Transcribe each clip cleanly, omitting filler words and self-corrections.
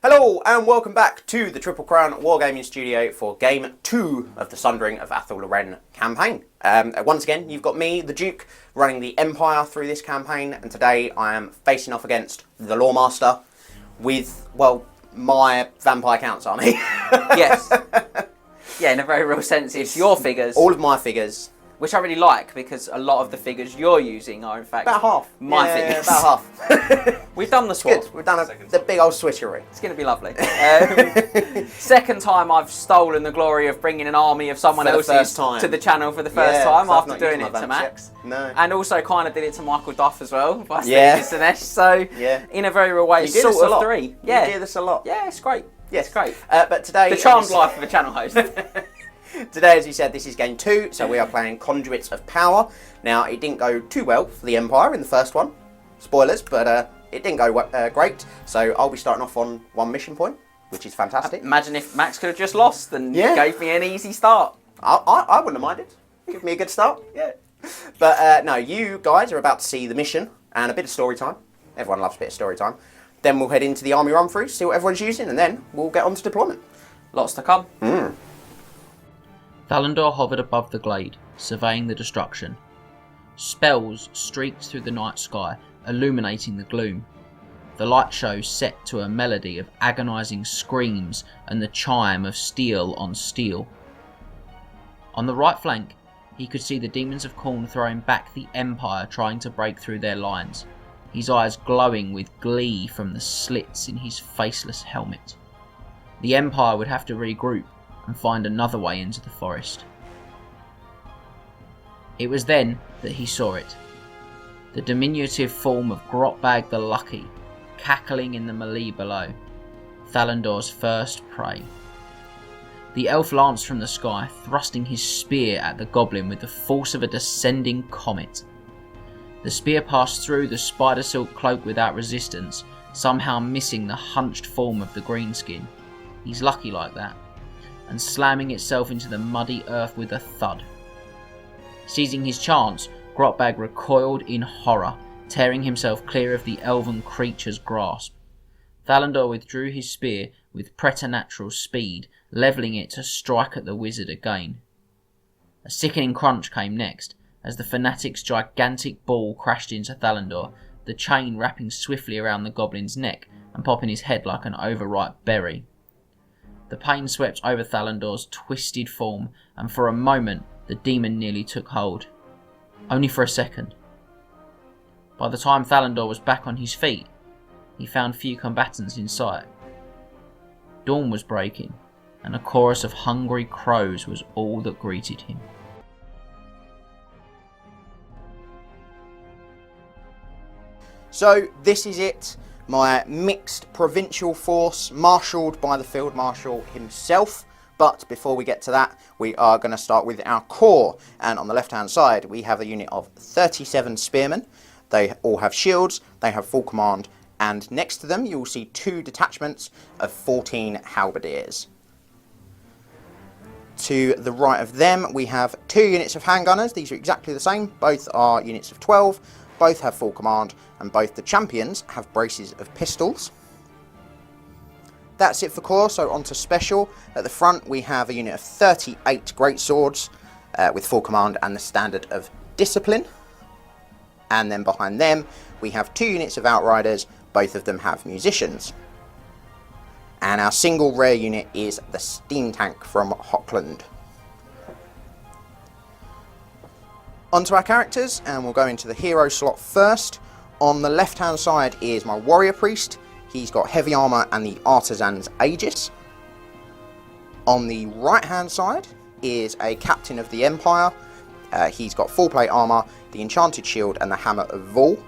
Hello and welcome back to the Triple Crown Wargaming Studio for Game 2 of the Sundering of Athel Loren campaign. Once again, you've got me, the Duke, running the Empire through this campaign, and today I am facing off against the Loremaster with, well, my Vampire Counts army. Yes. Yeah, in a very real sense, it's your figures. All of my figures. Which I really like, because a lot of the figures you're using are, in fact, about half. My figures. About half. We've done the swap. Good. We've done the big old switchery. It's going to be lovely. Second time I've stolen the glory of bringing an army of someone else's to the channel for the first time after doing it to Max. No. And also kind of did it to Michael Duff as well by stealing his Dinesh. So in a very real way, sort of three. Yeah. You do this a lot. Yeah, it's great. Yes. It's great. But today... The charmed life of a channel host. Today, as you said, this is game 2, so we are playing Conduits of Power. Now, it didn't go too well for the Empire in the first one. Spoilers, but it didn't go great. So I'll be starting off on 1 mission point, which is fantastic. Imagine if Max could have just lost and gave me an easy start. I wouldn't have minded. Give me a good start. Yeah. But no, you guys are about to see the mission and a bit of story time. Everyone loves a bit of story time. Then we'll head into the army run through, see what everyone's using, and then we'll get on to deployment. Lots to come. Thalendor hovered above the glade, surveying the destruction. Spells streaked through the night sky, illuminating the gloom. The light show set to a melody of agonising screams and the chime of steel on steel. On the right flank, he could see the demons of Khorne throwing back the Empire, trying to break through their lines, his eyes glowing with glee from the slits in his faceless helmet. The Empire would have to regroup and find another way into the forest. It was then that he saw it. The diminutive form of Grotbag the Lucky, cackling in the melee below. Thalendor's first prey. The elf lanced from the sky, thrusting his spear at the goblin with the force of a descending comet. The spear passed through the spider silk cloak without resistance, somehow missing the hunched form of the greenskin. He's lucky like that. And slamming itself into the muddy earth with a thud. Seizing his chance, Grotbag recoiled in horror, tearing himself clear of the elven creature's grasp. Thalendor withdrew his spear with preternatural speed, levelling it to strike at the wizard again. A sickening crunch came next, as the fanatic's gigantic ball crashed into Thalendor, the chain wrapping swiftly around the goblin's neck and popping his head like an overripe berry. The pain swept over Thalendor's twisted form, and for a moment the demon nearly took hold. Only for a second. By the time Thalendor was back on his feet, he found few combatants in sight. Dawn was breaking, and a chorus of hungry crows was all that greeted him. So this is it. My mixed provincial force, marshalled by the Field Marshal himself. But before we get to that, we are going to start with our core. And on the left-hand side, we have a unit of 37 spearmen. They all have shields, they have full command, and next to them you will see 2 detachments of 14 halberdiers. To the right of them, we have 2 units of handgunners. These are exactly the same. Both are units of 12. Both have full command, and both the champions have braces of pistols. That's it for core, so on to special. At the front we have a unit of 38 greatswords with full command and the standard of discipline. And then behind them we have 2 units of outriders, both of them have musicians. And our single rare unit is the steam tank from Hockland. Onto our characters, and we'll go into the hero slot first. On the left hand side is my warrior priest. He's got heavy armour and the artisan's aegis. On the right hand side is a captain of the Empire. He's got full plate armour, the enchanted shield and the hammer of Vaul.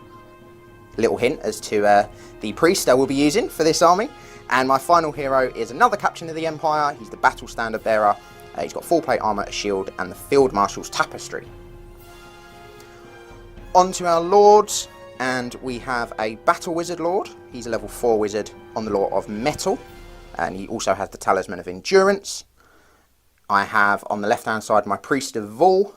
Little hint as to the priest I will be using for this army. And my final hero is another captain of the Empire. He's the battle standard bearer. He's got full plate armour, a shield and the Field Marshal's Tapestry. Onto our lords, and we have a battle wizard lord. He's a level 4 wizard on the law of metal, and he also has the talisman of endurance. I have on the left hand side my priest of Vaul,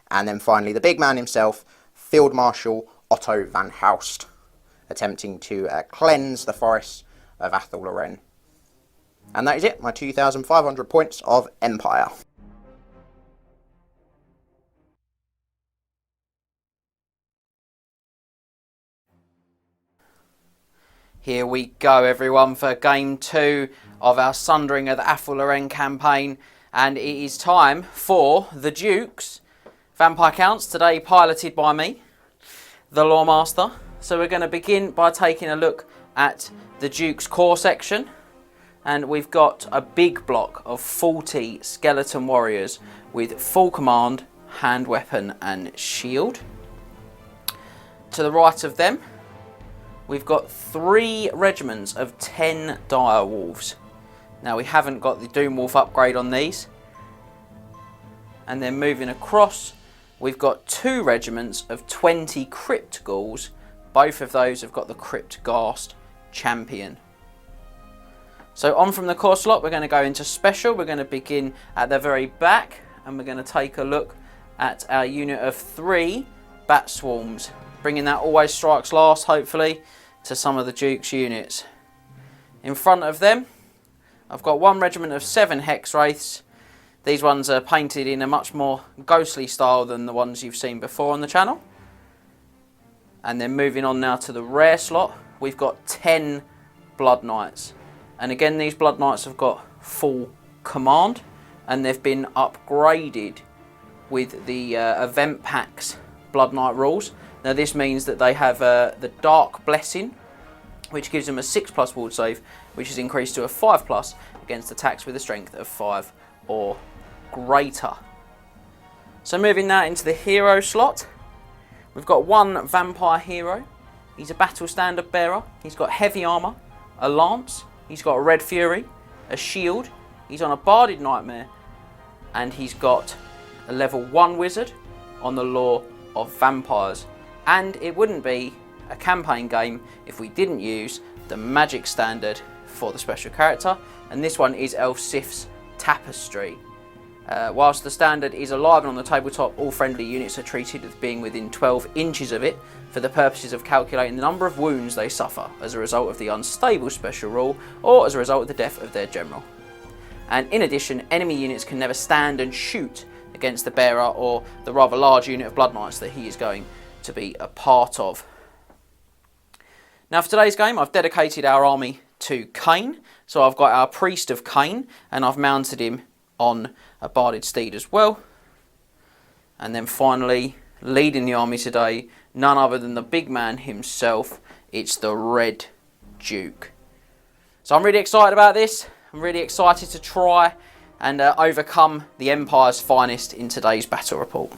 and then finally the big man himself, Field Marshal Otto Von Houst, attempting to cleanse the forest of Athel Loren. And that is it, my 2,500 points of Empire. Here we go, everyone, for game 2 of our Sundering of the Athel Loren campaign, and it is time for the Duke's Vampire Counts, today piloted by me, the Loremaster. So we're going to begin by taking a look at the Duke's core section, and we've got a big block of 40 skeleton warriors with full command, hand weapon and shield. To the right of them, we've got 3 regiments of 10 dire wolves. Now we haven't got the Doom Wolf upgrade on these. And then moving across, we've got 2 regiments of 20 Crypt Ghouls. Both of those have got the Crypt Ghast champion. So on from the core slot, we're going to go into special. We're going to begin at the very back, and we're going to take a look at our unit of 3 Bat Swarms, bringing that always strikes last, hopefully, to some of the Duke's units. In front of them, I've got 1 regiment of 7 Hex Wraiths. These ones are painted in a much more ghostly style than the ones you've seen before on the channel. And then moving on now to the rare slot, we've got 10 Blood Knights. And again, these Blood Knights have got full command, and they've been upgraded with the event packs Blood Knight rules. Now this means that they have the Dark Blessing, which gives them a 6+ ward save, which is increased to a 5+ against attacks with a strength of 5 or greater. So moving now into the hero slot, we've got 1 vampire hero. He's a battle standard bearer. He's got heavy armour, a lance, he's got a red fury, a shield, he's on a barded nightmare, and he's got a level 1 wizard on the lore of vampires. And it wouldn't be a campaign game if we didn't use the magic standard for the special character, and this one is Sif's Tapestry. Whilst the standard is alive and on the tabletop, all friendly units are treated as being within 12 inches of it for the purposes of calculating the number of wounds they suffer as a result of the unstable special rule or as a result of the death of their general. And in addition, enemy units can never stand and shoot against the bearer or the rather large unit of Blood Knights that he is going to be a part of. Now for today's game, I've dedicated our army to Cain. So I've got our Priest of Cain, and I've mounted him on a barded steed as well. And then finally, leading the army today, none other than the big man himself, it's the Red Duke. So I'm really excited about this. I'm really excited to try and overcome the Empire's finest in today's battle report.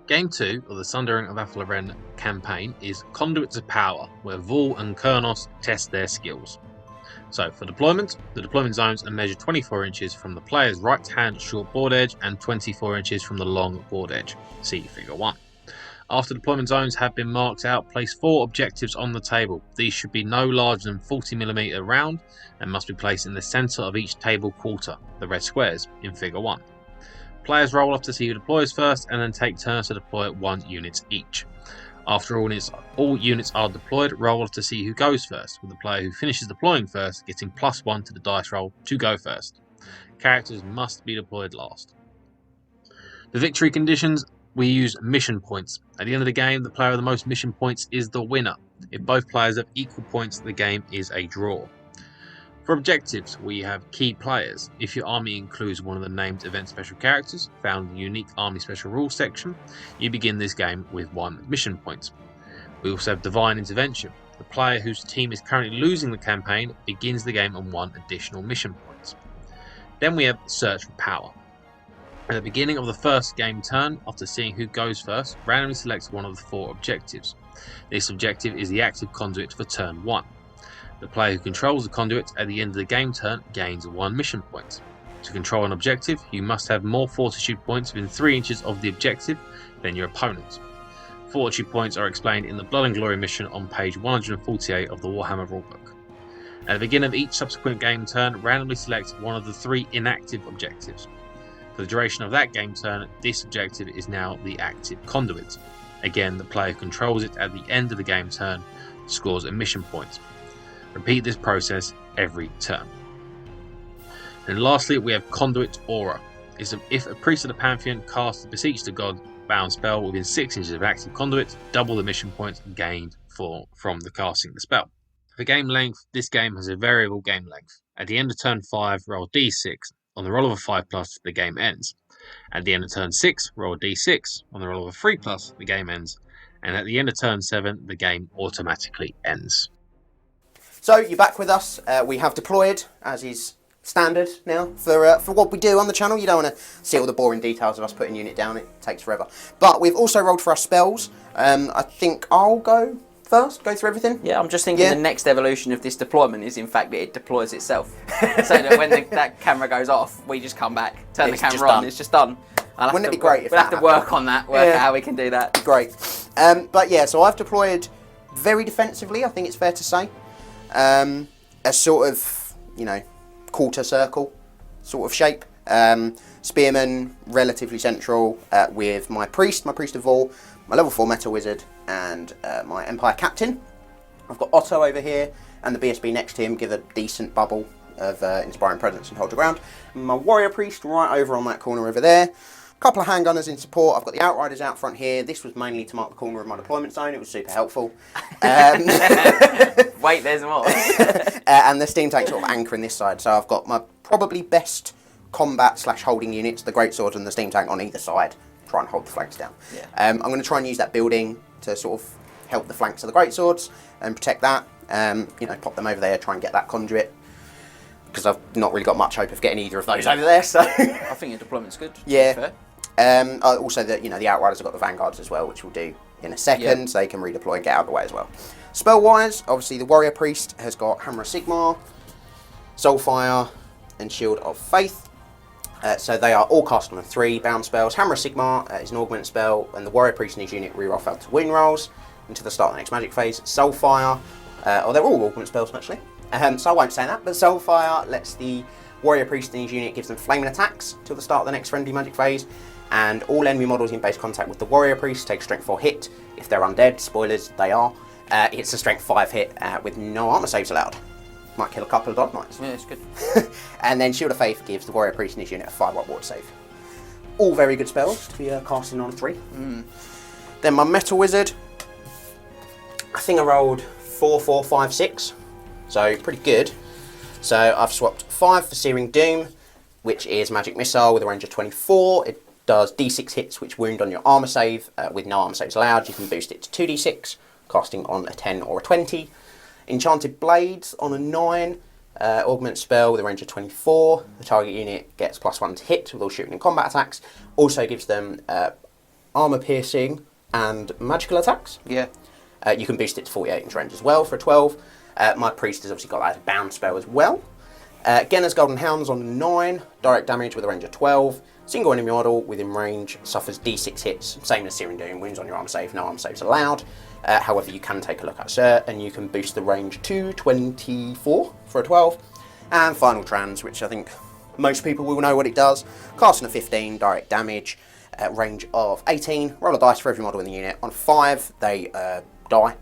Game 2 of the Sundering of Athel Loren campaign is Conduits of Power, where Vaul and Kurnos test their skills. So for deployment, the deployment zones are measured 24 inches from the player's right hand short board edge and 24 inches from the long board edge. See figure 1. After deployment zones have been marked out, place 4 objectives on the table. These should be no larger than 40mm round and must be placed in the centre of each table quarter, the red squares, in figure 1. Players roll off to see who deploys first and then take turns to deploy 1 unit each. After all units are deployed, roll off to see who goes first, with the player who finishes deploying first getting +1 to the dice roll to go first. Characters must be deployed last. The victory conditions, we use mission points. At the end of the game, the player with the most mission points is the winner. If both players have equal points, the game is a draw. For objectives, we have key players. If your army includes one of the named event special characters found in the unique army special rules section, you begin this game with 1 mission point. We also have divine intervention. The player whose team is currently losing the campaign begins the game on 1 additional mission point. Then we have search for power. At the beginning of the first game turn, after seeing who goes first, randomly select one of the 4 objectives. This objective is the active conduit for turn 1. The player who controls the conduit at the end of the game turn gains 1 mission point. To control an objective, you must have more fortitude points within 3 inches of the objective than your opponent. Fortitude points are explained in the Blood and Glory mission on page 148 of the Warhammer rulebook. At the beginning of each subsequent game turn, randomly select one of the 3 inactive objectives. For the duration of that game turn, this objective is now the active conduit. Again, the player who controls it at the end of the game turn scores a mission point. Repeat this process every turn. And lastly, we have Conduit Aura. If a priest of the Pantheon casts a Beseech the God bound spell within 6 inches of active conduit, double the mission points gained from the casting the spell. For game length, this game has a variable game length. At the end of turn 5, roll d6. On the roll of a 5+, the game ends. At the end of turn 6, roll a d6. On the roll of a 3+, the game ends. And at the end of turn 7, the game automatically ends. So you're back with us. We have deployed, as is standard now for what we do on the channel. You don't want to see all the boring details of us putting unit down. It takes forever. But we've also rolled for our spells. I think I'll go first. Go through everything. Yeah, I'm just thinking the next evolution of this deployment is in fact that it deploys itself. So that when that camera goes off, we just come back, turn the camera on. It's just done. Wouldn't it be great if we'll have to work on that, work out how we can do that. Great. But yeah, so I've deployed very defensively, I think it's fair to say. A sort of, quarter circle sort of shape. Spearman, relatively central, with my priest of Vaul, my level 4 metal wizard, and my Empire captain. I've got Otto over here, and the BSB next to him give a decent bubble of inspiring presence and hold the ground. My warrior priest right over on that corner over there. A couple of handgunners in support. I've got the outriders out front here. This was mainly to mark the corner of my deployment zone. It was super helpful. Wait, there's more. And the steam tank sort of anchoring this side. So I've got my probably best combat / holding units, the greatsword and the steam tank on either side. Try and hold the flanks down. Yeah. I'm going to try and use that building to sort of help the flanks of the greatswords and protect that. Pop them over there, try and get that conduit. Because I've not really got much hope of getting either of those over there. So I think your deployment's good. Yeah. Fair. Also, the outriders have got the vanguards as well, which we'll do in a second, so they can redeploy and get out of the way as well. Spell-wise, obviously the warrior priest has got Hammer of Sigmar, Soulfire, and Shield of Faith. So they are all cast on the 3 bound spells. Hammer of Sigmar is an augment spell, and the warrior priest and his unit reroll failed to win rolls until the start of the next magic phase. Soulfire, they're all augment spells actually. So I won't say that, but Soulfire lets the warrior priest and his unit gives them flaming attacks till the start of the next friendly magic phase, and all enemy models in base contact with the warrior priest take strength 4 hit. If they're undead, spoilers, they are. It's a strength 5 hit with no armor saves allowed. Might kill a couple of dog knights. Yeah, it's good. And then Shield of Faith gives the warrior priest and his unit a 5 ward save. All very good spells to be casting on 3. Then my metal wizard, I think I rolled 4, 4, 5, 6. So pretty good. So I've swapped 5 for Searing Doom, which is magic missile with a range of 24. It does d6 hits which wound on your armor save with no armor saves allowed. You can boost it to 2d6, casting on a 10 or a 20. Enchanted Blades on a 9, augment spell with a range of 24. The target unit gets +1 to hit with all shooting and combat attacks. Also gives them armor piercing and magical attacks. Yeah. You can boost it to 48 inch range as well for a 12. My priest has obviously got that as a bound spell as well. Genna's Golden Hounds on a 9, direct damage with a range of 12. Single enemy model within range suffers d6 hits, same as Searing Doom, wounds on your armor save, no armor saves allowed. However, you can take a look at Sir, and you can boost the range to 24 for a 12. And Final Trans, which I think most people will know what it does. Casting a 15, direct damage, range of 18. Roll a dice for every model in the unit. On 5, they die.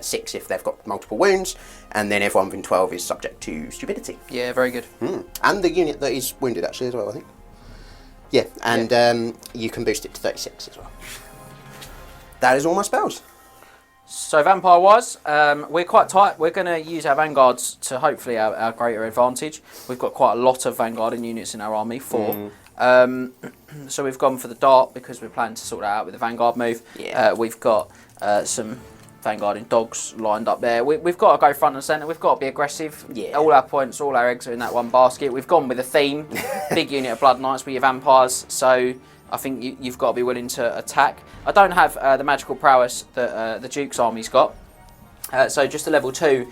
6 if they've got multiple wounds, and then everyone within 12 is subject to stupidity. Yeah, very good. And the unit that is wounded actually as well, I think. Yeah, and you can boost it to 36 as well. That is all my spells. So Vampire-wise, we're quite tight. We're going to use our Vanguards to hopefully our greater advantage. We've got quite a lot of Vanguarding units in our army, 4. So we've gone for the Dart because we're planning to sort that out with the Vanguard move. Yeah. We've got some Vanguarding dogs lined up there. We've got to go front and centre. We've got to be aggressive. Yeah. All our points, all our eggs are in that one basket. We've gone with a theme. Big unit of Blood Knights with your vampires. So I think you've got to be willing to attack. I don't have the magical prowess that the Duke's army's got. So just a level 2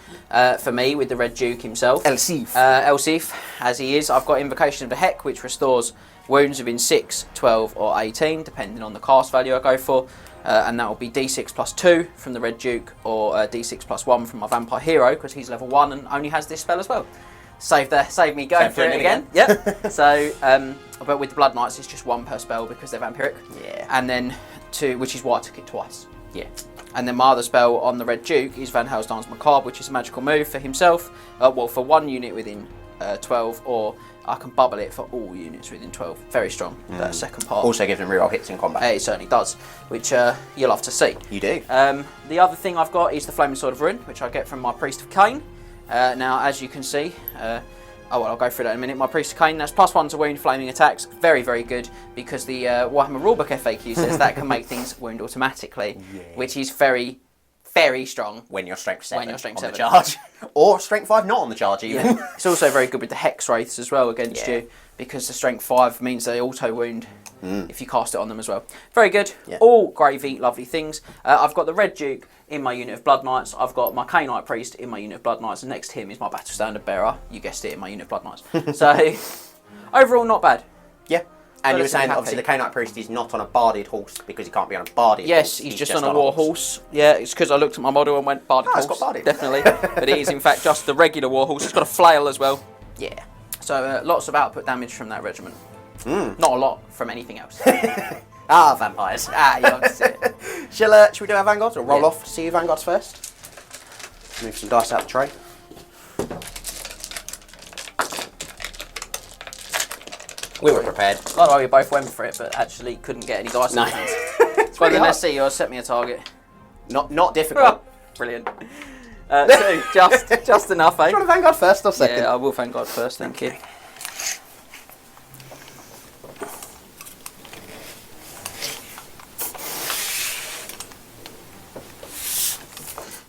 for me with the Red Duke himself. Elsif, as he is. I've got Invocation of the Heck, which restores wounds within 6, 12 or 18, depending on the cast value I go for. And that will be d6 plus 2 from the Red Duke, or d6 plus 1 from my Vampire Hero, because he's level 1 and only has this spell as well. Save me going through it again. Yep. So, but with the Blood Knights, it's just 1 per spell because they're vampiric. Yeah. And then which is why I took it twice. Yeah. And then my other spell on the Red Duke is Van Helsdon's Macabre, which is a magical move for himself. Well, for one unit within 12, or I can bubble it for all units within 12. Very strong, that second part. Also gives him reroll hits in combat. It certainly does, which you'll love to see. You do. The other thing I've got is the Flaming Sword of Ruin, which I get from my Priest of Cain. Now, as you can see, I'll go through that in a minute. My Priest of Cain, that's +1 to wound flaming attacks. Very, very good, because the Warhammer Rulebook FAQ says that can make things wound automatically, which is very, very strong. When you're strength 7 When you're strength on 7. the charge. Or strength 5 not on the charge even. Yeah. It's also very good with the Hex Wraiths as well against you, because the strength 5 means they auto wound if you cast it on them as well. Very good. Yeah. All gravy, lovely things. I've got the Red Duke in my unit of Blood Knights. I've got my Cainite Priest in my unit of Blood Knights, and next to him is my Battle Standard Bearer. You guessed it, in my unit of Blood Knights. So, overall, not bad. Yeah. And you were saying, happy. obviously, the Cainite Priest is not on a barded horse because he can't be on a barded horse. Yes, he's just on a war horse. Yeah, it's because I looked at my model and went, barded horse. It's got barded. Definitely. But it is, in fact, just the regular war horse. It's got a flail as well. Yeah. So, lots of output damage from that regiment. Not a lot from anything else. Vampires. Yeah, that's it. Should we do our Vanguards or roll Yeah. off? See your Vanguards first. Move some dice out the tray. We were prepared. Like how we both went for it, but actually couldn't get any dice No. in hands. It's Well, pretty then hard. let's see yours. Set me a target. Not difficult. Brilliant. Two, just enough, eh? Do you want a Vanguard first or second? Yeah, I will thank God first, thank you.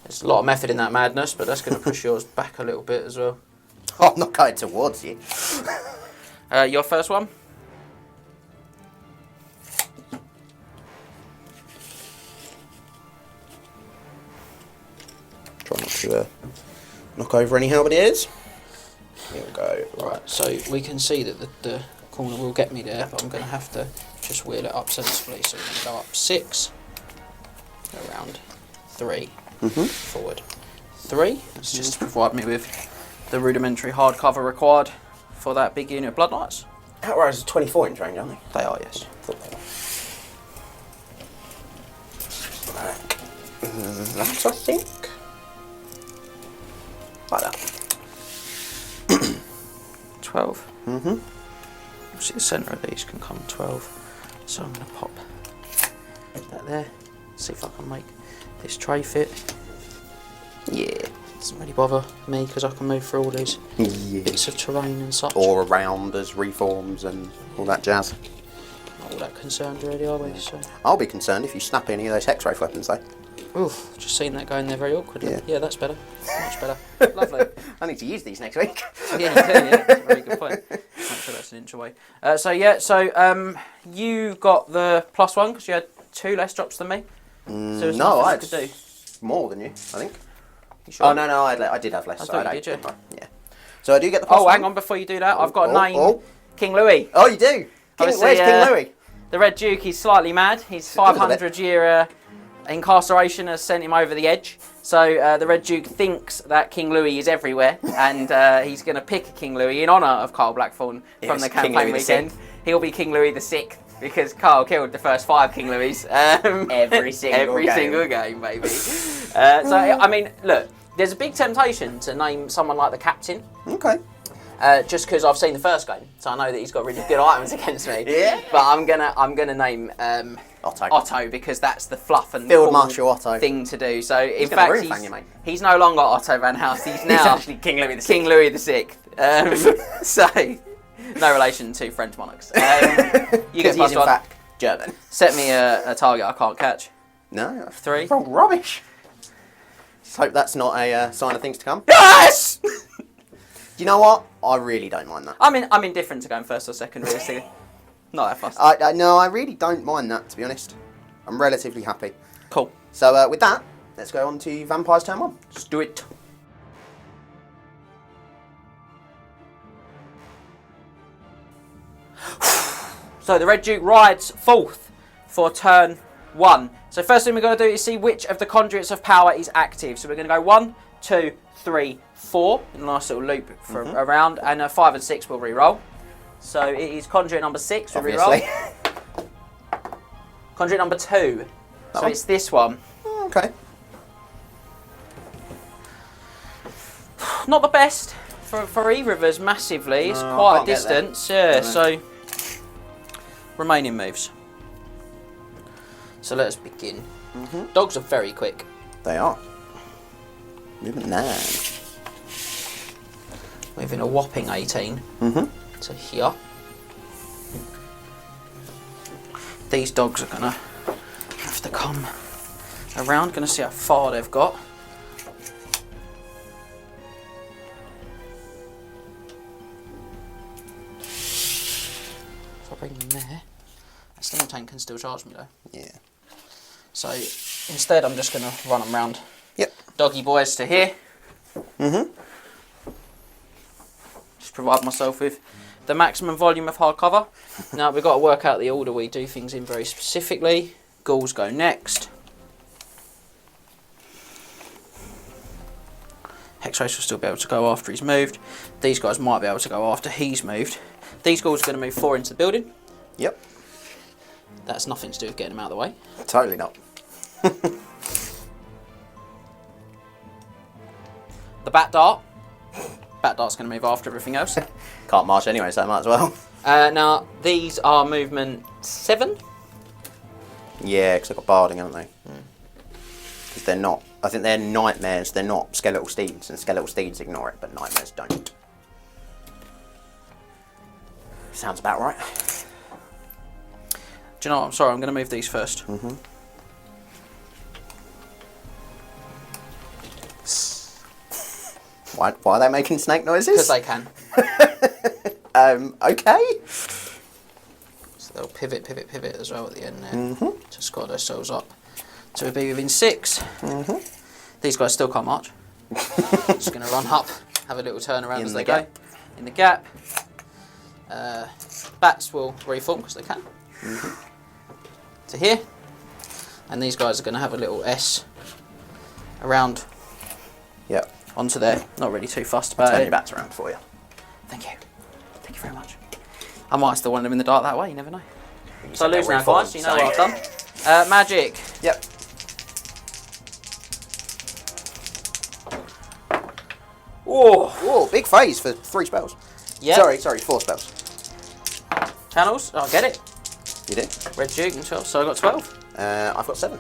There's a lot of method in that madness, but that's going to push yours back a little bit as well. Oh, I'm not going towards you. Your first one? Try not to knock over any halberdiers. Here we go. Right, so we can see that the corner will get me there, but I'm going to have to just wheel it up sensibly. So we're going to go up 6, around 3, forward 3. That's just to provide me with the rudimentary hardcover required for that big unit of Blood Knights. Outriders are 24-inch range, aren't they? They are, yes. That, I think. Like that. 12. Obviously the centre of these can come 12. So I'm going to pop that there. See if I can make this tray fit. Yeah. Doesn't really bother me because I can move through all these bits of terrain and such. Or around as reforms and all that jazz. Not all that concerned really, are we? So. I'll be concerned if you snap any of those Hex Wraith weapons, though. Oof, just seen that going there very awkwardly. Yeah. Yeah, that's better. Much better. Lovely. I need to use these next week. Yeah, you do, yeah. That's a very good point. Make sure that's an inch away. You got the +1 because you had 2 less drops than me. So there's No, nothing I you could do. more than you, I think. You sure? Oh, no, I did have less. I so thought I you did, had 8. Yeah. So I do get the +1. Oh, hang on, before you do that, I've got a name. King Louis. Oh, you do? Obviously, Where's King Louis? The Red Duke, he's slightly mad. His 500-year incarceration has sent him over the edge. So the Red Duke thinks that King Louis is everywhere, and he's going to pick a King Louis in honour of Carl Blackthorn from the campaign weekend. He'll be King Louis the VI, because Carl killed the first 5 King Louis. Every single game, baby. I mean, look, there's a big temptation to name someone like the captain. Okay. Just because I've seen the first game, so I know that he's got really good items against me. Yeah. But I'm gonna name Otto. because that's the fluff and Field cool Marshal Otto. thing to do. So in gonna fact, room fan you, mate. he's no longer Otto Von Houst. He's now actually King Louis the VI. King Louis the VI. So no relation to French monarchs. You get He's in +1. fact German. Set me a target I can't catch. No. 3. Oh, rubbish. Just hope that's not a sign of things to come. Yes. Do you know what? I really don't mind that. I'm indifferent to going first or second, realistically. Not that fast. No, I really don't mind that, to be honest. I'm relatively happy. Cool. So with that, let's go on to Vampires turn 1. Let's do it. So the Red Duke rides forth for turn 1. So first thing we're going to do is see which of the Conduits of Power is active. So we're going to go 1, 2, 3, 4 in a nice little loop for a round, and 5 and 6 will re-roll. So it is Conduit number 6 will re-roll. Conduit number 2. So one? it's this one. Oh, okay. Not the best for either of us massively. It's No, quite I a can't get there. distance. Yeah, No. so remaining moves. So let us begin. Dogs are very quick. They are. Moving now. Moving a whopping 18 to here. These dogs are gonna have to come around. Gonna see how far they've got. If I bring them there, that steam tank can still charge me though. Yeah. So instead, I'm just gonna run them round. Yep. Doggy boys to here. Just provide myself with the maximum volume of hardcover. Now we've got to work out the order we do things in very specifically. Ghouls go next. Hexrace will still be able to go after he's moved. These guys might be able to go after he's moved. These ghouls are going to move 4 into the building. Yep. That's nothing to do with getting them out of the way. Totally not. The Bat Dart. Bat Dart's going to move after everything else. Can't march anyway, so might as well. Now, these are movement 7. Yeah, because they've got barding, haven't they? Because they're not. I think they're nightmares. They're not skeletal steeds, and skeletal steeds ignore it, but nightmares don't. Sounds about right. Do you know what? I'm sorry, I'm going to move these first. Why are they making snake noises? Because they can. Okay. So they'll pivot as well at the end there. To squad ourselves up. So we'll be within 6. These guys still can't march. Just going to run up, have a little turn around as they go. In the gap. Bats will reform because they can. To here. And these guys are going to have a little S around. Yep. Onto there. Not really too fussed about Turn it. your bats around for you. Thank you. Thank you very much. I might still want them in the dark that way, you never know. So I lose now, guys, so you know what I've done. Magic. Yep. Whoa. Whoa, big phase for 3 spells. Yep. Sorry, 4 spells. Channels. Oh, I get it. You do? Red Duke and 12. So I got 12. I've got 7.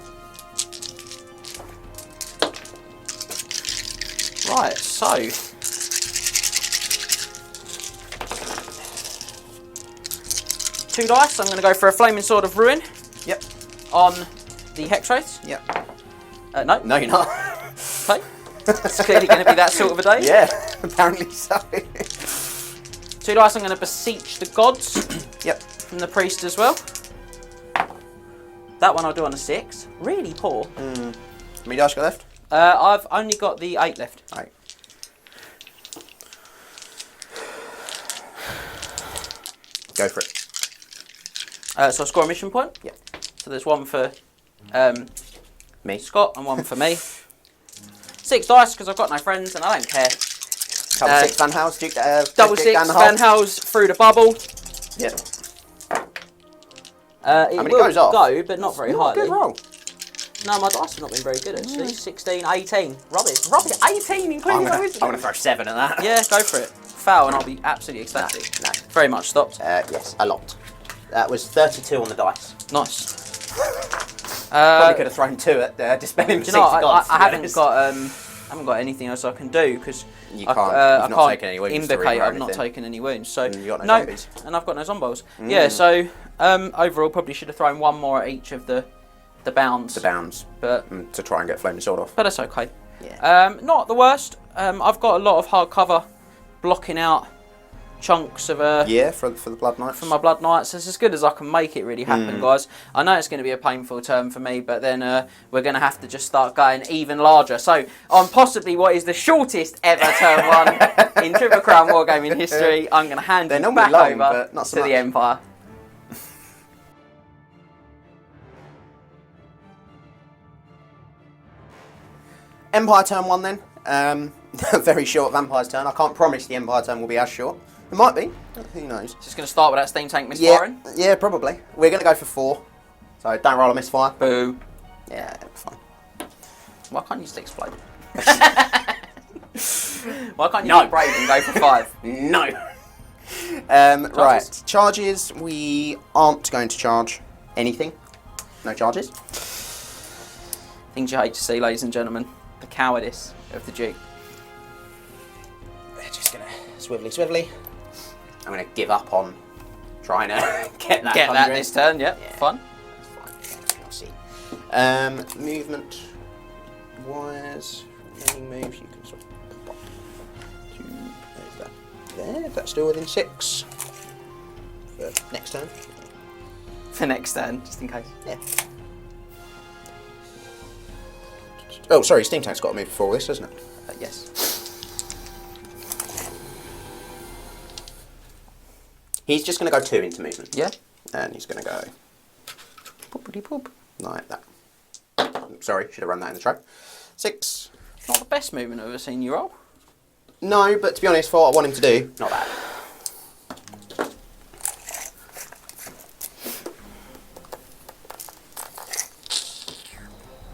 Right, so. Two dice. I'm going to go for a Flaming Sword of Ruin. Yep. On the Hexrace. Yep. No. No, you're not. Okay. It's clearly going to be that sort of a day. Yeah, apparently so. 2 dice. I'm going to Beseech the Gods. Yep. From the Priest as well. That one I'll do on a 6. Really poor. How many dice got left? I've only got the 8 left. 8. Go for it. So I score a mission point. Yep. So there's one for Me. Scott and one for me. 6 dice because I've got no friends and I don't care. Double 6 Van House, Duke, Double Dick 6 down the Van hole. House through the bubble. Yep. It many will goes off? go, but not very Not a highly. good roll. No, my dice have not been very good actually. 16, 18. Rubbish. 18 including I'm my gonna wisdom. throw 7 at that. Yeah, go for it. Foul and I'll be absolutely ecstatic. No. Very much stopped. Yes, a lot. That was 32 on the dice. Nice. Probably could have thrown 2 at Dispelling Do you know what, Gods, I haven't got anything else I can do because You I can't. can't You've not taken any wounds to indicate read or I've not anything. taken any wounds. So And you've got no no, zombies. and I've got no zombos. Yeah, so overall probably should have thrown 1 more at each of the bounds. The bounds. But To try and get Flaming Sword off. that's okay. Yeah. Not the worst. I've got a lot of hard cover blocking out chunks of Yeah, for the Blood Knights. for my Blood Knights. It's as good as I can make it really happen, guys. I know it's going to be a painful turn for me, but then we're going to have to just start going even larger. So on possibly what is the shortest ever turn 1 in Triple Crown Wargaming history, I'm going to hand They're it normally back long, over but not so to much. the Empire. Empire turn 1 then. Very short Vampire's turn. I can't promise the Empire turn will be as short. It might be. Who knows? Just going to start with that steam tank misfiring. Yeah, probably. We're going to go for 4. So don't roll a misfire. Boo. Yeah, fine. Why can't you just explode? Why can't you be brave and go for 5? No. Right. Charges. We aren't going to charge anything. No charges. Things you hate to see, ladies and gentlemen. The cowardice of the Duke. They're just gonna swivelly. I'm gonna give up on trying to get that this turn. Yep. Yeah. Fun. That's fine. I'll see. Movement wise, remaining moves. You can sort of pop to there's that there. That's still within 6 for next turn. For next turn, just in case. Yeah. Oh, sorry. Steam Tank's got to move before this, doesn't it? Yes. He's just going to go 2 into movement. Yeah. And he's going to go Poopity poop. like that. Sorry, should have run that in the tray. 6. Not the best movement I've ever seen you roll. No, but to be honest, for what I want him to do, not bad.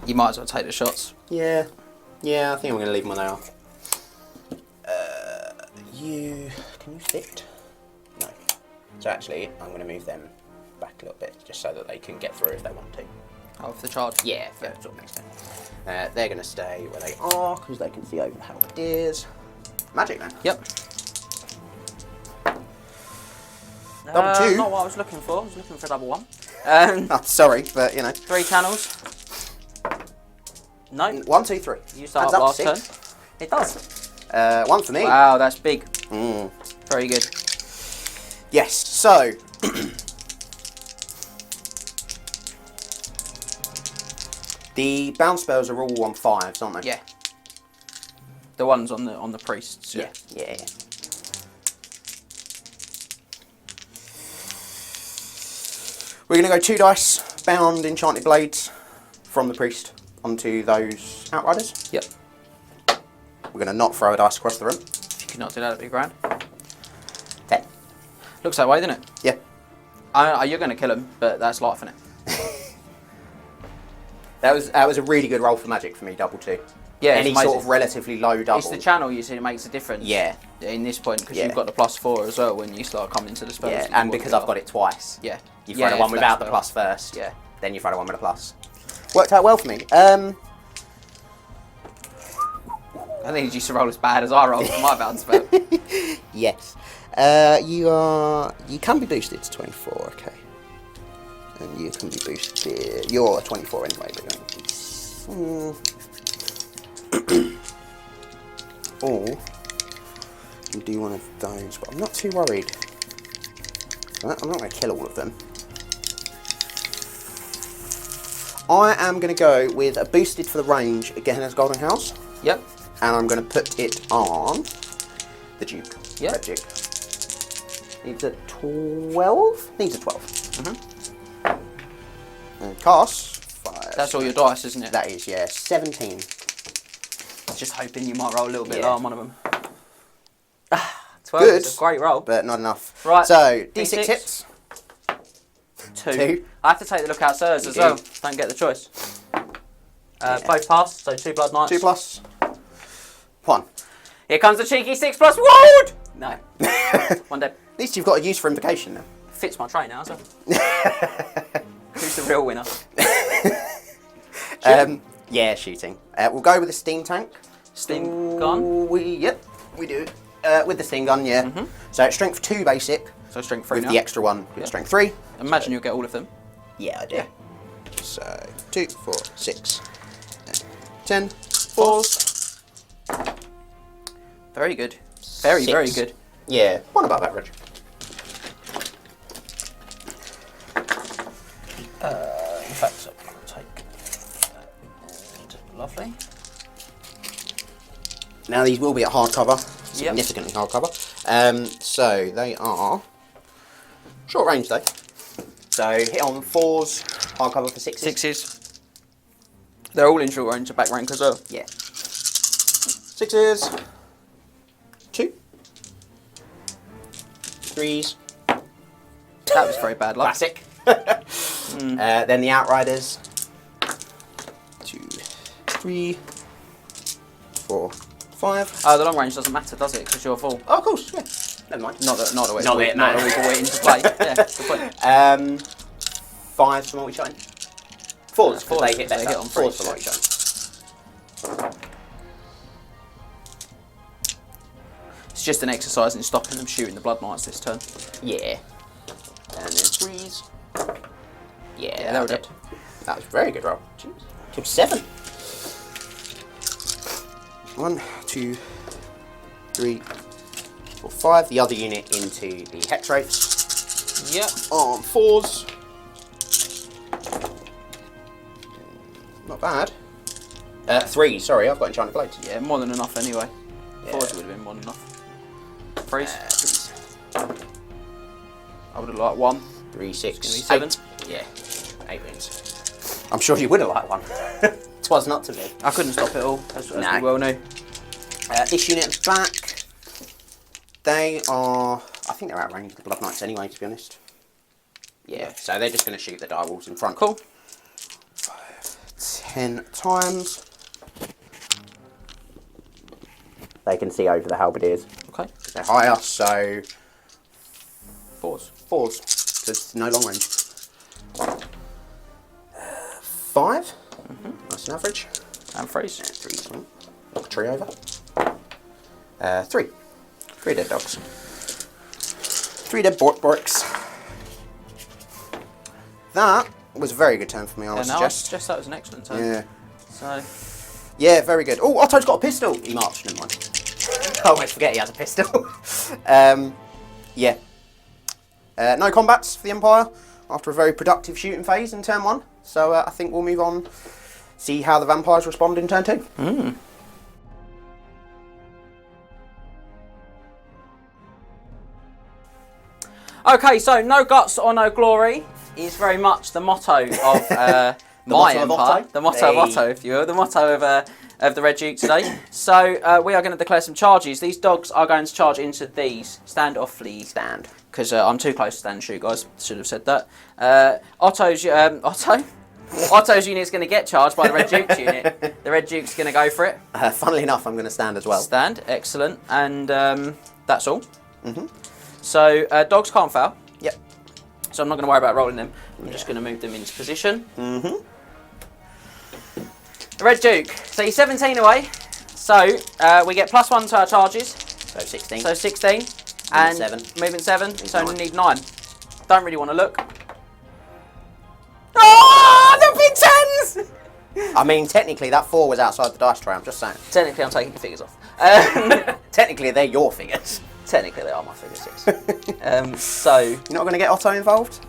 You might as well take the shots. Yeah. Yeah, I think I'm going to leave them where they are. Can you fit? No. So actually, I'm going to move them back a little bit, just so that they can get through if they want to. Oh, for the charge? Yeah, that sort of makes sense. They're going to stay where they are, because they can see over the halberdiers. Magic then. Yep. Double 2. Not what I was looking for. I was looking for double 1. Oh, sorry, but you know. 3 channels. No. 1, 2, 3. You start Adds up up last to turn. 6. It does. 1 for me. Wow, that's big. Mm. Very good. Yes, so the bounce spells are all on 5s, aren't they? Yeah. The ones on the priests. Yeah. Yeah. We're going to go 2 dice, bound enchanted blades from the priest onto those outriders. Yep. We're going to not throw a dice across the room. If you could not do that, that'd be grand. 10. Looks that way, doesn't it? Yeah. You're going to kill him, but that's life, isn't it? That was a really good roll for magic for me, double 2. Yeah, Any sort of relatively low double. It's the channel, you see, it makes a difference. Yeah. In this point, because Yeah. you've got the +4 as well when you start coming to the spells. Yeah, that you and want because to I've got it twice. Yeah. You throw the one for without that the spell. plus first. Yeah. Then you throw the one with a plus. Worked out well for me. I think you used to roll as bad as I rolled for my bounce spell. Yes. You can be boosted to 24, okay. And you can be boosted. You're a 24 anyway, but or you do one of those, but I'm not too worried. I'm not going to kill all of them. I am going to go with a boosted for the range again as Golden House. Yep. And I'm going to put it on the Duke. Yep. Red Duke. Needs a 12? Needs a 12. Mm-hmm. And costs 5. That's all your dice, isn't it? That is, yeah. 17. Just hoping you might roll a little bit Yeah. low on one of them. 12 Good. is a great roll. But not enough. Right. So, D6 D6. hits. 2. I have to take the lookout sirs as do. well. Don't get the choice. Both pass, so 2 blood knights. 2 plus 1. Here comes the cheeky 6 plus wood! No. One dead. At least you've got a use for invocation now. Fits my tray now, so. Who's the real winner? Yeah, shooting. We'll go with the steam tank. Steam gun? Yep, we do. With the steam gun, yeah. Mhm. So it's strength 2 basic. So strength 3 With now. the extra one, with Yeah. strength 3. Imagine you'll get all of them. Yeah, I do. Yeah. So 2, 4, 6, 10, 4s. Very good. Very, 6. very good. Yeah, one above average. In fact, I'll take that. Lovely. Now these will be at hardcover, Yep. significantly hardcover. So they are short range though. So hit on 4s, hardcover for 6s. 6s. They're all in short range, back rank as well. Yeah. 6s. 2. 3s. That was very bad luck. Classic. Then the Outriders. 2, 3, 4, 5. Oh, the long range doesn't matter, does it? Because you're full. Oh, of course, yeah. Never mind. Not that we brought it into play. Yeah, good point. 5 for multi-shine. 4s, Fours, they hit they better. hit on 4s for threes, multi-shine. It's just an exercise in stopping them shooting the Blood Knights this turn. Yeah. And then 3s. Yeah, they were dead. That was a very good roll. Jeez. Took 7. 1, 2, 3, 4, 5. The other unit into the Hex Wraiths. Yep. On 4s. Not bad. 3, sorry, I've got Enchanted Blades. Yeah, more than enough anyway. Yeah. 4s would have been more than enough. 3s. 3s. I would have liked 1. 3, 6, It's gonna be 8. Yeah, 8 wins. I'm sure you would have liked 1. Twas not to be. I couldn't stop it all, as we well knew. This unit back, they are, I think they're outranged the Blood Knights anyway, to be honest. Yeah, so they're just going to shoot the dire wolves in front. Cool. 10 times. They can see over the halberdiers. Okay. They're higher, so 4s. 4s. So it's no long range. 5. Nice and average. And 3s. 3s. Knock a tree over. 3. 3 dead dogs. 3 dead borks. That was a very good turn for me, I would suggest. That was an excellent turn. Yeah. So. Yeah, very good. Oh, Otto's got a pistol. He marched, never mind. I almost forget he has a pistol. Yeah. No combats for the Empire after a very productive shooting phase in turn 1. So I think we'll move on, see how the vampires respond in turn 2. Okay, so no guts or no glory is very much the motto of my Empire. The motto of Otto, if you will. The motto of the Red Duke today. So we are going to declare some charges. These dogs are going to charge into these. Stand or flee. Stand. Because I'm too close to stand and shoot, guys. Should have said that. Otto's unit is going to get charged by the Red Duke's unit. The Red Duke's going to go for it. Funnily enough, I'm going to stand as well. Stand, excellent. And that's all. So dogs can't foul. Yep. So I'm not going to worry about rolling them. I'm just going to move them into position. The Red Duke. So he's 17 away. So we get +1 to our charges. So 16. So 16. And 7. Movement 7. So we need 9. Don't really want to look. Oh, the big 10s! I mean, technically that 4 was outside the dice tray, I'm just saying. Technically, I'm taking the figures off. Technically, they're your figures. Technically, they are my figures, yes. So You're not going to get Otto involved?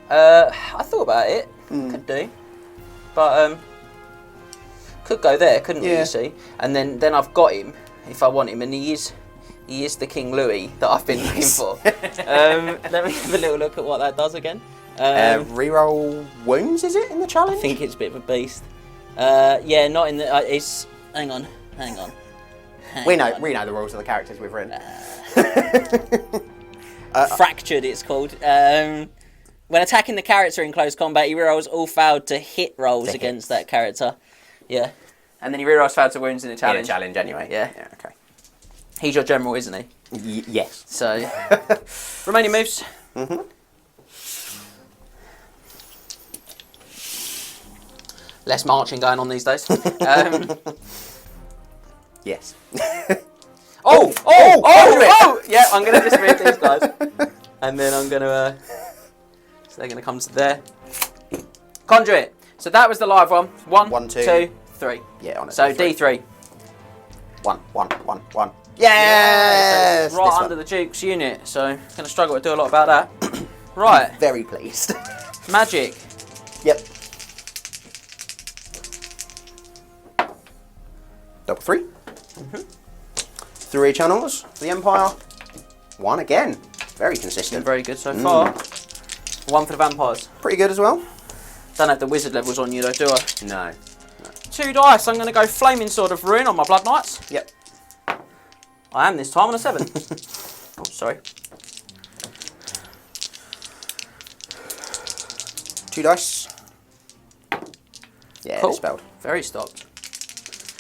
I thought about it. Could do. But could go there, couldn't we, you see? And then I've got him, if I want him, and he is the King Louis that I've been looking for. Let me have a little look at what that does again. Reroll wounds, is it, in the challenge? I think it's a bit of a beast. Yeah, not in the... it's... Hang on. We know the rules of the characters we've written. Fractured, it's called. When attacking the character in close combat, he rerolls all failed to hit rolls against that character. Yeah. And then he rerolls failed to wounds in the challenge. In a challenge, anyway. Yeah. Okay. He's your general, isn't he? Yes. So, remaining moves. Less marching going on these days. Yes. Oh! Yeah, I'm going to dismiss these guys. And then I'm going to... so they're going to come to there. Conduit. So that was the live one. 1, 2, 3. Yeah, honestly. So D3. 1. Yes! So right under the Duke's unit. So going to struggle to do a lot about that. Right. Very pleased. Magic. Yep. Double 3. 3 channels for the Empire. 1 again. Very consistent. Been very good so far. 1 for the vampires. Pretty good as well. Don't have the wizard levels on you though, do I? No. 2 dice. I'm going to go Flaming Sword of Ruin on my Blood Knights. Yep. I am this time on a 7. Oh, sorry. 2 dice. Yeah, Cool. dispelled. Very stocked.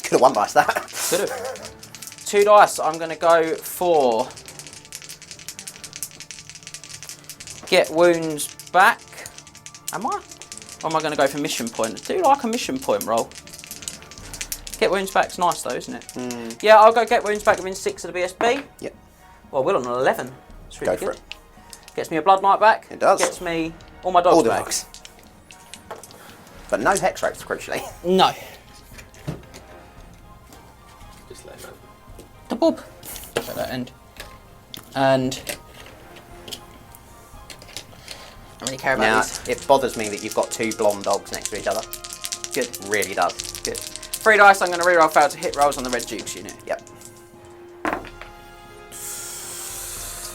Could have won dice that. Could have. 2 dice. I'm going to go for get wounds back. Am I? Or am I going to go for mission point? I do like a mission point roll. Get wounds back's nice though, isn't it? Yeah, I'll go get wounds back within 6 of the BSB. Yep. Well, we're on an 11. It's really Go good. for it. Gets me a Blood Knight back. It does. Gets me all my dogs All the back. dogs. But no hex rates, crucially. No. Just let go. The bob. At that end. And I don't really care about Now, these. it bothers me that you've got 2 blonde dogs next to each other. Good. Really does. Good. 3 dice, I'm going to reroll fail to hit rolls on the Red Duke's unit. Yep.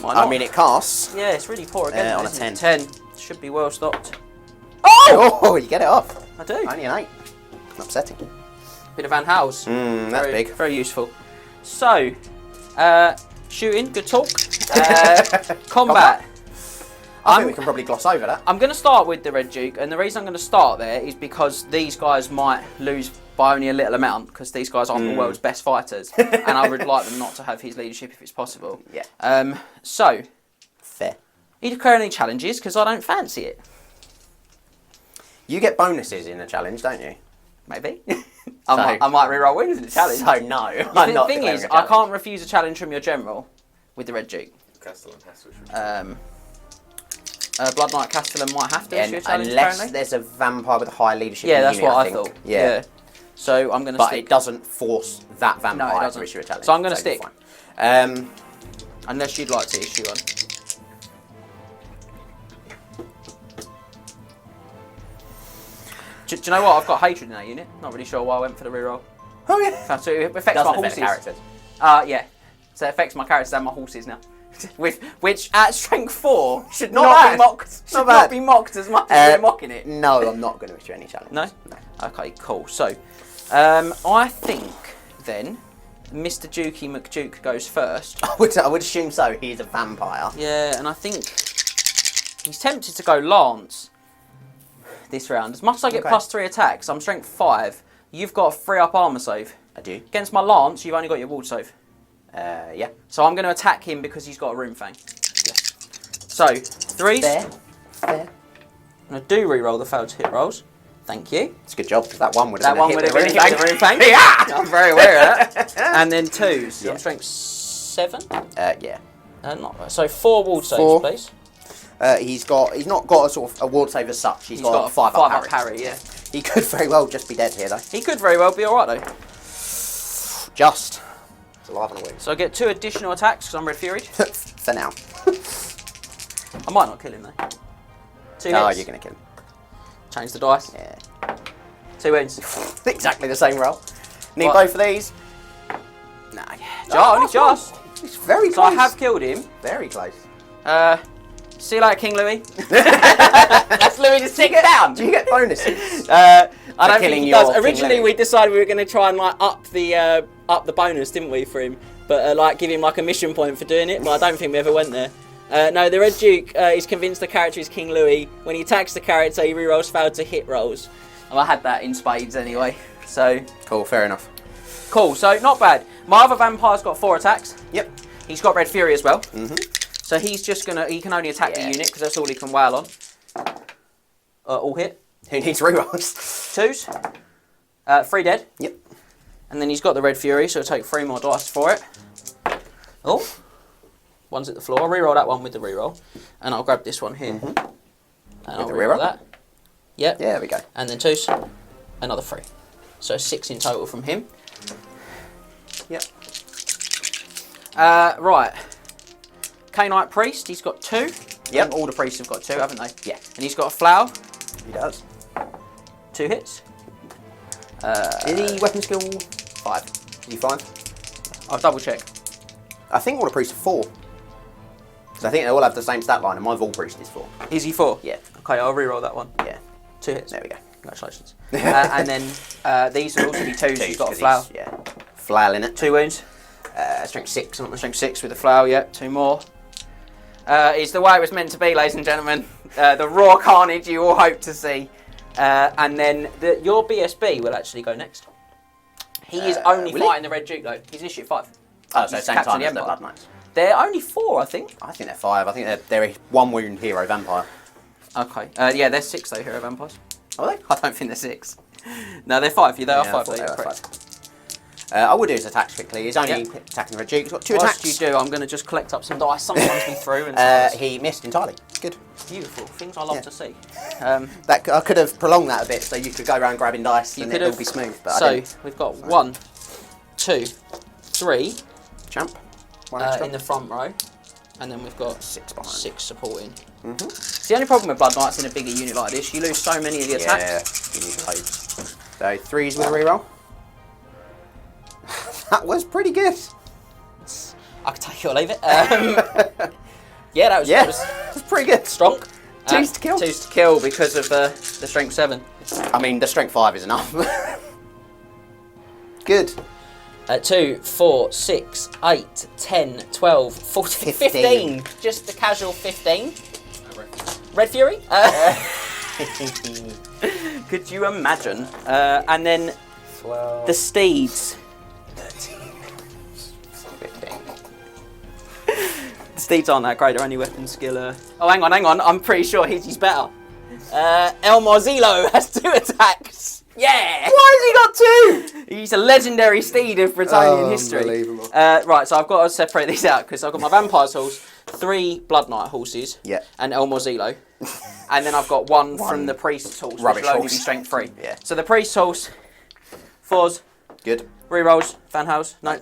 Why not? I mean, it casts. Yeah, it's really poor again. On a isn't it? 10. 10. Should be well stopped. Oh, you get it off. I do. Only an 8. Upsetting. Bit of Van House. That's very, big. Very useful. So, shooting, good talk. Combat. I think we can probably gloss over that. I'm going to start with the Red Duke, and the reason I'm going to start there is because these guys might lose by only a little amount, because these guys aren't the world's best fighters, and I would like them not to have his leadership if it's possible. Yeah. So, Fair. you declare any challenges, because I don't fancy it. You get bonuses in a challenge, don't you? Maybe. I might reroll wins in the challenge. So no, I'm The not thing declaring is, a I challenge. can't refuse a challenge from your general with the Red Duke. Castellan has to. Blood Knight Castellan might have to issue a challenge, unless apparently. there's a vampire with a high leadership. Yeah, in the that's unit, what I think. thought. Yeah. So I'm going to But stick. it doesn't force that No, it vampire doesn't. to issue a challenge. So I'm gonna you're stick. fine. Unless you'd like to issue one. Do you know what? I've got hatred in that unit. Not really sure why I went for the reroll. Oh yeah. So it affects Doesn't my affect horses. the characters. Yeah. So it affects my characters and my horses now. Which at strength 4 should Not not bad. be mocked. Should Not not bad. be mocked as much as we're mocking it. No, I'm not going to issue any challenge. No? Okay, cool. So, I think then Mr. Dukey McDuke goes first. I would assume so. He's a vampire. Yeah, and I think he's tempted to go Lance this round. As much as I get Okay. +3 attacks, I'm strength 5. You've got a 3-up armour save. I do. Against my Lance, you've only got your ward save. Yeah. So I'm going to attack him because he's got a Rune Fang. So, 3s. Fair. And I do re-roll the failed to hit rolls. Thank you. It's a good job because that one would have That been one a hit would with have a been a Rune hit with a Fang. Rune Fang. Yeah. I'm very aware of that. And then 2s. Yeah. I'm strength 7. Yeah. So 4 ward saves, 4. please. He's not got a sort of a ward save as such. He's got a 5-up 5-up parry. parry, yeah. He could very well just be dead here though. He could very well be alright though. Just. It's alive and away. So I get 2 additional attacks because I'm Red Furied. For now. I might not kill him though. 2 Oh, hits. you're going to kill him. Change the dice. Yeah. 2 wounds. Exactly the same roll. Need What? both of these? Nah, Only just. It's very So I close. have killed him. Very close. See you later, King Louis. That's Louis to stick it down. Do you get bonuses? I don't killing think he your does. King Originally, Louis. we decided we were going to try and like up the bonus, didn't we, for him? But like give him like a mission point for doing it. But I don't think we ever went there. No, the Red Duke is convinced the character is King Louis. When he attacks the character, he rerolls failed to hit rolls. And I had that in spades anyway. So Cool, fair enough. cool. So not bad. My other vampire's got 4 attacks. Yep. He's got Red Fury as well. Mm-hmm. So he's just he can only attack the Yeah. unit because that's all he can wail on. All hit. Who needs rerolls? 2s. 3 dead. Yep. And then he's got the Red Fury, so he'll take 3 more dice for it. Oh. One's at the floor. I'll reroll that one with the reroll. And I'll grab this one here. And I'll the reroll reroll? that. Yep. Yeah, there we go. And then 2s. Another 3. So 6 in total from him. Yep. Right. K-Knight Priest, he's got 2. Yep. All the priests have got 2, haven't they? Yeah. And he's got a flower. He does. 2 hits. Is he weapon skill 5? Is he 5? I'll double check. I think all the priests are 4. Because I think they all have the same stat line, and my Vaul priest is 4. Is he 4? Yeah. Okay, I'll reroll that one. Yeah. 2 hits. There we go. Congratulations. And then these will also be 2s. He's got a flower. Yeah. Flower in it. 2 wounds. Strength 6. Strength 6 with a flower, yep. 2 more. It's the way it was meant to be, ladies and gentlemen. the raw carnage you all hope to see. And then your BSB will actually go next. He is only fighting the Red Duke though. He's issue 5. Oh, so same time as the Blood Knights. They're only 4, I think. I think they're 5. I think they're a 1 wound hero vampire. Okay. Yeah, they're 6 though, hero vampires. Are they? I don't think they're 6. No, they're 5. They are 5. They are 5. I will do his attacks quickly. He's only attacking the Red Duke. He's got 2 attacks. Whilst you do, I'm going to just collect up some dice. Sometimes me through. And he missed entirely. Good. Beautiful. Things I love to see. That I could have prolonged that a bit so you could go around grabbing dice and it'll be smooth. But so I didn't. We've got 1, 2, 3. Champ. 1 extra. In the front row. And then we've got 6 behind. 6 supporting. It's the only problem with Blood Knights in a bigger unit like this. You lose so many of the attacks. Yeah, you need loads. So 3s with a reroll. That was pretty good. I could take it or leave it. Yeah, that was pretty good. Strong. 2s to kill. 2s to kill because of the strength 7. I mean, the strength 5 is enough. Good. 2, 4, 6, 8, 10, 12, 14, 15. Just the casual 15. Red Fury? Could you imagine? And then 12. the steeds. 13. 15. The steeds aren't that great, they're only weapon skill. Oh, hang on, I'm pretty sure he's better. El Marzillo has 2 attacks. Yeah! Why has he got 2? He's a legendary steed of Bretonian history. Unbelievable. Right, so I've got to separate these out because I've got my Vampire's horse, 3 Blood Knight horses, and El Marzillo. And then I've got one from the Priest's horse, Rubbish which will only horse. be strength 3. Yeah. So the Priest's horse, 4s, Good. rerolls, Van House, no.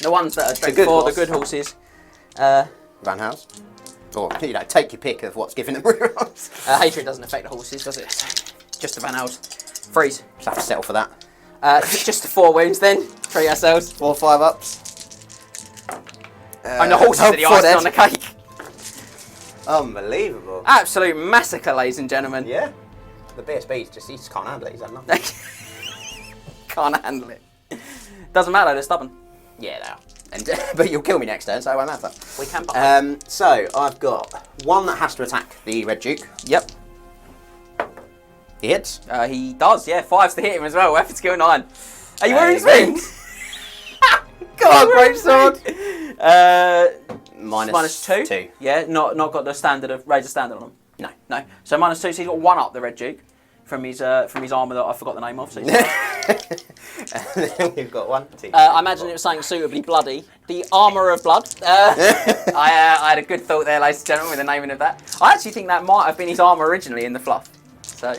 The ones that are strength good 4, horse. the good horses. Van House. Or, take your pick of what's given them rerolls. Hatred doesn't affect the horses, does it? So, just the Van House. Freeze. Just have to settle for that. Just the 4 wounds then. Treat ourselves. 4 5-ups. And the horses are the icing on the cake. Unbelievable. Absolute massacre, ladies and gentlemen. Yeah. The BSB he just can't handle it. He's had enough. Can't handle it. Doesn't matter, they're stubborn. Yeah, they are. And, but you'll kill me next turn, so it won't matter. We can. So I've got 1 that has to attack the Red Duke. Yep. He hits. He does, yeah. 5's to hit him as well. Weapon skill 9. Are you wearing There you rings? God, great sword. Minus 2. 2. Yeah, not got the standard of Razor standard on him. No. So minus 2, so he's got 1 up the Red Duke from his armour that I forgot the name of. So And then we've got 1, 2. I imagine it was something suitably bloody. The Armour of Blood. I had a good thought there, ladies and gentlemen, with the naming of that. I actually think that might have been his armour originally in the fluff. So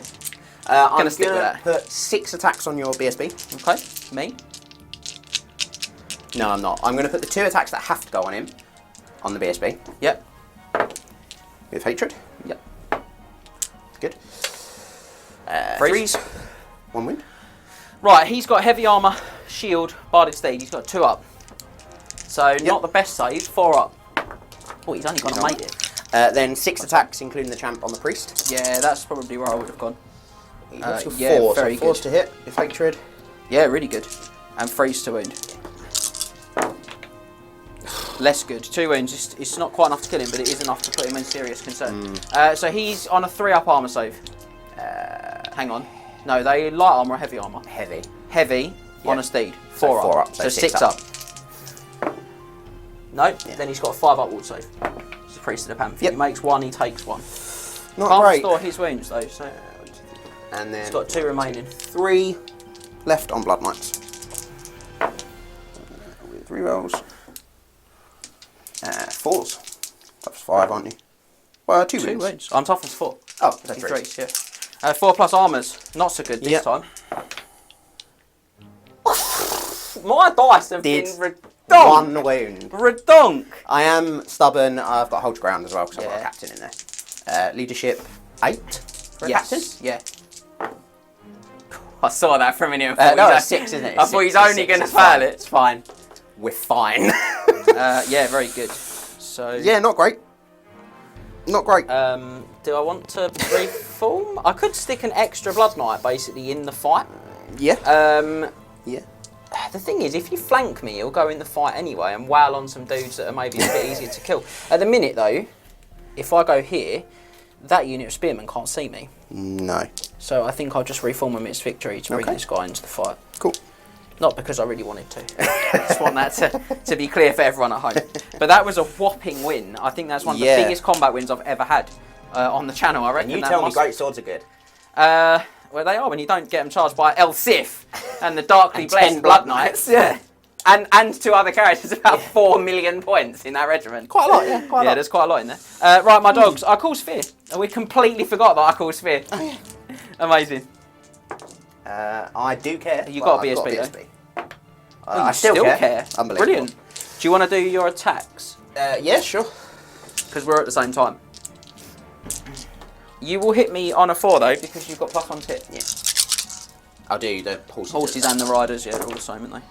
I'm gonna stick with gonna that. put 6 attacks on your BSB. Okay, me. No, I'm not. I'm going to put the 2 attacks that have to go on him on the BSB. Yep. With hatred. Yep. Good. Freeze. 1 wound. Right, he's got heavy armour, shield, barded steed. He's got 2 up. So not the best save. 4 up. Oh, he's only going to make it. Then 6 attacks, including the champ on the priest. Yeah, that's probably where I would have gone. He's got 4, yeah, very so 4's good. to hit with hatred. Yeah, really good. And 3's to wound. Less good. 2 wounds. It's not quite enough to kill him, but it is enough to put him in serious concern. So he's on a 3 up armour save. Hang on. No, they light armour or heavy armour? Heavy. Heavy on a steed. 4 4 up. up, So so 6 6 up. No, then he's got a 5 up ward save. It's a priest of the panther. Yep. He makes 1, he takes 1. Not Can't great. restore his wounds though, so And then he's got 2 remaining. 3 left on Blood Knights. With rerolls. 4s. That's 5, aren't you? Well, 2 2 wounds. wounds. I'm tough as 4. Oh, that's He's 3. 3, yeah. 4 plus armours. Not so good this Yep. time. My dice have Did been redonk. 1 wound. Redonk. I am stubborn. I've got hold ground as well because I've got a Yeah. captain in there. Leadership 8 for a captain. Yeah. I saw that for a minute. No, it's 6, isn't it? I It's thought 6, he's it's only 6, going to it's fail fine. it. It's fine. We're fine. Yeah, very good. So Yeah, not great. Not great. do I want to reform? I could stick an extra Blood Knight basically in the fight. Yeah. Yeah. The thing is, if you flank me, he'll go in the fight anyway and wail on some dudes that are maybe a bit easier to kill. At the minute, though, if I go here, that unit of spearmen can't see me. No. So I think I'll just reform a Mixed Victory to bring this guy into the fight. Cool. Not because I really wanted to. I just want that to be clear for everyone at home. But that was a whopping win. I think that's one of the biggest combat wins I've ever had on the channel, I reckon. And you tell me great swords are good. Well, they are when you don't get them charged by El Sif and the Darkly Blessed Blood Knights. Yeah. And 2 other characters, about 4 million points in that regiment. Quite a lot, yeah. Quite a lot. There's quite a lot in there. Right, my dogs. I call Sphere. We completely forgot that I call Sphere. Oh, yeah. Amazing. I do care. You got a BSB, though. I still care. Unbelievable. Brilliant. Do you want to do your attacks? Yeah, sure. Because we're at the same time. You will hit me on a 4 though, because you've got +1 to hit. Yeah. I'll do the horses. Horses and the riders, yeah, they're all the same, aren't they?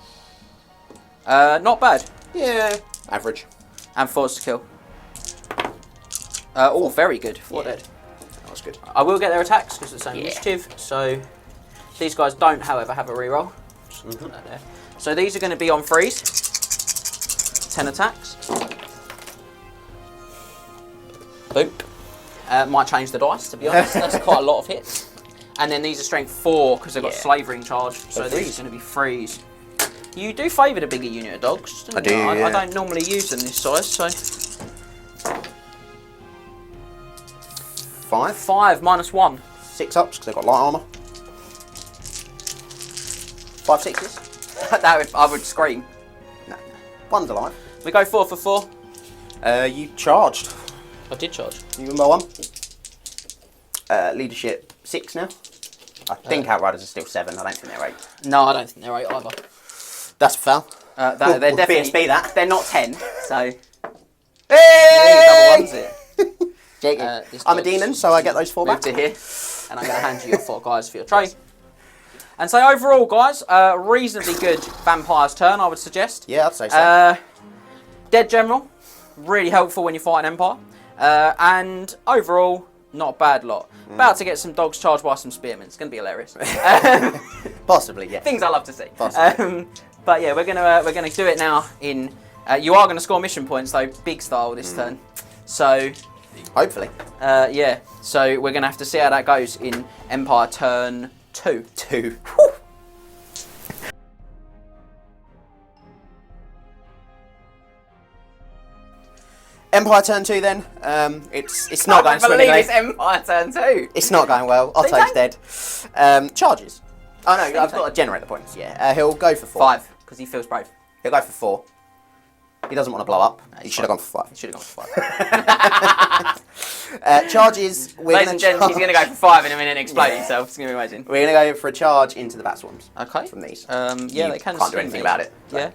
Not bad. Yeah. Average. And 4s to kill. All very good. 4 dead. That was good. I will get their attacks because it's the same initiative. So these guys don't, however, have a reroll. Just put that there. So these are going to be on freeze. 10 attacks. Boop. Might change the dice, to be honest. That's quite a lot of hits. And then these are strength 4 because they've got slavering charge. So these are going to be freeze. You do favour the bigger unit of dogs. I do. I don't normally use them this size, so 5. 5 -1. 6 ups because they've got light armour. 5 6s. I would scream. No. 1's alive. We go 4 for 4. You charged. I did charge. You win by 1. Leadership 6 now. I think Outriders are still 7. I don't think they're 8. No, I don't think they're 8 either. That's a foul. They're We'll definitely BSB that. They're not 10, so Hey! double ones it. I'm a demon, so I get those 4 Move back. to here, and I'm going to hand you your 4 guys for your trade. And so overall, guys, reasonably good vampire's turn, I would suggest. Yeah, I'd say so. Dead general, really helpful when you fight an empire, and overall, not a bad lot. About to get some dogs charged by some spearmen. It's going to be hilarious. Possibly, yeah. Things I love to see. Possibly. But yeah, we're gonna do it now. In you are going to score mission points though, big style this turn. So Hopefully. yeah, so we're going to have to see how that goes in Empire turn 2. 2. Empire turn 2 then. It's not going I can't believe swimmingly. it's Empire turn 2. It's not going well. Otto's dead. Charges. Oh no, I've got to generate the points. Yeah, he'll go for 4. 5, because he feels brave. He'll go for 4. He doesn't want to blow up. He should have gone for 5. He should have gone for 5. Charges. Ladies and gents, he's going to go for 5 in a minute and explode himself. It's going to be amazing. We're going to go for a charge into the bat swarms. Okay. From these. Yeah, You they can can't do swing anything these. about it. Yeah.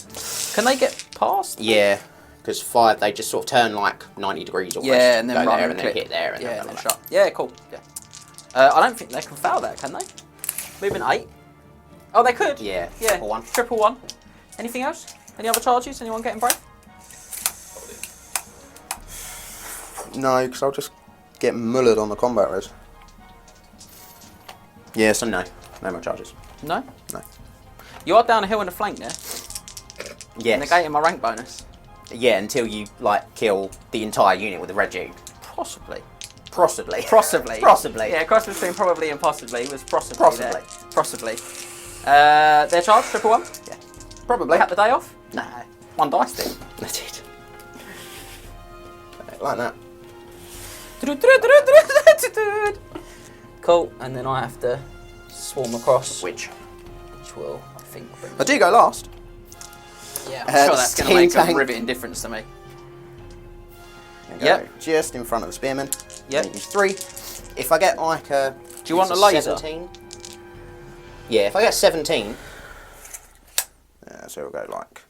Can they get past? Yeah, because 5 they just sort of turn like 90 degrees almost. Yeah, and then go run there and and then clip. hit there and Yeah, then and come then back. shot. Yeah, cool. Yeah. I don't think they can foul that, can they? Movement 8. Oh, they could. Yeah. Yeah. 1. Triple 1. Anything else? Any other charges? Anyone getting brave? No, because I'll just get mullered on the combat res. Yeah, so no. No more charges. No? No. You are down a hill in the flank there. Yes. Negating my rank bonus. Yeah, until you like kill the entire unit with a red dude. Possibly. Possibly. Possibly. Possibly. Yeah, cross between probably and possibly was possibly. Possibly. There. Possibly. Their charge, triple 1. Yeah. Probably. Cut the day off? No. 1 dice then. That's it. Like that. Cool, and then I have to swarm across. Which Will, I think, bring I do go last. Yeah, I'm sure that's going to make a riveting difference to me. Yep. Just in front of the spearman. Yep. Use 3. If I get like a... Do you want a laser? 17? Yeah, if I get 17... so we'll go like...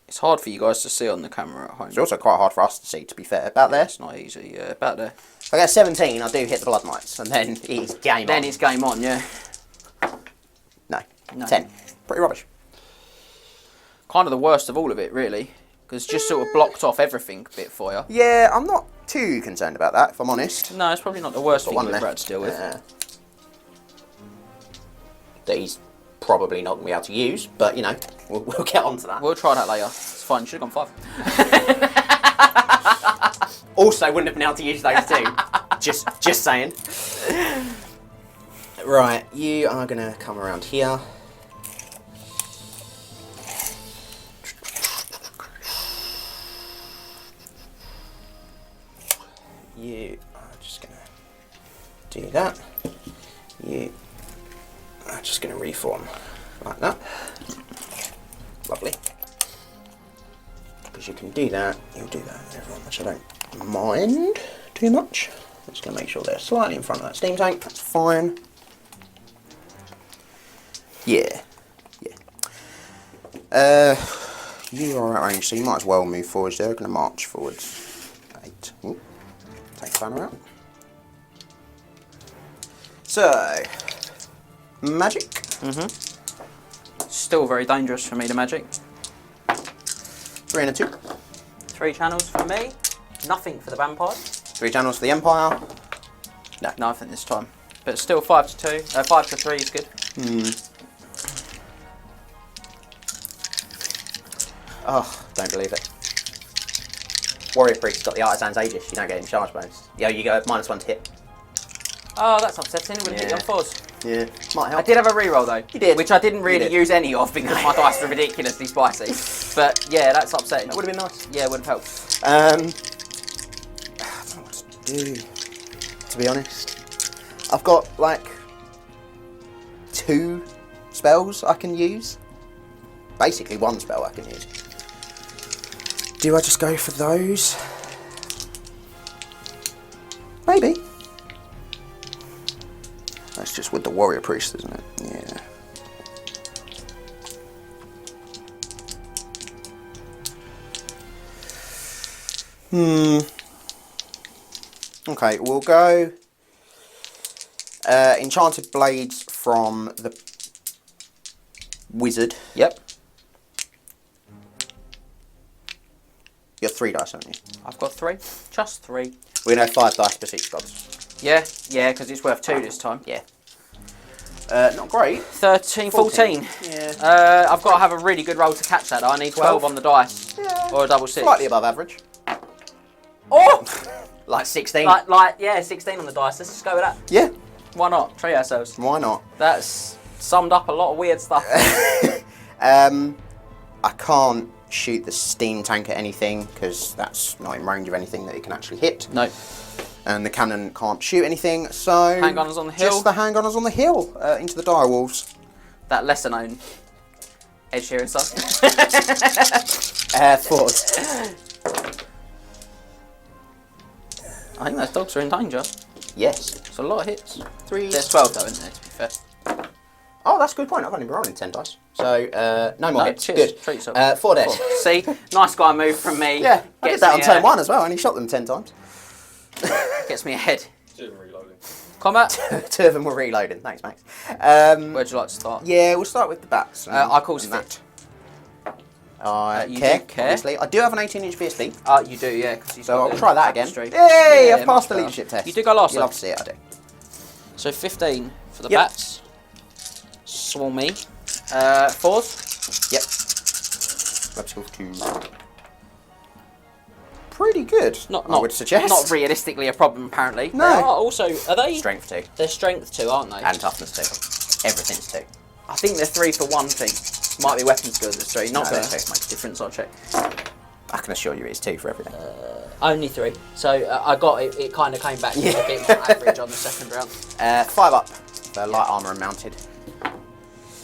It's hard for you guys to see on the camera at home. It's also quite hard for us to see, to be fair. About there. It's not easy, yeah, about there. If I get 17, I do hit the Blood Knights, and then it's game on. Then it's game on, yeah. No. 10. Pretty rubbish. Kind of the worst of all of it, really. Because just sort of blocked off everything a bit for you. Yeah, I'm not too concerned about that, if I'm honest. No, it's probably not the worst Got thing one you've left. ever had to deal with. That he's probably not going to be able to use, but, you know, we'll get on to that. We'll try that later. It's fine, should have gone 5. Also, wouldn't have been able to use those two. just saying. Right, you are gonna come around here. You are just gonna do that. You are just gonna reform like that. Lovely. Because you can do that, you'll do that, everyone, which I don't mind too much. I'm just going to make sure they're slightly in front of that steam tank, that's fine. Yeah. You are at range, so you might as well move forwards there. We're going to march forwards. 8. Ooh. Take the banner out. So, magic. Still very dangerous for me, the magic. 3 and a 2. 3 channels for me. Nothing for the vampire. 3 channels for the Empire. No. Nothing this time. But still 5 to 2. 5 to 3 is good. Oh, don't believe it. Warrior Priest got the Artisan's Aegis. You don't get any charge bonus. Yeah, you go -1 to hit. Oh, that's upsetting. It wouldn't hit you on 4s. Yeah, might help. I did have a reroll though. You did. Which I didn't really use any of because my dice were ridiculously spicy. But yeah, that's upsetting. That would have been nice. Yeah, it would have helped. I don't know what to do, to be honest. I've got like 2 spells I can use. Basically 1 spell I can use. Do I just go for those? Maybe. That's just with the Warrior Priest, isn't it? Yeah. Okay, we'll go Enchanted Blades from the Wizard. Yep. You have 3 dice, haven't you? I've got 3. Just 3. We know 5 dice per 6 gods. Yeah, because it's worth 2 this time. Yeah. Not great. 13, 14. Yeah. I've got to have a really good roll to catch that. I need 12 on the dice. Yeah. Or a double 6. Slightly above average. Oh! Like 16. Yeah, 16 on the dice. Let's just go with that. Yeah. Why not? Treat ourselves. Why not? That's summed up a lot of weird stuff. I can't shoot the steam tank at anything because that's not in range of anything that it can actually hit. No. And the cannon can't shoot anything, so... Handgunners on the hill. Just the handgunners on the hill, into the dire wolves. That lesser known Ed Sheeran song. Forward. I think those dogs are in danger. Yes. It's a lot of hits. 3. There's 12 though, isn't there, to be fair? Oh, that's a good point. I've only been rolling 10 dice. So, no more hits. Cheers. Good. Treat yourself. 4 dead. See? Nice guy move from me. Yeah, I did Gets that on me, turn 1 as well. I only shot them 10 times. Gets me ahead. 2 of them reloading. Combat? 2 of them were reloading. Thanks, Max. Where'd you like to start? Yeah, we'll start with the bats. I calls and fit. I You care, do care. obviously. I do have an 18-inch VSB, You do, yeah. so I'll try that again. Tapestry. Yay, Yeah, I've passed the much leadership better. test. You do go last, You'll though. love to see it, I do. So 15 for the Yep. bats. Swarmy. 4s. Yep. Web skill 2. Pretty good, I would suggest. Not realistically a problem, apparently. No. They are also, are they? Strength 2. They're strength 2, aren't they? And toughness 2. Everything's 2. I think they're 3 for one thing. Might be weapon skills that's 3. Not No, going they're to 2. make a difference, I'll check. I can assure you it's 2 for everything. Only 3. So I got it, it kind of came back to a bit more average on the second round. 5 up for light armour and mounted.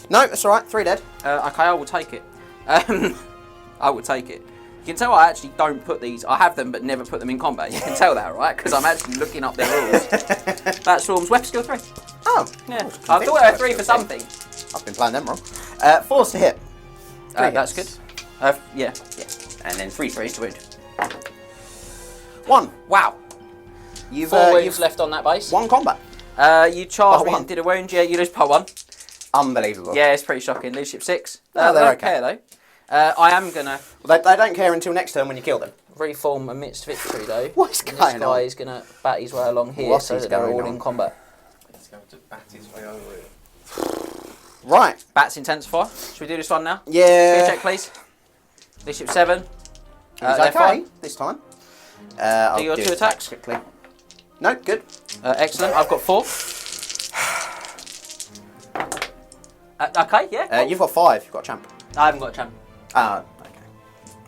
No, that's alright. 3 dead. Okay, I will take it. I will take it. You can tell I actually don't put these. I have them, but never put them in combat. You can tell that, right? Because I'm actually looking up their rules. That swarms weapon skill 3. Oh. Yeah. I thought they were 3 for something. I've been playing them wrong. 4s to hit. 3 That's hits. good. Yeah. And then 3 to wound. 1. Wow. You've 4 wounds left on that base. 1 combat. You charged By me 1. and did a wound. Yeah, you lose by 1. Unbelievable. Yeah, it's pretty shocking. Leadership 6. Oh, they they're don't care though. I am gonna They don't care until next turn when you kill them. reform amidst victory though. What's And going this guy on? is gonna bat his way along here What so is that they're going all on? in combat. He's going to bat his way over it. Right. Bats intensify. Should we do this one now? Yeah. Fear check, please. Leadership 7. He's they're okay fine. this time. I'll your do 2 his attacks. quickly. No, good. Excellent. I've got 4. Okay, yeah. Cool. You've got 5. You've got a champ. I haven't got a champ. Okay.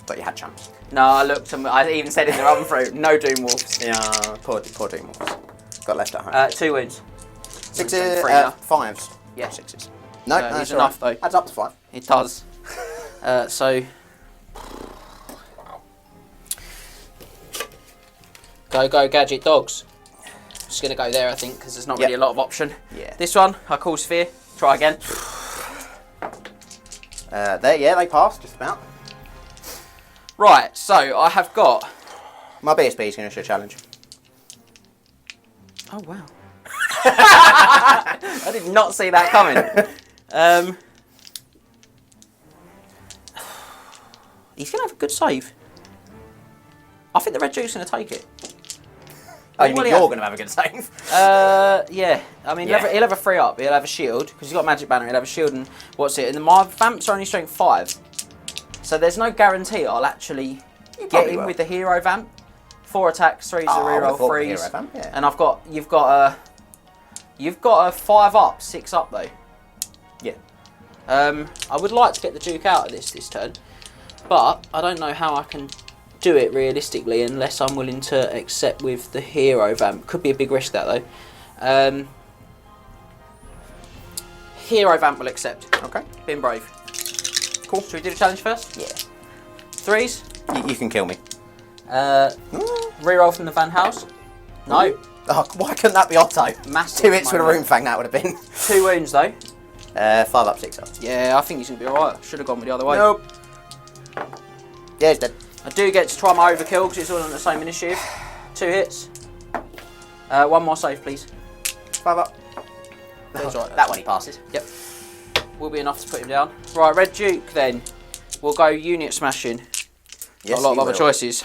Thought you had champs. No, I looked and I even said in the run through, no Doom Wolves. Yeah, poor Doom Wolves. Got left at home. 2 wounds. 6s, 5s. Yeah. 6s. No, He's that's enough right. though. Adds up to 5. It does. So. Go, gadget dogs. Just going to go there, I think, because there's not really a lot of option. Yeah. This one, I call Sphere. Try again. They passed, just about. Right, so I have got... My BSB is going to show a challenge. Oh, wow. I did not see that coming. He's going to have a good save. I think the Red Duke's going to take it. Oh, you mean you're going to have a good save? Yeah. I mean, Yeah. he'll have a 3-up. He'll have a shield, because he's got a magic banner. He'll have a shield and what's it? And my vamps are only strength 5. So there's no guarantee I'll actually get in with the hero vamp. 4 attacks, 3's a reroll, 3's. Vamp, yeah. And you've got a 5-up, 6-up though. Yeah. I would like to get the Duke out of this turn, but I don't know how I can do it realistically unless I'm willing to accept with the hero vamp. Could be a big risk that though. Hero vamp will accept. Okay. Being brave. Cool. Should we do the challenge first? Yeah. 3s. You can kill me. Reroll from the Van Houst. No. Oh, why couldn't that be Otto? Massive. 2 hits with a Rune Fang, that would have been. 2 wounds though. 5-up, 6-up. Yeah, I think he's going to be alright. Should have gone with the other way. Nope. Yeah, he's dead. I do get to try my overkill because it's all on the same initiative. 2 hits. 1 more save, please. 5-up. That's right. That one he passes. Yep. Will be enough to put him down. Right, Red Duke then. We'll go unit smashing. Yes, Not a lot of he other will. choices.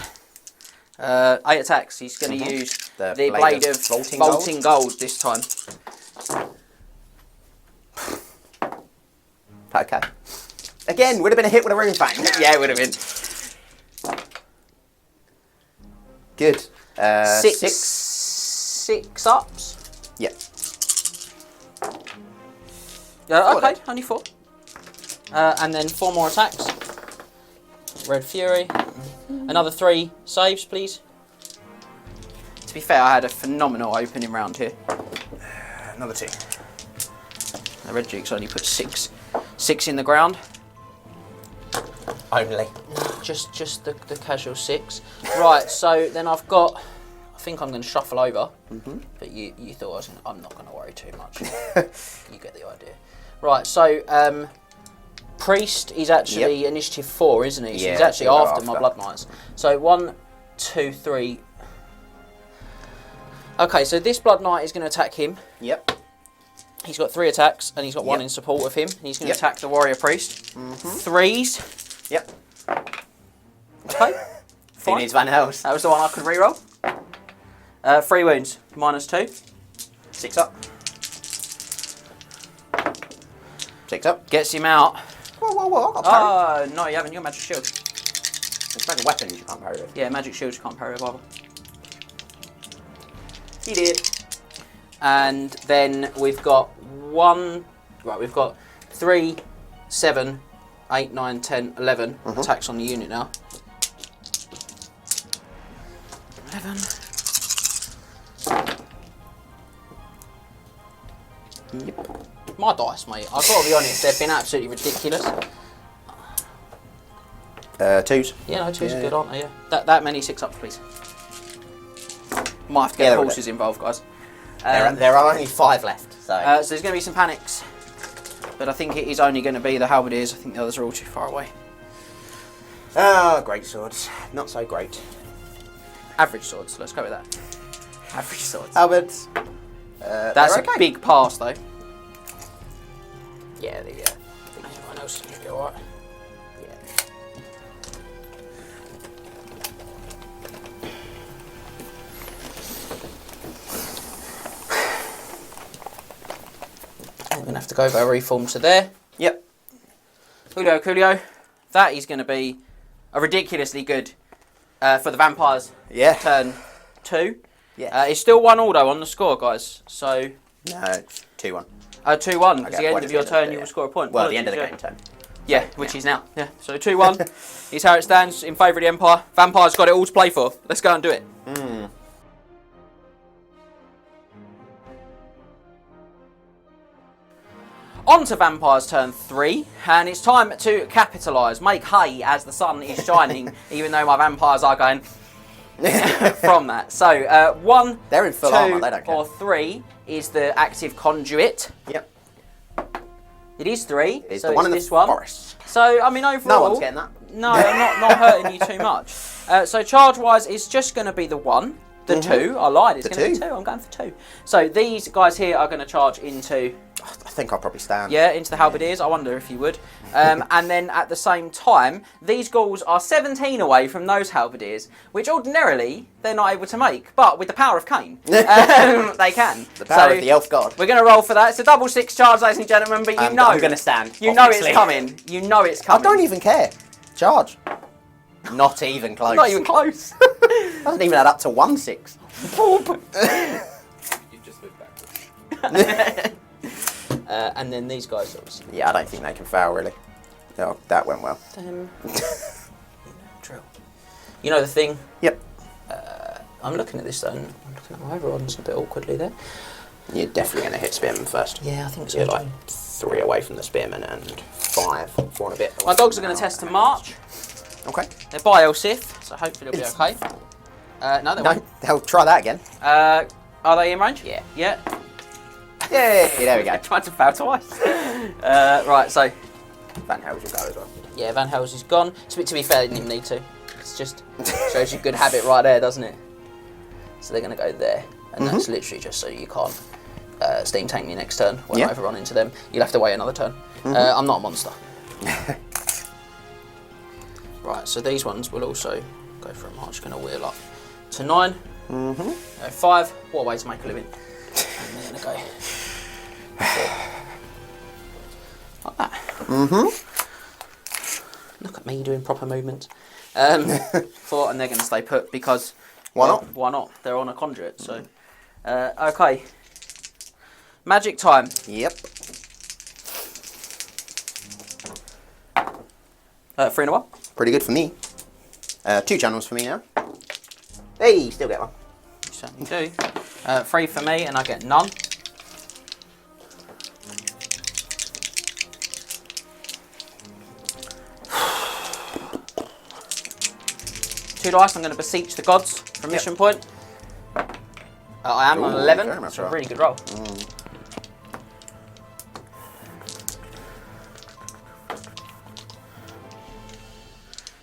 8 attacks. He's going to use the Blade of Vaulting Gold this time. Okay. Again, would have been a hit with a Rune Fang. Yeah, it would have been. Good. 6 ups. Yeah. Okay, only 4. And then 4 more attacks. Red Fury. Another 3 saves, please. To be fair, I had a phenomenal opening round here. Another 2. The Red Duke's only put 6 in the ground. Only. Just the casual 6. Right, so then I've got... I think I'm going to shuffle over. But you thought I was going to... I'm not going to worry too much. You get the idea. Right, so... Priest is actually initiative 4, isn't he? So he's actually after my Blood Knights. So 1, 2, 3. Okay, so this Blood Knight is going to attack him. Yep. He's got 3 attacks, and he's got 1 in support of him. And he's going to attack the Warrior Priest. 3s. Yep. Okay. He needs Van House. That was the one I could reroll. 3 wounds, -2. 6-up. 6-up. Gets him out. Whoa, I've got parry. No, you haven't. You're Magic Shield. It's magic weapons you can't parry with. Yeah, Magic Shield you can't parry with either. He did. And then we've got 1... Right, we've got 3, 7, 8, 9, 10, 11 attacks on the unit now. 11. Yep. My dice, mate. I've got to be honest, they've been absolutely ridiculous. 2s. Yeah, no, 2s are good, aren't they? Yeah. That many 6-ups, please. Might have to get horses involved, guys. There are only 5 left. So So there's going to be some panics. But I think it is only going to be the halberdiers. I think the others are all too far away. oh, great swords. Not so great. Average swords, let's go with that. Average swords. Halberds. That's okay. a big pass, though. Yeah, everyone else is going to be alright. Yeah. I'm going to have to go by reform to there. Yep. Coolio. That is going to be a ridiculously good for the vampires. Yeah. Turn 2. Yes. It's still 1-1 though on the score, guys. So No, it's 2-1. 2-1. Because Okay, at the end point of your at the turn, end you of will it, score a point. Well, at the end of the Apologies, game turn. Yeah, which is now. Yeah. So 2-1 is how it stands in favour of the Empire. Vampire's got it all to play for. Let's go and do it. On to Vampire's turn 3, and it's time to capitalise. Make hay as the sun is shining, even though my Vampires are going from that. So 1, They're in full 2, armour, they don't care. or 3 is the active conduit. Yep. It is 3, It's so the one it's in the this one. forest. So, I mean, overall... No one's getting that. No, I'm not hurting you too much. So charge-wise, it's just going to be the 1. The 2, I lied, it's The going to be 2, I'm going for 2. So these guys here are going to charge into... I think I'll probably stand. Yeah, into the halberdiers, I wonder if you would. And then at the same time, these Gauls are 17 away from those halberdiers, which ordinarily they're not able to make. But with the power of Cain, they can. The power of the elf god. We're going to roll for that. It's a double 6 charge, ladies and gentlemen, but you know... I'm going to stand. You know it's coming. You know it's I coming. don't even care. Charge. Not even close. Not even close. Hasn't even had up to 1-6. You've just moved backwards. And then these guys, obviously. Yeah, I don't think they can foul, really. Oh, that went well. Drill. You know the thing? Yep. I'm looking at this though, and I'm looking at my overruns a bit awkwardly there. You're definitely going to hit spearman first. Yeah, I think so. You're like 3 away from the spearman and 4 and a bit. My dogs are going to test to march. Okay. They're by Elsif, so hopefully it'll be okay. No, they No, won't. they'll try that again. Are they in range? Yeah. Yeah. Yay, there we go. Tried to foul twice. Right, so Van Hels will go as well. yeah, Van Hels is gone. To be fair, they didn't even need to. It's just shows you good habit right there, doesn't it? So they're going to go there, and that's literally just so you can't steam tank me next turn when I overrun into them. You'll have to wait another turn. I'm not a monster. Right, so these ones will also go for a march. Going to wheel up to 9. 5. What a way to make a living. And they're going to go 4. Like that. Look at me doing proper movements. 4, and they're going to stay put because... Why not? Why not? They're on a conduit, so... okay. Magic time. Yep. 3 and a 1. Pretty good for me. 2 channels for me now. Hey, still get one. You certainly do. 3 for me, and I get none. Two dice, I'm going to beseech the gods from mission point. I am on Ooh, 11, very much it's a so. really good roll.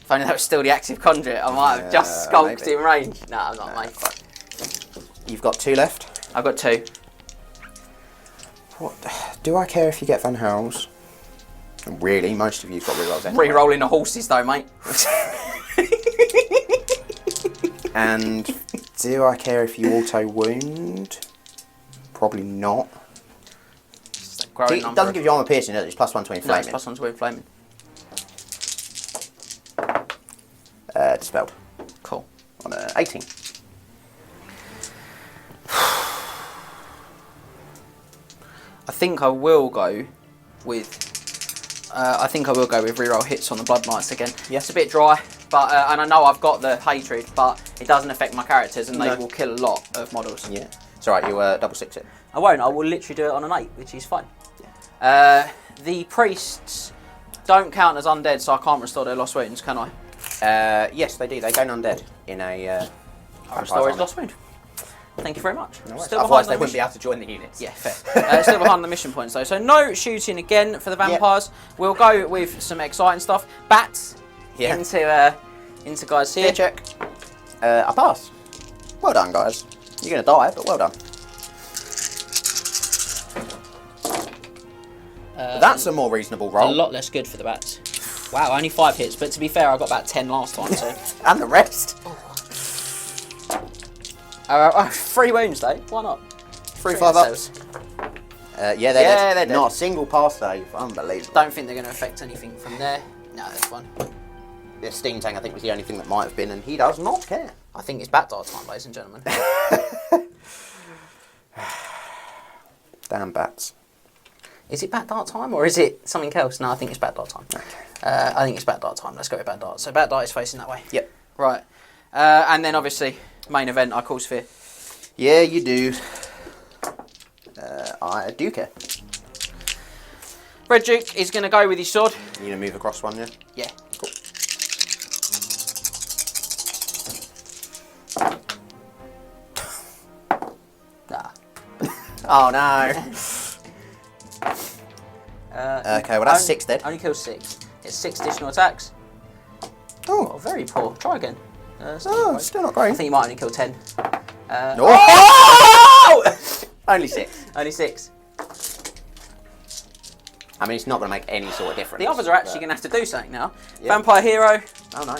If only that was still the active conduit, I might have just skulked maybe. in range. No, I'm not, mate. You've got 2 left. I've got 2. What? Do I care if you get Van Hels? Really, most of you've got rerolls anyway. Re-rolling the horses though, mate. And do I care if you auto wound? Probably not. Growing It number doesn't of- give you armor piercing, does it? It's +1 to No, it's inflaming. +1 to inflaming. Dispelled Cool. on 18. I think I will go with. I think I will go with reroll hits on the Blood Knights again. Yeah. It's a bit dry, but and I know I've got the hatred, but it doesn't affect my characters, and they No. will kill a lot of models. Yeah. It's alright, you double 6 it. I won't. I will literally do it on an 8, which is fine. The priests don't count as undead, so I can't restore their lost wounds, can I? Yes, they do. They gain undead in a. I'll restore his lost wound. Thank you very much. No worries. Still Otherwise, behind they on the wouldn't be mission. able to join the units. Yeah, fair. Still behind the mission points though. So no shooting again for the vampires. We'll go with some exciting stuff. Bats Yeah. into guys here. Fear check. I pass. Well done, guys. You're going to die, but well done. That's a more reasonable A roll. lot less good for the bats. Wow, only 5 hits, but to be fair, I got about 10 last time. So And the rest. 3 wounds though. Why not? 3 5 ups. Yeah, they're dead. they're dead. Not a single pass save. Unbelievable. Don't think they're going to affect anything from there. No, that's fine. The steam tank, I think, was the only thing that might have been, and he does not care. I think it's bat dart time, ladies and gentlemen. Damn bats. Is it Bat Dart time or is it something else? No, I think it's Bat Dart time. Okay. I think it's Bat Dart time. Let's go with Bat Dart. So Bat Dart is facing that way. Yep. Right. And then obviously, main event, I call Sphere. Yeah, you do. I do care. Red Duke is going to go with his sword. You gonna move across one, yeah? Yeah. Cool. Nah. Oh no. Okay, well that's 6 dead. Only kills 6. It's 6 additional attacks. Oh, Oh, very poor. Try again. still not I great. think you might only kill 10. No. Oh! Only 6. Only 6. I mean, it's not going to make any sort of difference. The others are actually but- going to have to do something now. Yeah. Vampire Hero. Oh no.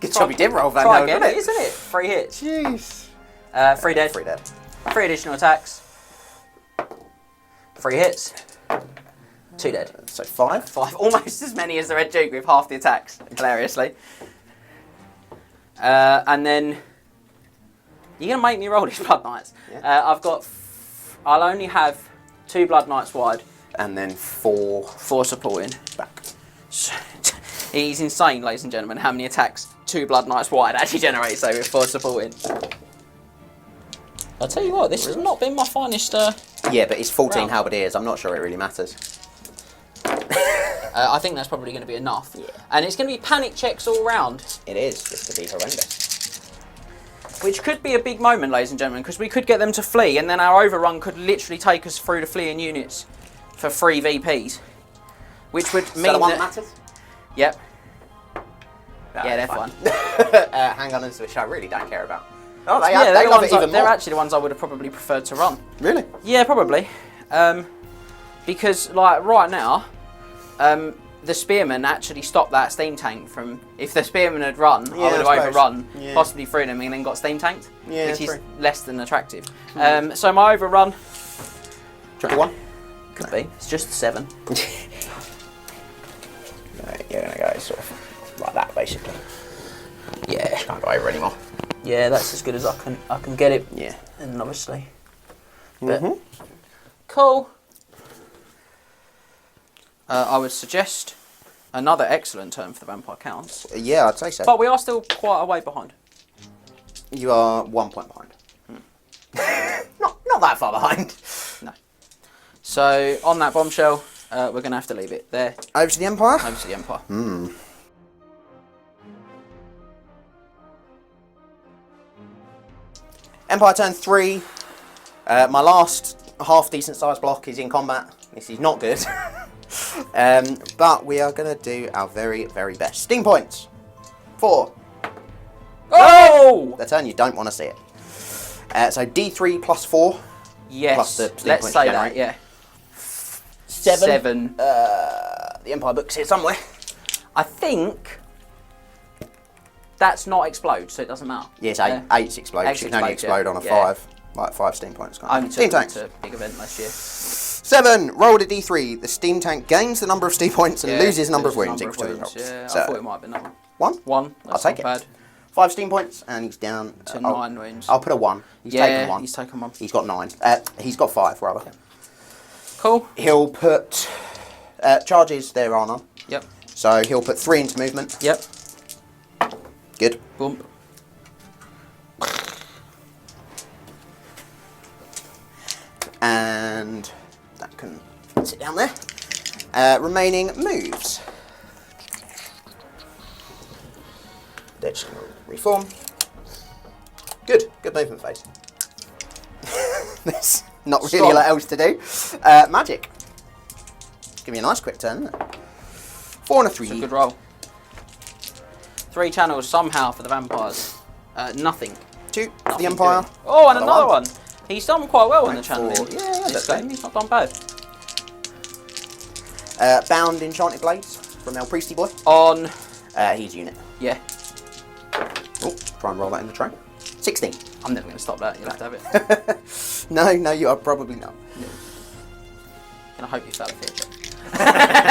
Good job you did roll that. Try again, isn't it? 3 hits. Jeez. 3 dead. 3 dead. 3 additional attacks. 3 hits. 2 dead. So 5. 5. Almost as many as the Red Duke with half the attacks, hilariously. And then... You're going to make me roll these Blood Knights. Yeah. I've got... I'll only have 2 Blood Knights wide. And then 4 4 supporting. back. So, he's insane, ladies and gentlemen, how many attacks 2 Blood Knights wide actually generates, though, with 4 supporting. I'll tell you what, this has not been my finest... Yeah, but it's 14 Round. halberdiers. I'm not sure it really matters. I think that's probably going to be enough. Yeah. And it's going to be panic checks all round. It is. This could be horrendous. Which could be a big moment, ladies and gentlemen, because we could get them to flee, and then our overrun could literally take us through the fleeing units for 3 VPs. Which would mean So the one that... that matters? Yep. No, Yeah, they're fine. fun. Hang on, which I really don't care about. Oh, they, Yeah, they they're, the love ones it even they're more. actually the ones I would have probably preferred to run. Really? Yeah, probably. Because, like, right now, the Spearman actually stopped that steam tank from... If the Spearman had run, Yeah, I would have I suppose. overrun, Yeah. possibly through them, and then got steam tanked, Yeah, which is true. less than attractive. So my overrun... Triple 1? Could be. It's just 7. You're going to go sort of like that, basically. Yeah. Can't go over anymore. Yeah, that's as good as I can get it. Yeah. And obviously... But, cool. I would suggest another excellent turn for the Vampire Counts. Yeah, I'd say so. But we are still quite a way behind. You are 1 point behind. Not that far behind. No. So, on that bombshell, we're going to have to leave it there. Over to the Empire? Over to the Empire. Empire turn 3. My last half decent sized block is in combat. This is not good. But we are going to do our very, very best. Steam points. 4. Oh! The turn you don't want to see it. So D3 plus 4. Yes, Plus the steam let's points say generate. that, yeah. 7. The Empire book's here somewhere. I think that's not explode, so it doesn't matter. Yes, 8's explode. Eight's You can only explode, explode on a yeah. 5. Like 5 steam points. I only Steam took them tanks. to a big event last year. 7. Rolled a D3. The steam tank gains the number of steam points and Yeah, loses the number of loses wounds equal to the wounds, results. yeah, So, I thought it might have been that one. 1. 1, I'll that's take not it. bad. 5 steam points and he's down To 9 wounds. I'll put a 1. He's Yeah, taken 1. he's taken 1. He's got 9. He's got 5 rather. Cool. He'll put charges their armour. Yep. So he'll put 3 into movement. Yep. Good. Boom. And that can sit down there. Remaining moves. They're just going to reform. Good. Good movement phase. There's not really Strong. a lot else to do. Magic. Give me a nice quick turn, isn't it? 4 and a 3. It's a good roll. 3 channels somehow for the vampires. Nothing. 2 for Nothing the Empire. doing. Oh, and Another another one. He's done quite well in the Right, channeling. 4. Yeah, this that's game. good. He's not done bad. Bound Enchanted Blades from El Priesty Boy. On, He's unit. yeah. Oh, try and roll that in the tray. 16. I'm never going to stop that. You'll have to have it. No, you are probably not. And I hope you fail a fear check.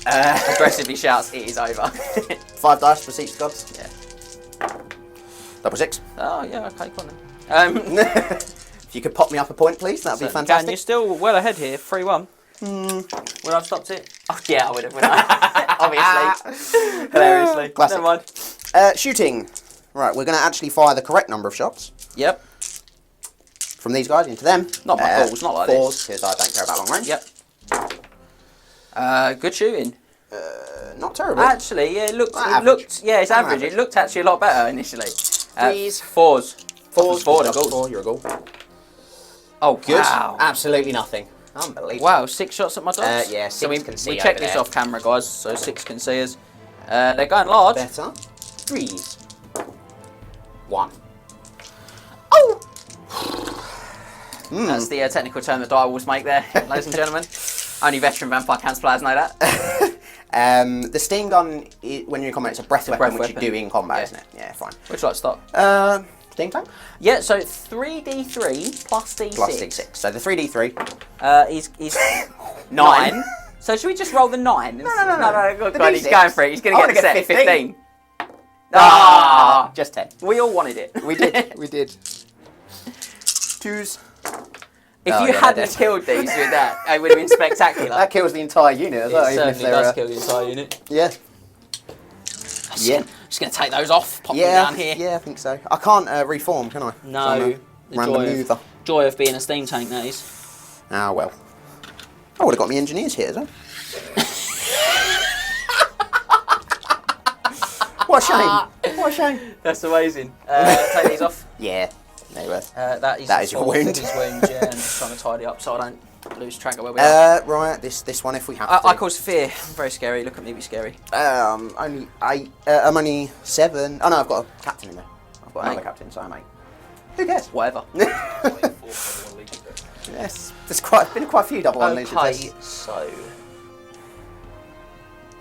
aggressively shouts, "It is over." 5 dice for Seats Gods. Yeah. Double 6. Oh yeah, okay, go on then. If you could pop me up a point, please, that'd be fantastic. You're still well ahead here, 3-1. Would I have stopped it? Oh yeah, I would have. Wouldn't I? Obviously. Hilariously. Classic. Never mind. Shooting. Right, we're going to actually fire the correct number of shots. Yep. From these guys into them. Not my balls, not like 4s, because I don't care about long range. Yep. Good shooting. Not terrible. Actually, yeah, it looked. Yeah, it's average. It looked actually a lot better initially. 3s. 4s. 4s. 4 goals. 4, you're a goal. Oh, Good. wow. Absolutely nothing. Unbelievable. Wow, 6 shots at my dots? Yeah, 6 so we can see we checked over this there. off camera, guys, so 6 can see us. They're going large. Better. 3s. 1. Oh! That's the technical term that direwolves make there, ladies and gentlemen. Only veteran Vampire Counts players know that. The steam gun, when you're in combat, it's a breath weapon, which you do in combat, isn't it? Yeah, fine. Would you like to start? Steam tank? Yeah, so 3d3 plus d6. Plus D6. So the 3d3. Is 9. So should we just roll the 9? No. Go on, he's going for it. He's going to get the set. 15. Ah! Just 10. We all wanted it. We did. We did. 2s. If Oh, you yeah, hadn't they're dead. killed these with that, it would have been spectacular. That kills the entire unit as well. It even if certainly they're, does kill the entire unit. Yeah. Yeah. Just going to take those off, pop them Yeah. down here. Yeah, I think so. I can't reform, can I? No. The Random joy of being a steam tank, that is. Ah, well. I would have got my engineers here as well. What a shame. What a shame. That's amazing. Take these off. Yeah. They were. That is your wound. His wound, yeah, and just trying to tidy up so I don't lose track of where we are. Right, this one if we have to. I cause fear. Very scary. Look at me, be scary. Only 8. I'm only 7. Oh no, I've got a captain in there. I've got another 8. captain, so I'm 8. Who cares? Whatever. Yes, there's been quite a few double one legion Okay, tests. so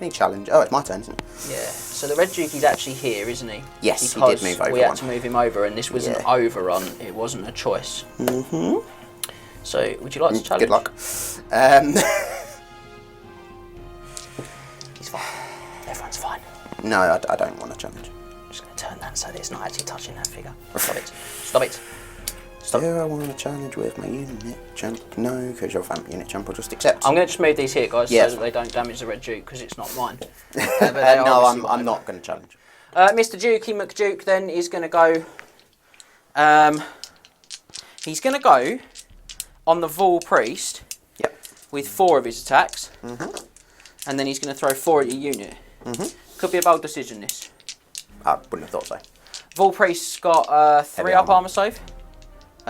Any challenge? Oh, it's my turn, isn't it? yeah, so the Red Duke is actually here, isn't he? Yes, he because did move over we had one. to move him over, and this was an Yeah. overrun. It wasn't a choice. Mm-hmm. So, would you like to challenge? Good luck. He's fine. Everyone's fine. No, I don't want to challenge. I'm just going to turn that so that it's not actually touching that figure. Stop it. Stop it. Do I want to challenge with my unit jump? No, because your vamp unit jump will just accept. I'm going to just move these here, guys, Yeah. so that they don't damage the Red Duke, because it's not mine. No, I'm not going to challenge. Mr. Dukey McDuke then is going to go. He's going to go on the Vaul Priest. Yep. With 4 of his attacks, Mm-hmm. and then he's going to throw 4 at your unit. Mm-hmm. Could be a bold decision, this. I wouldn't have thought so. Vaul Priest's got 3 up armor save.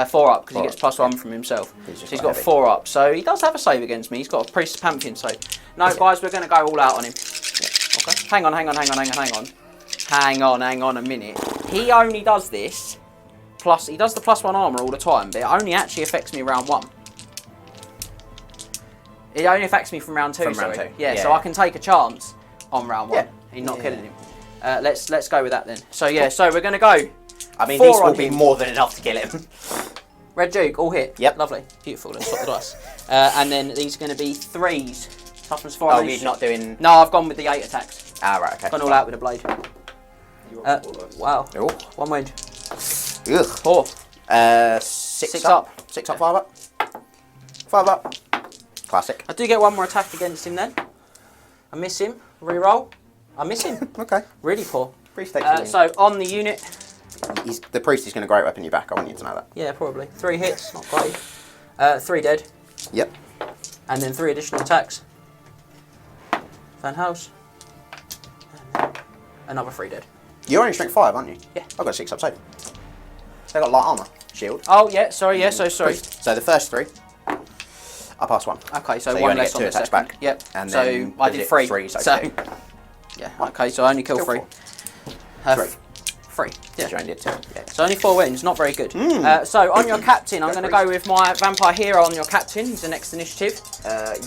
4 up, because he 4 gets up, +1 from himself. He's So just he's got got heavy. 4 up. So he does have a save against me. He's got a Priest's Pantheon save. No, guys, we're going to go all out on him. Okay. Hang on a minute. He only does this, plus he does the +1 armor all the time, but it only actually affects me round 1. It only affects me from round 2, From round sorry. 2. Yeah, Yeah. so I can take a chance on round 1 Yeah. in not Yeah. killing him. Let's go with that then. So yeah, so we're going to go. I mean, 4 these will on be him. more than enough to kill him. Red Duke, all hit. Yep. Lovely. Beautiful. Let's swap the dice. And then these are going to be 3s. Toughness 4. Oh, you're not doing... No, I've gone with the 8 attacks. Ah, right, okay. Gone all out with a blade. Wow. Oh. 1 wound. Ugh. 4. 6 6 up. up. 6 up, 5 up. 5 up. Classic. I do get 1 more attack against him then. I miss him. Reroll. I miss him. Okay. Really poor. Priest takes So on the unit, the priest is going to great weapon you back. I want you to know that. yeah, probably 3 hits. Not great. 3 dead. Yep. And then 3 additional attacks. Van House. And then another 3 dead. You're only strength 5, aren't you? Yeah. I've got 6 up save. They've got light armour. Shield. Oh yeah, sorry. Yeah, so sorry. Priest. So the first 3, I pass 1. Okay, so So you 1 only less get on 2 the attacks second. back. Yep. And So then I was did it 3. 3, so So 2. yeah. Okay, so I only killed Kill 3. 3. 3. Yeah. You only did 2. Yeah. So only 4 wins, not very good. Hmm. So on your captain, I'm going to go with my vampire hero on your captain. He's the next initiative.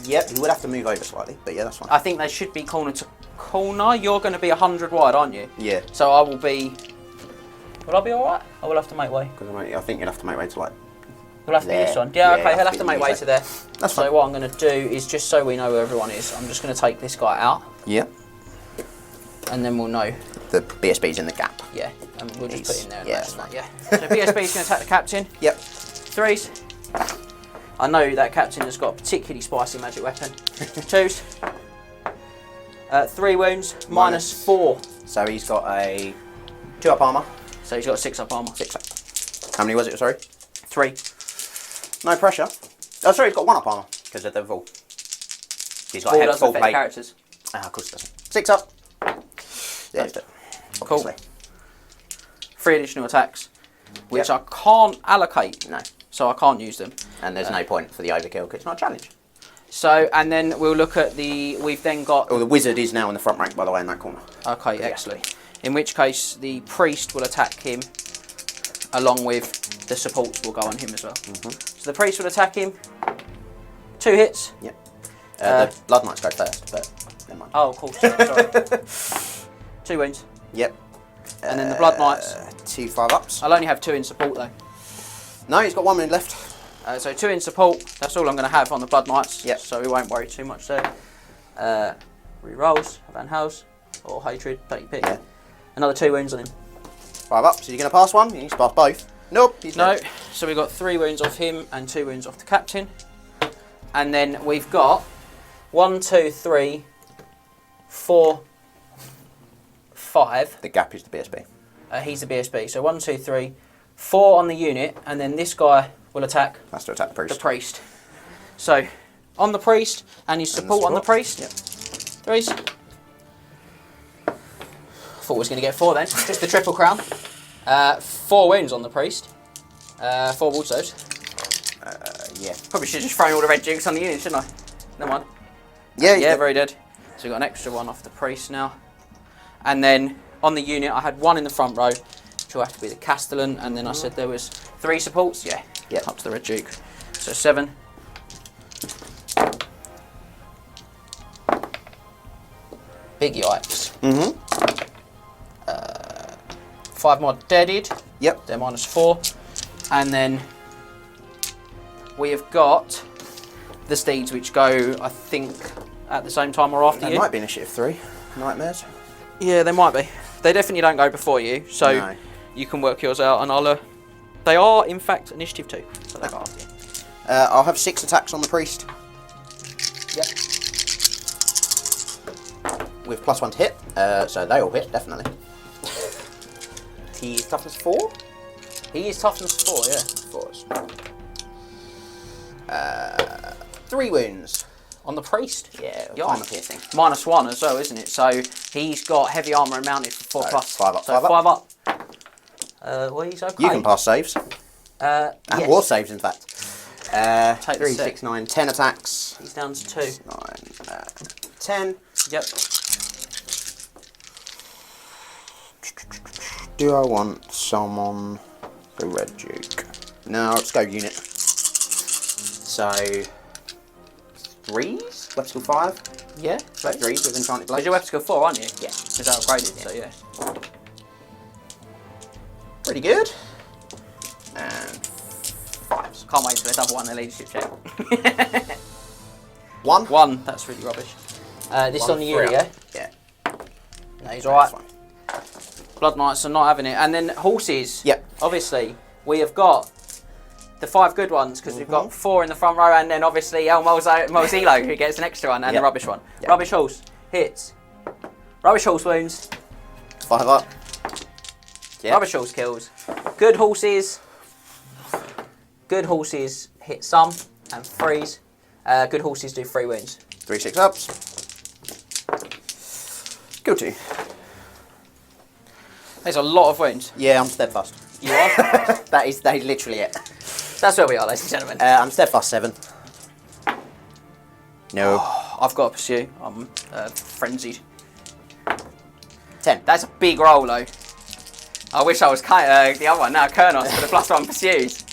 Yep, you would have to move over slightly, but yeah, that's fine. I think they should be corner to corner. You're going to be 100 wide, aren't you? Yeah. So I will be... Will I be alright? I will have to make way. Because I think you'll have to make way to like He'll have to be There. this one. Yeah, Yeah, okay, he'll have be to make the way to there. That's So fine. what I'm going to do is, just so we know where everyone is, I'm just going to take this guy out, Yep. and then we'll know. The BSB's in the gap. Yeah, and we'll just put it in there and Yeah, imagine that's that, yeah. So BSB's going to attack the captain. Yep. 3s. I know that captain has got a particularly spicy magic weapon. 2s. 3 wounds, -4. So he's got a 2 up armour. So he's got a 6 up armour. 6 up. How many was it, sorry? 3. No pressure. Oh, sorry, he's got 1 up armour because of the Vaul. He's got Vaul heavy doesn't full affect plate. characters. Of course it doesn't. 6 up. Yeah, it's Cool. obviously. 3 additional attacks, which Yep. I can't allocate, No. so I can't use them. And there's no point for the overkill because it's not a challenge. So, and then we'll look at we've then got, Oh, the wizard is now in the front rank, by the way, in that corner. okay, excellent. In which case, the priest will attack him, along with the supports will go on him as well. So the priest will attack him, 2 hits. Yep. The blood knights go first, but never mind. Oh, of course, sorry. 2 wounds. Yep. And then the blood knights, 2 5-ups. I'll only have 2 in support though. No, he's got 1 wound left. So 2 in support, that's all I'm going to have on the blood knights. Yep. So we won't worry too much there. Rerolls, Van House, or Hatred, take your pick. Yeah. Another 2 wounds on him. 5 ups. Is he going to pass one? He needs to pass both. Nope. He's No, dead. so we've got 3 wounds off him and 2 wounds off the captain. And then we've got 1, 2, 3, 4, 5. The gap is the BSB. He's the BSB. So 1, 2, 3, 4 on the unit, and then this guy will attack Has to attack the priest. the priest. So on the priest and his support on the priest. Yep. 3s. Thought I was going to get 4 then. Just the triple crown. 4 wounds on the priest. 4 wardstones. Yeah. Probably should have just thrown all the red dukes on the unit, shouldn't I? Never mind. Yeah, he's Yeah, dead. very dead. So we've got an extra 1 off the priest now. And then on the unit, I had 1 in the front row, which will have to be the Castellan. And then I said there was 3 supports. Yeah, Yep. up to the red duke. So 7. Big yikes. 5 more deaded. Yep. They're -4. And then we have got the steeds, which go, I think, at the same time or after They you. might be initiative 3. Nightmares. Yeah, they might be. They definitely don't go before you, so No. you can work yours out. And I'll. They are, in fact, initiative 2, so they go after you. I'll have 6 attacks on the priest Yep. with +1 to hit. So they all hit, definitely. He's toughness 4. He is toughness 4, yeah. 4s. 3 wounds. On the priest. Yeah, Yikes. armor piercing. -1 as well, isn't it? So he's got heavy armour and mounted for 4 So plus. 5 up, So 5 up. 5 up. Well, he's okay. You can pass saves. And yes. war saves, in fact. Take the 3, set. 6, 9, 10 attacks. He's down to 2. 9, 10. Yep. Do I want someone the red duke? No, let's go unit. So 3s? Weapon skill 5? Yeah. So 3s with enchanted blades. Because you're weapon skill 4, aren't you? Yeah. Because they're upgraded, so yeah. Pretty good. And 5s. Can't wait for a double 1 in the leadership check. 1? 1, that's really rubbish. This One on the for Yuri, yeah? Yeah. No, he's That's alright. fine. Blood Knights are not having it. And then horses. Yep. Obviously, we have got the 5 good ones because we've got 4 in the front row, and then obviously El Mozilo who gets an extra one, and Yep. the rubbish one. Yep. Rubbish horse hits. Rubbish horse wounds. 5 up. Yep. Rubbish horse kills. Good horses. Good horses hit some and 3s. Good horses do 3 wounds. 3 6 ups. Guilty. There's a lot of wounds. Yeah, I'm steadfast. You are? that is literally it. That's where we are, ladies and gentlemen. I'm steadfast 7. No. I've got to pursue. I'm frenzied. 10. That's a big roll, though. I wish I was the other one now, Kurnos, for the +1 pursues.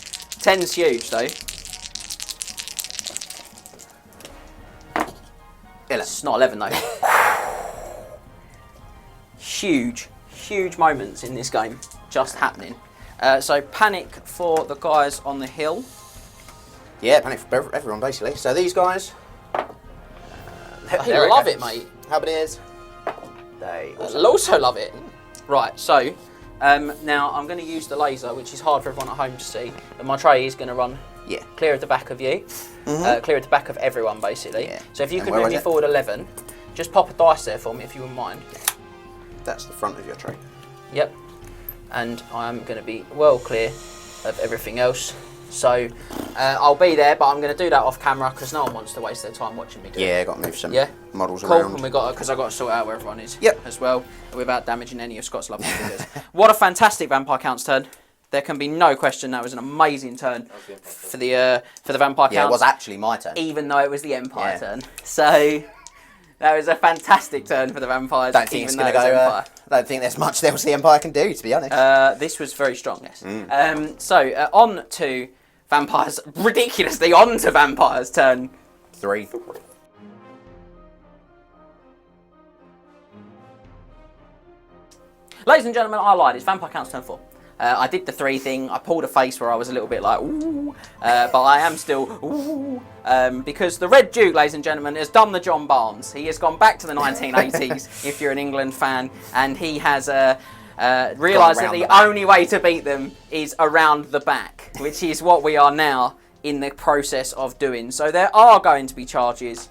10's huge, though. 11. It's not 11, though. Huge moments in this game just happening. So panic for the guys on the hill. Yeah, panic for everyone basically. So these guys, They love it, mate. Halberdiers, they They'll also love it. Right, so now I'm going to use the laser, which is hard for everyone at home to see. But my tray is going to run clear of the back of you, clear of the back of everyone, basically. Yeah. So if you And could where move is me it? forward 11, just pop a dice there for me, if you wouldn't mind. That's the front of your tray. Yep. And I'm going to be well clear of everything else. So I'll be there, but I'm going to do that off camera because no one wants to waste their time watching me do it. Yeah, got to move some models Cool, around. and we got because I got to sort out where everyone is. Yep. As well, without damaging any of Scott's lovely figures. What a fantastic Vampire Count's turn! There can be no question that was an amazing turn for the Vampire Count. Yeah, it was actually my turn. Even though it was the Empire turn, so that was a fantastic turn for the Vampires. Don't think it's going to go. Don't think there's much else the Empire can do, to be honest. This was very strong, yes. On to Vampires. Ridiculously, on to Vampires turn 3. Ladies and gentlemen, I lied. It's Vampire Count's turn 4. I did the 3 thing. I pulled a face where I was a little bit like, ooh, but I am still, ooh, because the Red Duke, ladies and gentlemen, has done the John Barnes. He has gone back to the 1980s, if you're an England fan, and he has realised that the only way to beat them is around the back, which is what we are now in the process of doing. So there are going to be charges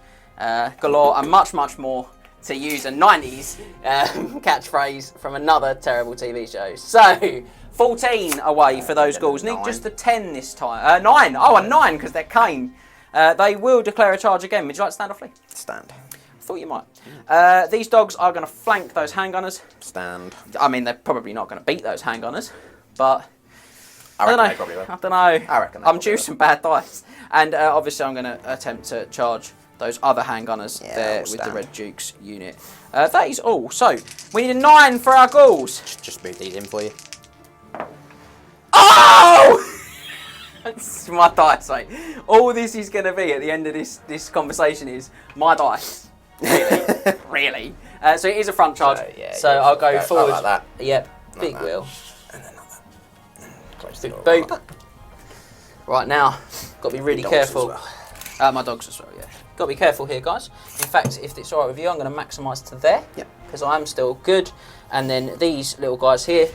galore and much, much more, to use a 90s catchphrase from another terrible TV show. So, 14 away for those Ghouls. Need just the 10 this time. 9. Oh, a 9 because they're Kane. They will declare a charge again. Would you like to stand or flee? Stand. I thought you might. These dogs are going to flank those handgunners. Stand. I mean, they're probably not going to beat those handgunners, but I don't reckon know. they probably will. I don't know. I reckon they I'm probably due will. some bad dice. And obviously I'm going to attempt to charge those other handgunners there I'll with the stand. Red Duke's unit. That is all. So, we need a 9 for our Ghouls. Just move these in for you. Oh! That's my dice, mate. All this is going to be at the end of this conversation is my dice. Really? Really? So it is a front charge. So I'll go forward. like that. Yep. Like Big that. wheel. And then like that. Close the Big door. boot. Right now, got to be really Dogs as careful. well. My dogs as well, yeah. Got to be careful here, guys. In fact, if it's alright with you, I'm going to maximise to there. Yep. Because I am still good. And then these little guys here,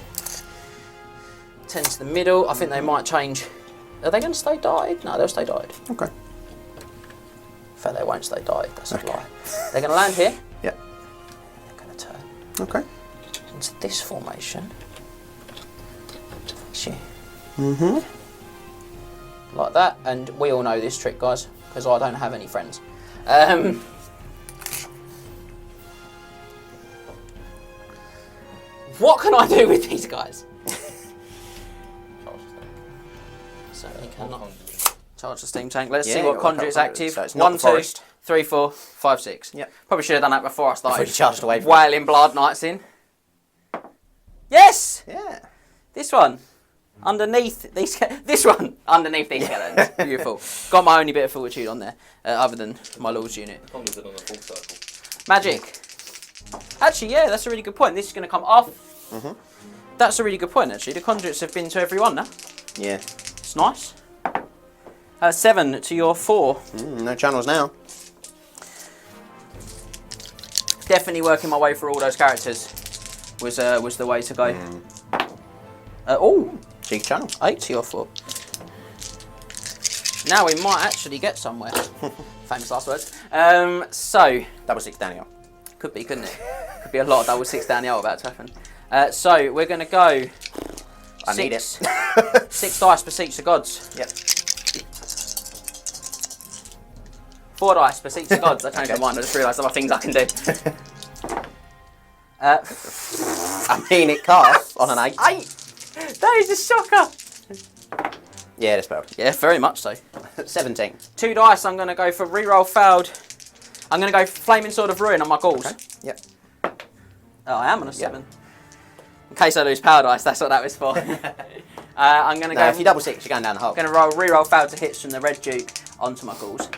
10 to the middle. I think they might change. Are they going to stay died? No, they'll stay died. Okay. In fact, they won't stay died. That's a lie. They're going to land here. Yep. They're going to turn Okay. into this formation. To face you. Mm-hmm. Like that. And we all know this trick, guys, because I don't have any friends. What can I do with these guys? Certainly cannot. Charge the steam tank. Let's Yeah, see you what got a conduit's couple of active. conduits, so it's not 1, the 2, forest. 3, 4, 5, 6. Yep. Probably should have done that before I started. Before you charged away from Wailing blood knights in. Yes! Yeah. This one. Underneath these, this one underneath these skeletons. Beautiful. Got my only bit of fortitude on there, other than my Lord's unit. Conduits are on a full circle. Magic. Actually, yeah, that's a really good point. This is going to come off. Mm-hmm. That's a really good point, actually. The conduits have been to everyone now. Yeah. It's nice. 7 to your 4. No channels now. Definitely working my way through all those characters was the way to go. Oh, Cheek channel. 8 to your 4. Now we might actually get somewhere. Famous last words. So, Double 6 down here. could be, couldn't it? Could be a lot of double 6 down the hole about to happen. So we're going to go. I need it. 6 dice beseech the gods. Yep. 4 dice beseech the gods. I changed my mind. I just realised there are things I can do. I mean, it casts on an 8. 8. That is a shocker. Yeah, it is spelled. Yeah, very much so. 17. 2 dice. I'm going to go for reroll failed. I'm going to go Flaming Sword of Ruin on my Ghouls. Okay. Yep. Oh, I am on a 7. In case I lose power dice, that's what that was for. I'm going to No, go. if you double 6, you're going down the hole. I'm going to reroll failed to hits from the Red Duke onto my Ghouls.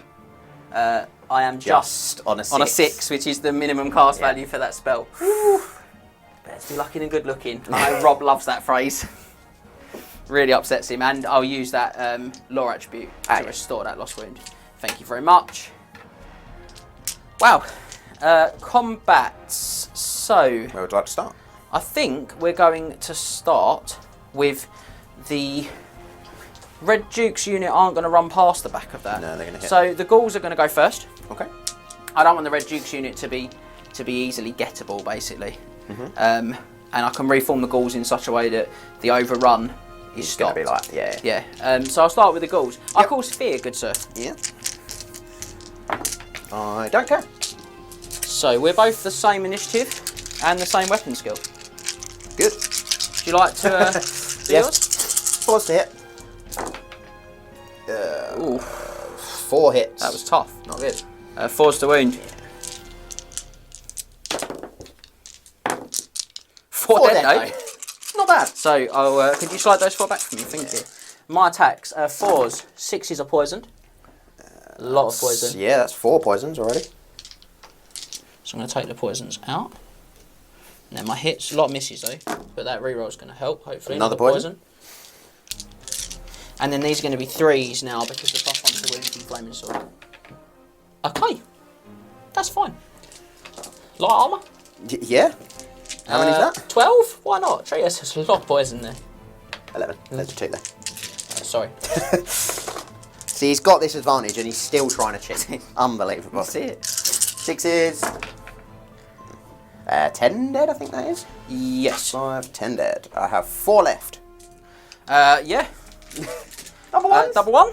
I am just on a 6. on a 6, which is the minimum cast value for that spell. Better to be lucky than good looking. I know Rob loves that phrase. Really upsets him, and I'll use that lore attribute to restore that lost wound. Thank you very much. Wow. Combats. So, Where would you like to start? I think we're going to start with the Red Duke's unit aren't going to run past the back of that. No, they're going to hit. So the Gauls are going to go first. Okay. I don't want the Red Duke's unit to be easily gettable, basically. And I can reform the Gauls in such a way that the overrun is stopped. It's going to be like, Yeah. So I'll start with the Gauls. I call Sphere, good sir. Yeah. I don't care. So we're both the same initiative and the same weapon skill. Good. Would you like to do yours? Pause to hit. Ooh, 4 hits. that was tough. Not good. 4's the wound. 4 dead though. Not bad. So I'll, could you slide those 4 back for me? Thank you. My attacks, 4s, 6s are poisoned. A lot of poison. Yeah, that's 4 poisons already. So I'm going to take the poisons out. And then my hits, a lot of misses though, but that reroll is going to help, hopefully. Another poison. And then these are going to be 3s now because the +1 to wound from Flaming Sword. Okay, that's fine. Light armour? Yeah. How many is that? 12? Why not? Trios has a lot of poison there. 11. There's a 2 there. Sorry. See, he's got this advantage and he's still trying to cheat. Unbelievable. See it? 6s. 10 dead, I think that is. Yes. 5, 10 dead. I have 4 left. Yeah. Double one?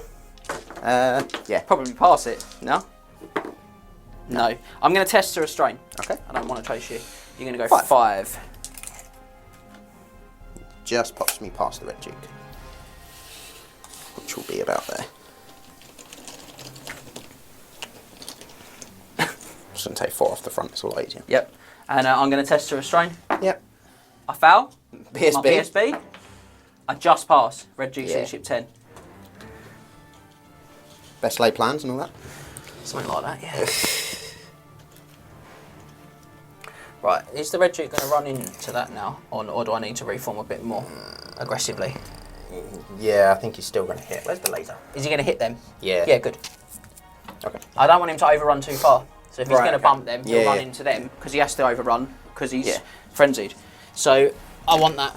Yeah. Probably pass it. No? No. I'm going to test to restrain. Okay. I don't want to chase you. You're going to go 5. Just pops me past the Red Duke. Which will be about there. Just going to take 4 off the front, it's a lot easier. Yep. And I'm going to test to restrain. Yep. I foul. PSB. My PSB. I just pass. Red Duke's Yeah. leadership 10. Best laid plans and all that. Something like that, yeah. Right, is the Red Duke going to run into that now? Or do I need to reform a bit more aggressively? Yeah, I think he's still going to hit. Where's the laser? Is he going to hit them? Yeah. Yeah, good. Okay. I don't want him to overrun too far. So if he's Right, going to okay. bump them, he'll Yeah, run yeah. into them because he has to overrun because he's Yeah. frenzied. So I want that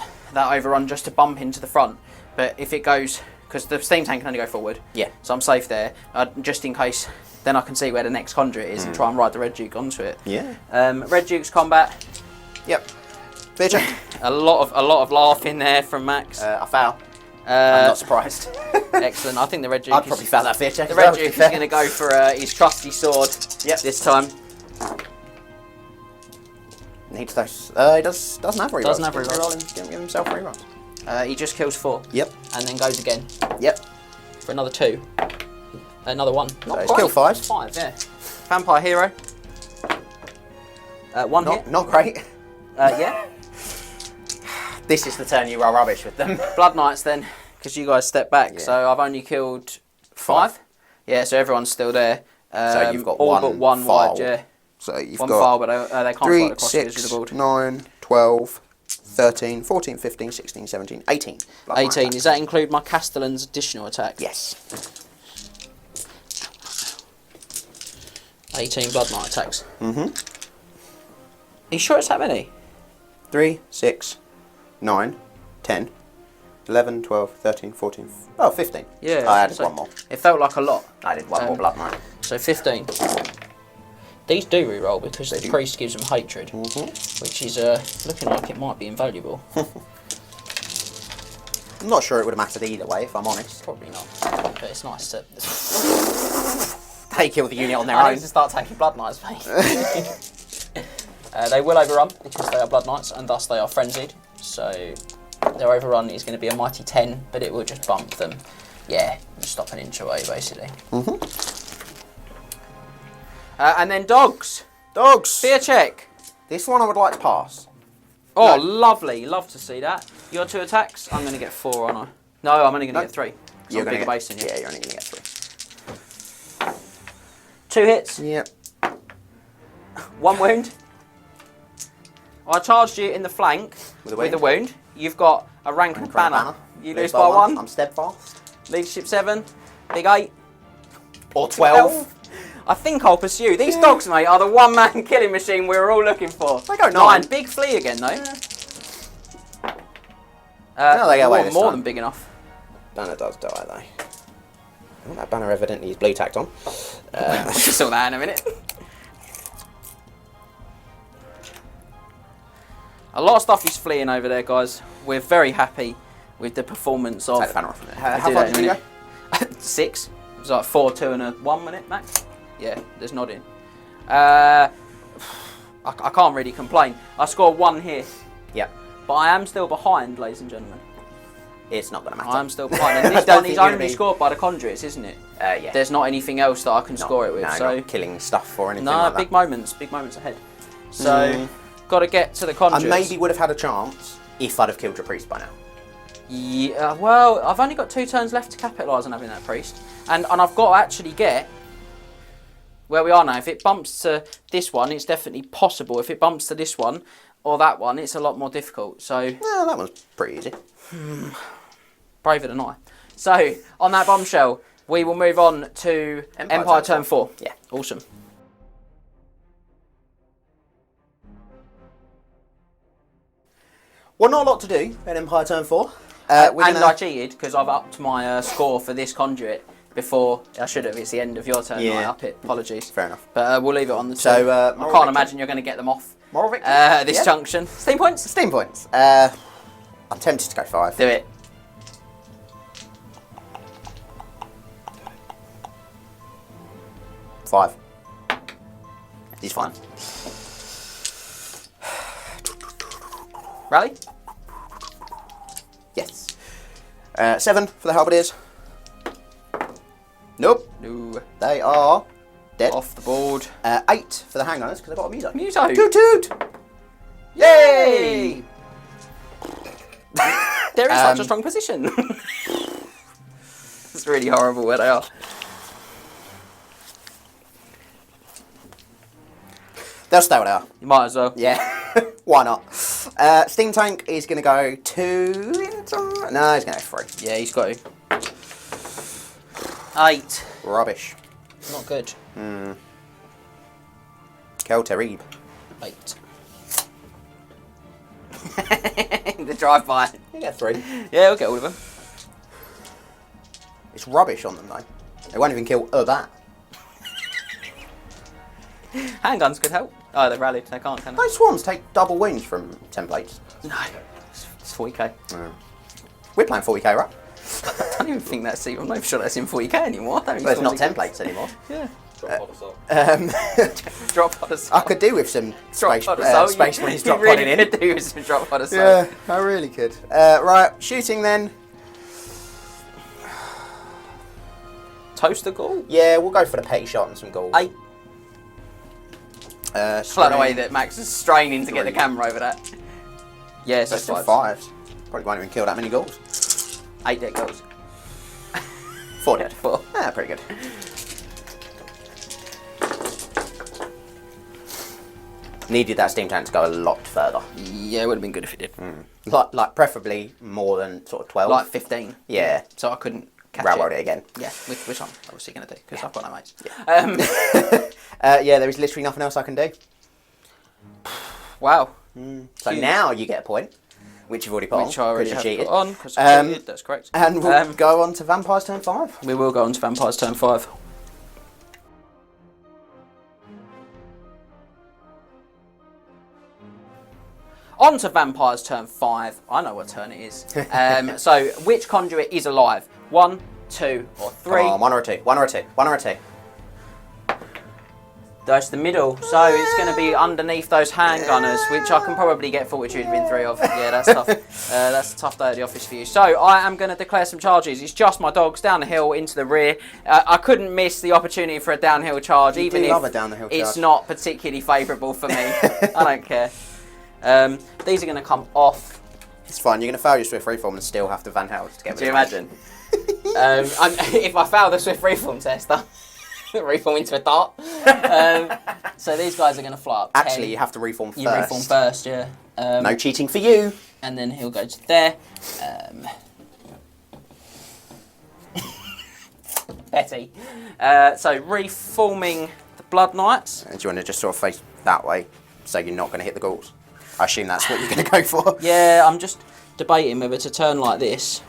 overrun just to bump into the front. But if it goes, because the steam tank can only go forward. Yeah. So I'm safe there, just in case. Then I can see where the next conduit is and try and ride the Red Duke onto it. Yeah. Red Duke's combat. Yep. Fear check. A lot of laughing there from Max. I foul. I'm not surprised. Excellent. I think the Red Duke. I'd probably foul that fear check. The as well, Red to be Duke is fair. going to go for his trusty sword. Yep. This time. Needs those. He doesn't have rerolls. Doesn't have rerolls. Didn't give himself rerolls. He just kills 4. Yep. And then goes again Yep. for another 2. Another 1. Not he's quite. killed 5. 5, yeah. Vampire hero. 1 hit. Not great. Yeah. This is the turn you roll rubbish with them. Blood Knights then, because you guys step back. Yeah. So I've only killed 5. Yeah, so everyone's still there. So you've got all one but 1 file. wide, yeah. So you've 1 got file, but they can't fly 3, across the edge of the 6, board. 9, 12, 13, 14, 15, 16, 17, 18. Blood Knight 18. attacks. Does that include my Castellan's additional attack? Yes. 18 Blood Knight attacks. Mm-hmm. Are you sure it's that many? 3, 6, 9, 10, 11, 12, 13, 14, 15. Yeah. I added so 1 more. It felt like a lot. I did 1 more Blood Knight. So 15. These do reroll because the do. priest gives them hatred, Mm-hmm. which is looking like it might be invaluable. I'm not sure it would have mattered either way, if I'm honest. Probably not, but it's nice to. They kill the unit on their I own. need to start taking Blood Knights, mate. They will overrun because they are Blood Knights and thus they are frenzied. So their overrun is going to be a mighty 10, but it will just bump them. Yeah, stop an inch away basically. And then dogs. Dogs! Fear check. This one I would like to pass. Oh, No. lovely. Love to see that. Your 2 attacks, I'm going to get 4, aren't I? No, I'm only going to No. get 3. You're going going to to base than you. Yeah, you're only going to get 3. 2 hits, Yep. 1 wound. I charged you in the flank With a with a wound. wound. You've got a rank and banner You lose by 1. I'm steadfast. Leadership 7. Big 8. Or 12. I think I'll pursue. These dogs, mate, are the one-man killing machine we were all looking for. They go 9. Big flea again, though. No, they get away this more time. than big enough. Banner does die, though. Oh, that banner evidently is blue tacked on. Saw that in a minute. A lot of stuff is fleeing over there, guys. We're very happy with the performance of... Take the banner off. How How far did you go? 6. It was like 4, 2 and a 1 minute max. Yeah, there's nodding. I can't really complain. I scored 1 here. Yep. But I am still behind, ladies and gentlemen. It's not going to matter. I am still behind. And this don't one think is you're gonna only be- scored by the Conduits, isn't it? Yeah. There's not anything else that I can score it with. No, So not killing stuff or anything no, like that. big moments ahead. So got to get to the Conduits. I maybe would have had a chance if I'd have killed your priest by now. Yeah, well, I've only got 2 turns left to capitalise on having that priest. And I've got to actually get where we are now. If it bumps to this one, it's definitely possible. If it bumps to this one or that one, it's a lot more difficult. So Well, that one's pretty easy. braver than I. So on that bombshell, we will move on to Empire turn 4. Yeah. Awesome. Well, not a lot to do in Empire turn 4. I cheated because I've upped my score for this conduit before I should have. It's the end of your turn. Yeah. I up it. Apologies. Fair enough. But we'll leave it on the two. So, I moral can't victory. imagine you're going to get them off Moral victory? at this Yeah. junction. Steam points? Steam points. I'm tempted to go 5. Do it. Five. He's fine. Rally? Yes. 7 for the halberdiers. Nope. No. They are dead. Off the board. 8 for the handgunners because they've got a muso. Muso. Toot toot! Yay! They're in such a strong position. It's really horrible where they are. They'll stay where they are. You might as well. Yeah. Why not? Steam tank is going to go 2 into... No, he's going to go 3. Yeah, he's got to. 8. Rubbish. Not good. Quel terrible. 8. The drive-by. You get 3. Yeah, we'll get all of them. It's rubbish on them though. They won't even kill a bat. Handguns could help. Oh, they rallied. They can't, can they? Those swarms take double wounds from templates. No. It's 40k. We're playing 40k, right? I don't even think that's... I'm not even sure that's in 40k anymore. I don't But it's not think templates anymore. Yeah. Drop on us up. Drop pod assault. I could do with some Drop space, pod assault. space Marines drop You really podding in. could do with some drop pod assault. Yeah, I really could. Right, shooting then. Toaster ghoul? Yeah, we'll go for the petty shot and some gold. 8. I like the way Strain. that Max is straining to get the 3. camera over that. Yeah, so That's still 5. 5s. Probably won't even kill that many goals. 8 dead goals. 4 dead. 4. Ah, pretty good. Needed that steam tank to go a lot further. Yeah, it would have been good if it did. Like preferably more than sort of 12. Like 15. Yeah. So I couldn't catch Railroad it. it again. Yeah, which I'm obviously going to do because I've got no mates. Yeah, there is literally nothing else I can do. Wow. So Huge. now you get a point, which you've already put Which on, I already 'cause have you put cheated. on because I cheated. That's correct. And we'll go on to Vampires turn 5. We will go on to Vampires turn 5. On to Vampires turn 5. I know what turn it is. So, which conduit is alive? 1, 2, or 3? Come on, 1 or 2. 1 or 2. 1 or 2. That's the middle. So it's going to be underneath those handgunners, which I can probably get Fortitude within 3 of. Yeah, that's tough. That's a tough day at the office for you. So I am going to declare some charges. It's just my dogs down the hill into the rear. I couldn't miss the opportunity for a downhill charge, You even do if love a down the hill it's charge. not particularly favourable for me. I don't care. These are going to come off. It's fine. You're going to fail your Swift Reform and still have to Van Helsing to get Do you rid of imagine? If I fail the Swift Reform test, I'll reform into a dart. So these guys are going to fly up. Actually, 10. you have to reform first. You reform first, yeah. No cheating for you. And then he'll go to there. petty. So reforming the Blood Knights. Do you want to just sort of face that way, so you're not going to hit the ghouls? I assume that's what you're going to go for. Yeah, I'm just debating whether to turn like this.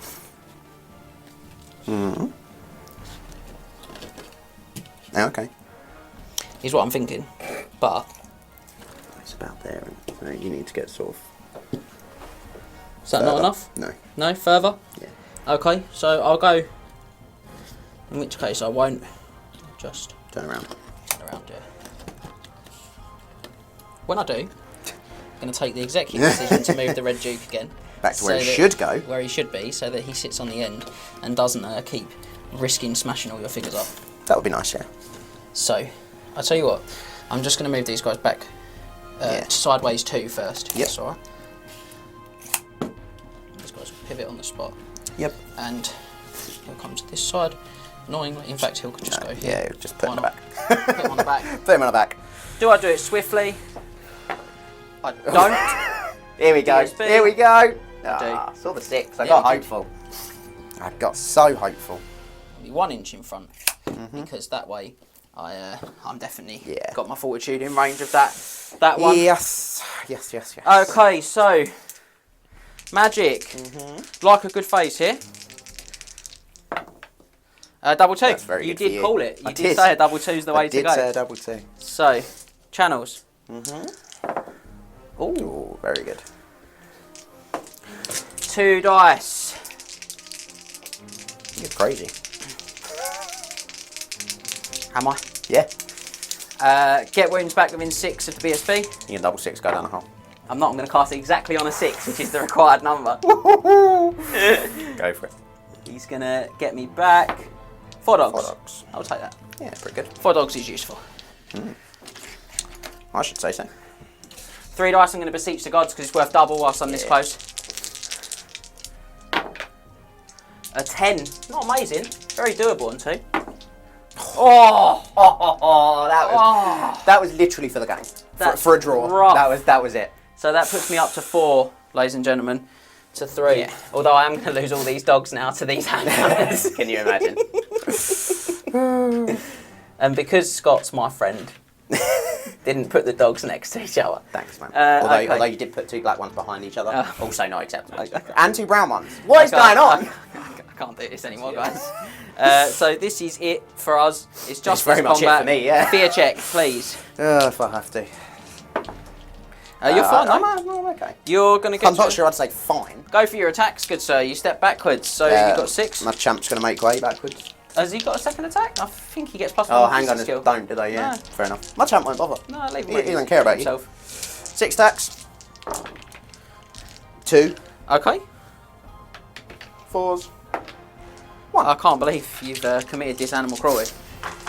Okay. Is what I'm thinking, but It's about there, and you need to get sort of. is that not enough? No. No, further? Yeah. Okay, so I'll go, in which case I won't just Turn around. turn around here. When I do, I'm going to take the executive decision to move the Red Duke again. Back to where he that- should go. Where he should be, so that he sits on the end and doesn't keep risking smashing all your figures up. That would be nice, yeah. So, I'll tell you what, I'm just going to move these guys back sideways 2 first. Yep. That's alright. These guys will pivot on the spot. Yep. And he'll come to this side. Annoyingly, in fact, he'll just go here. Yeah, just put him on the Why back. Put him on the back. Put him on the back. Do I do it swiftly? I don't. Here we go. DSP. Here we go. do. Saw the 6. I Yeah, got you did. hopeful. I got so hopeful. Be 1 inch in front, because that way I'm definitely Yeah. got my fortitude in range of that one. Yes. Yes, yes, yes. Okay, so magic, like a good phase here. Double 2. That's very you good for did you. call it. You I did did. say a double 2's the way I to did go. say a double 2. So channels. Ooh, Ooh, very good. 2 dice. You're crazy. Am I? Yeah. Get wounds back within 6 of the BSP. You can double 6, go down the hole. I'm not. I'm going to cast it exactly on a 6, which is the required number. Go for it. He's going to get me back 4 dogs. 4 dogs. I'll take that. Yeah, pretty good. 4 dogs is useful. I should say so. 3 dice. I'm going to beseech the gods because it's worth double whilst I'm this close. A 10. Not amazing. Very doable on 2. That was literally for the game. For a draw. Rough. That was it. So that puts me up to 4, ladies and gentlemen, to 3. Yeah. Although I am going to lose all these dogs now to these handgunners. Can you imagine? And because Scott's my friend, didn't put the dogs next to each other. Thanks, man. Okay. Although you did put 2 black ones behind each other, also not acceptable. Okay. And 2 brown ones. What is going on? I can't do this anymore, guys. So this is it for us. It's just very much it combat. for me, yeah. Fear check, please. If I have to. You're fine, though. I'm okay. You're going to get I'm not sure I'd say fine. Go for your attacks, good sir. You step backwards, so you've got 6. My champ's going to make way backwards. Has he got a second attack? I think he gets +1. Oh, hang on, skill. don't, do they? Yeah, No. fair enough. My champ won't bother. No, leave him. He where is. doesn't care about you. Himself. 6 stacks. 2. Okay. 4s. I can't believe you've committed this animal cruelty.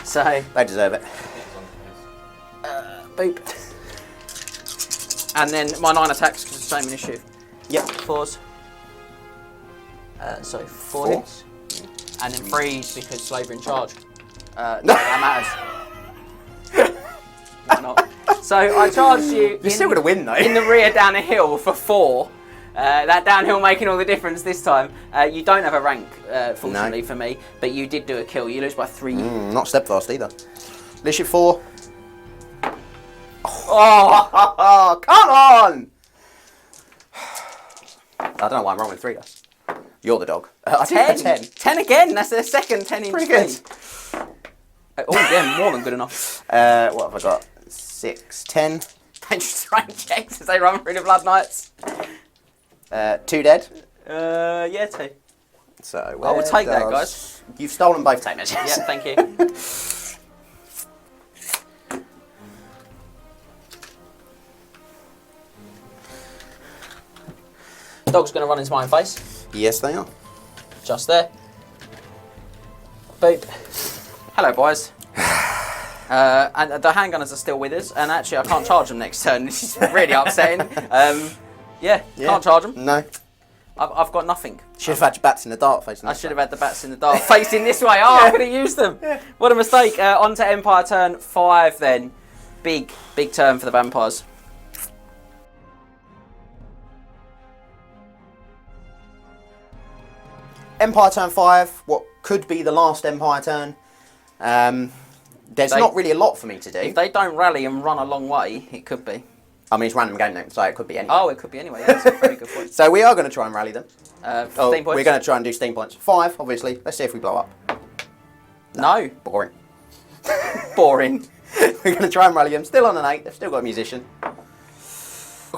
So, They deserve it. boop. And then my 9 attacks because it's the same initiative. Yep. 4s. So 4 4. hits. And then 3s because slavery in charge. No, that matters. Why not? So I charged you. You're still going to win, though. In the rear down a hill for 4. That downhill making all the difference this time. You don't have a rank, fortunately for me, but you did do a kill. You lose by 3. Not steadfast either. Leadership 4. Oh, Come on! I don't know why I'm wrong with 3 dice. You're the dog. I did a 10. 10 again. That's their second 10 inch. Pretty good. Oh, yeah, more than good enough. What have I got? 6, 10. Dangerous rank checks as they run through the Blood Knights. 2 dead. Yeah, 2. So I will take that, guys. You've stolen both tape measures. Yeah, thank you. Dog's going to run into my own face. Yes, they are. Just there. Boop. Hello, boys. And the handgunners are still with us, and actually I can't charge them next turn. This is really upsetting. Yeah, can't charge them. No. I've got nothing. Should have had your bats in the dark facing. I should have had the bats in the dark facing this way. Oh, I could have used them. What a mistake. On to Empire turn 5 then. Big turn for the vampires. Empire turn 5, what could be the last Empire turn. There's not really a lot for me to do. If they don't rally and run a long way, it could be. I mean, it's random game name, so it could be anything. Oh, it could be anyway. That's a very good point. So we are going to try and rally them. Steam points? We're going to try and do steam points. 5, obviously. Let's see if we blow up. No. Boring. Boring. We're going to try and rally them. Still on an 8. They've still got a musician.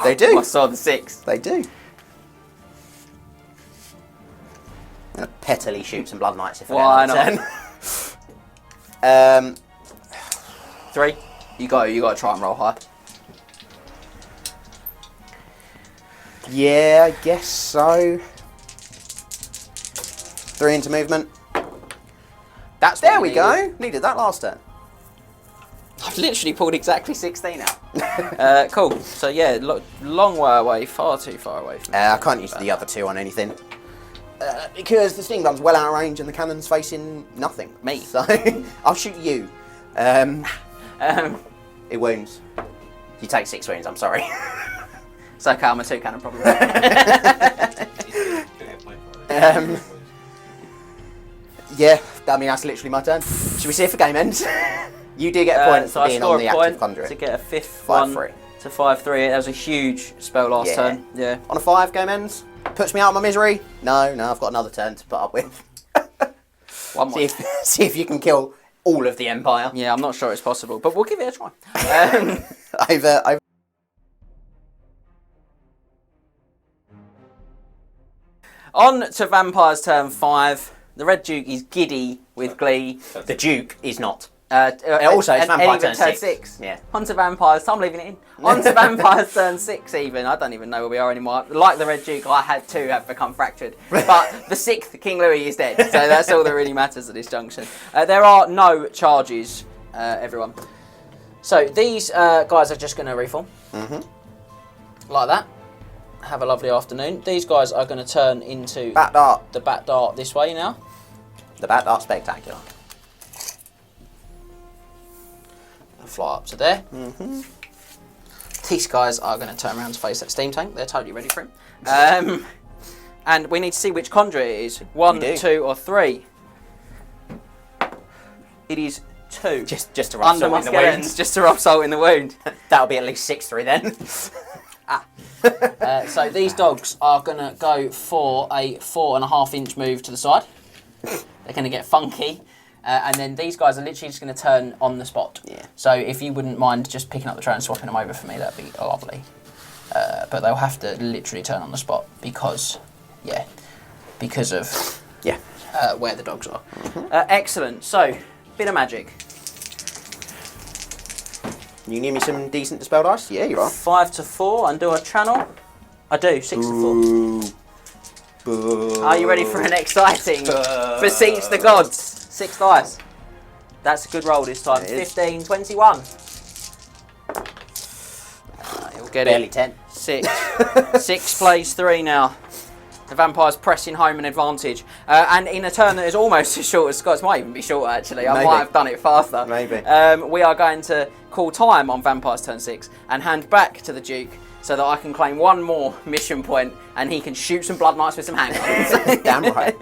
They do. I saw the 6. They do. I'm going to pettily shoot some Blood Knights if I Why get another not? turn. 3. You got to try and roll high. Yeah, I guess so. 3 into movement. That's There we go. Needed that last turn. I've literally pulled exactly 16 out. Cool. So yeah, long way away, far too far away from me. I can't use the other 2 on anything. Because the steam gun's well out of range and the cannon's facing nothing. Me. So I'll shoot you. It wounds. You take 6 wounds, I'm sorry. It's okay, I'm a 2 cannon probably. Yeah, I mean that's literally my turn. Should we see if the game ends? You do get a point so for I being score on the a active point conduit. to get a 5th 5-3. one to 5-3. That was a huge spell last turn. Yeah. On a 5, game ends. Puts me out of my misery. No, I've got another turn to put up with. One more. See if you can kill all of the Empire. Yeah, I'm not sure it's possible, but we'll give it a try. I've On to Vampires turn 5. The Red Duke is giddy with glee. The Duke is not. Also, it's Vampire turn 6. Yeah. On to Vampires. I'm leaving it in. On to Vampires turn 6 even. I don't even know where we are anymore. Like the Red Duke, I had 2 have become fractured. But the 6th, King Louis, is dead. So that's all that really matters at this junction. There are no charges, everyone. So these guys are just going to reform. Like that. Have a lovely afternoon. These guys are going to turn into Bat Dart. the Bat Dart this way now. The Bat Dart Spectacular. Fly up to there. These guys are going to turn around to face that steam tank. They're totally ready for him. And we need to see which conduit it is. 1, 2, or 3. It is 2. Just to rub under salt my in the skeletons, wound. just to rub salt in the wound. That'll be at least 6-3 then. So these dogs are going to go for a 4.5-inch move to the side. They're going to get funky. And then these guys are literally just going to turn on the spot. Yeah. So if you wouldn't mind just picking up the tray and swapping them over for me, that'd be lovely. But they'll have to literally turn on the spot because of where the dogs are. Excellent. So, bit of magic. You need me some decent dispel dice? Yeah, you are. 5 to 4, undo a channel. I do, 6 to 4. Boo. Are you ready for an exciting Beseech the Gods? 6 dice. That's a good roll this time. 15, 21. He'll get Barely it. 10. 6. 6 plays 3 now. The Vampire's pressing home an advantage. And in a turn that is almost as short as Scott's, might even be shorter actually. I might have done it faster. Maybe. We are going to call time on Vampire's turn 6 and hand back to the Duke so that I can claim 1 more mission point and he can shoot some Blood Knights with some handguns. Damn right.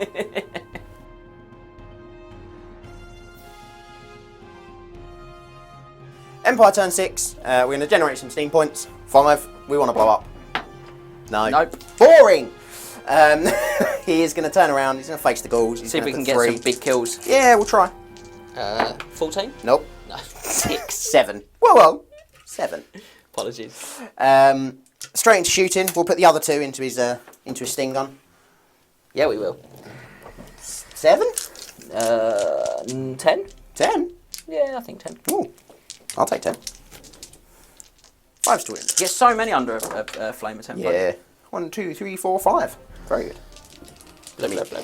Empire turn 6. We're going to generate some steam points. 5. We want to blow up. No. Nope. Boring. He is going to turn around. He's going to face the ghouls. He's See if we gonna can put get 3. some big kills. Yeah, we'll try. 14? Nope. No. 6, 7. Well, 7. Apologies. Straight into shooting. We'll put the other 2 into his steam gun. Yeah, we will. 7? 10? 10? Yeah, I think 10. Ooh. I'll take 10. 5's to win. You get so many under a flame attempt. Yeah. 1, 2, 3, 4, 5. Very good.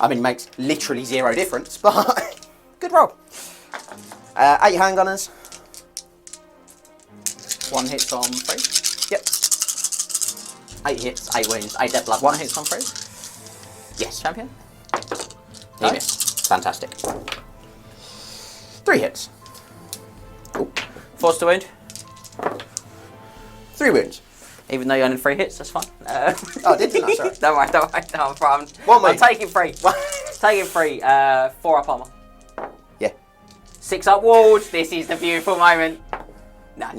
I mean, it makes literally 0 difference, but good roll. 8 handgunners. 1 hits on 3. Yep. 8 hits, 8 wounds, 8 dead blood. 1 hits on 3. Yes. Champion. He No. missed. Fantastic. 3 hits. Cool. Force to wound. 3 wounds. Even though you only 3 hits, that's fine. Oh, didn't I? Sorry. Don't worry. I'm One I'm wound. taking 3. Taking 3. 4 up armour. Yeah. 6 up walls. This is the beautiful moment. No.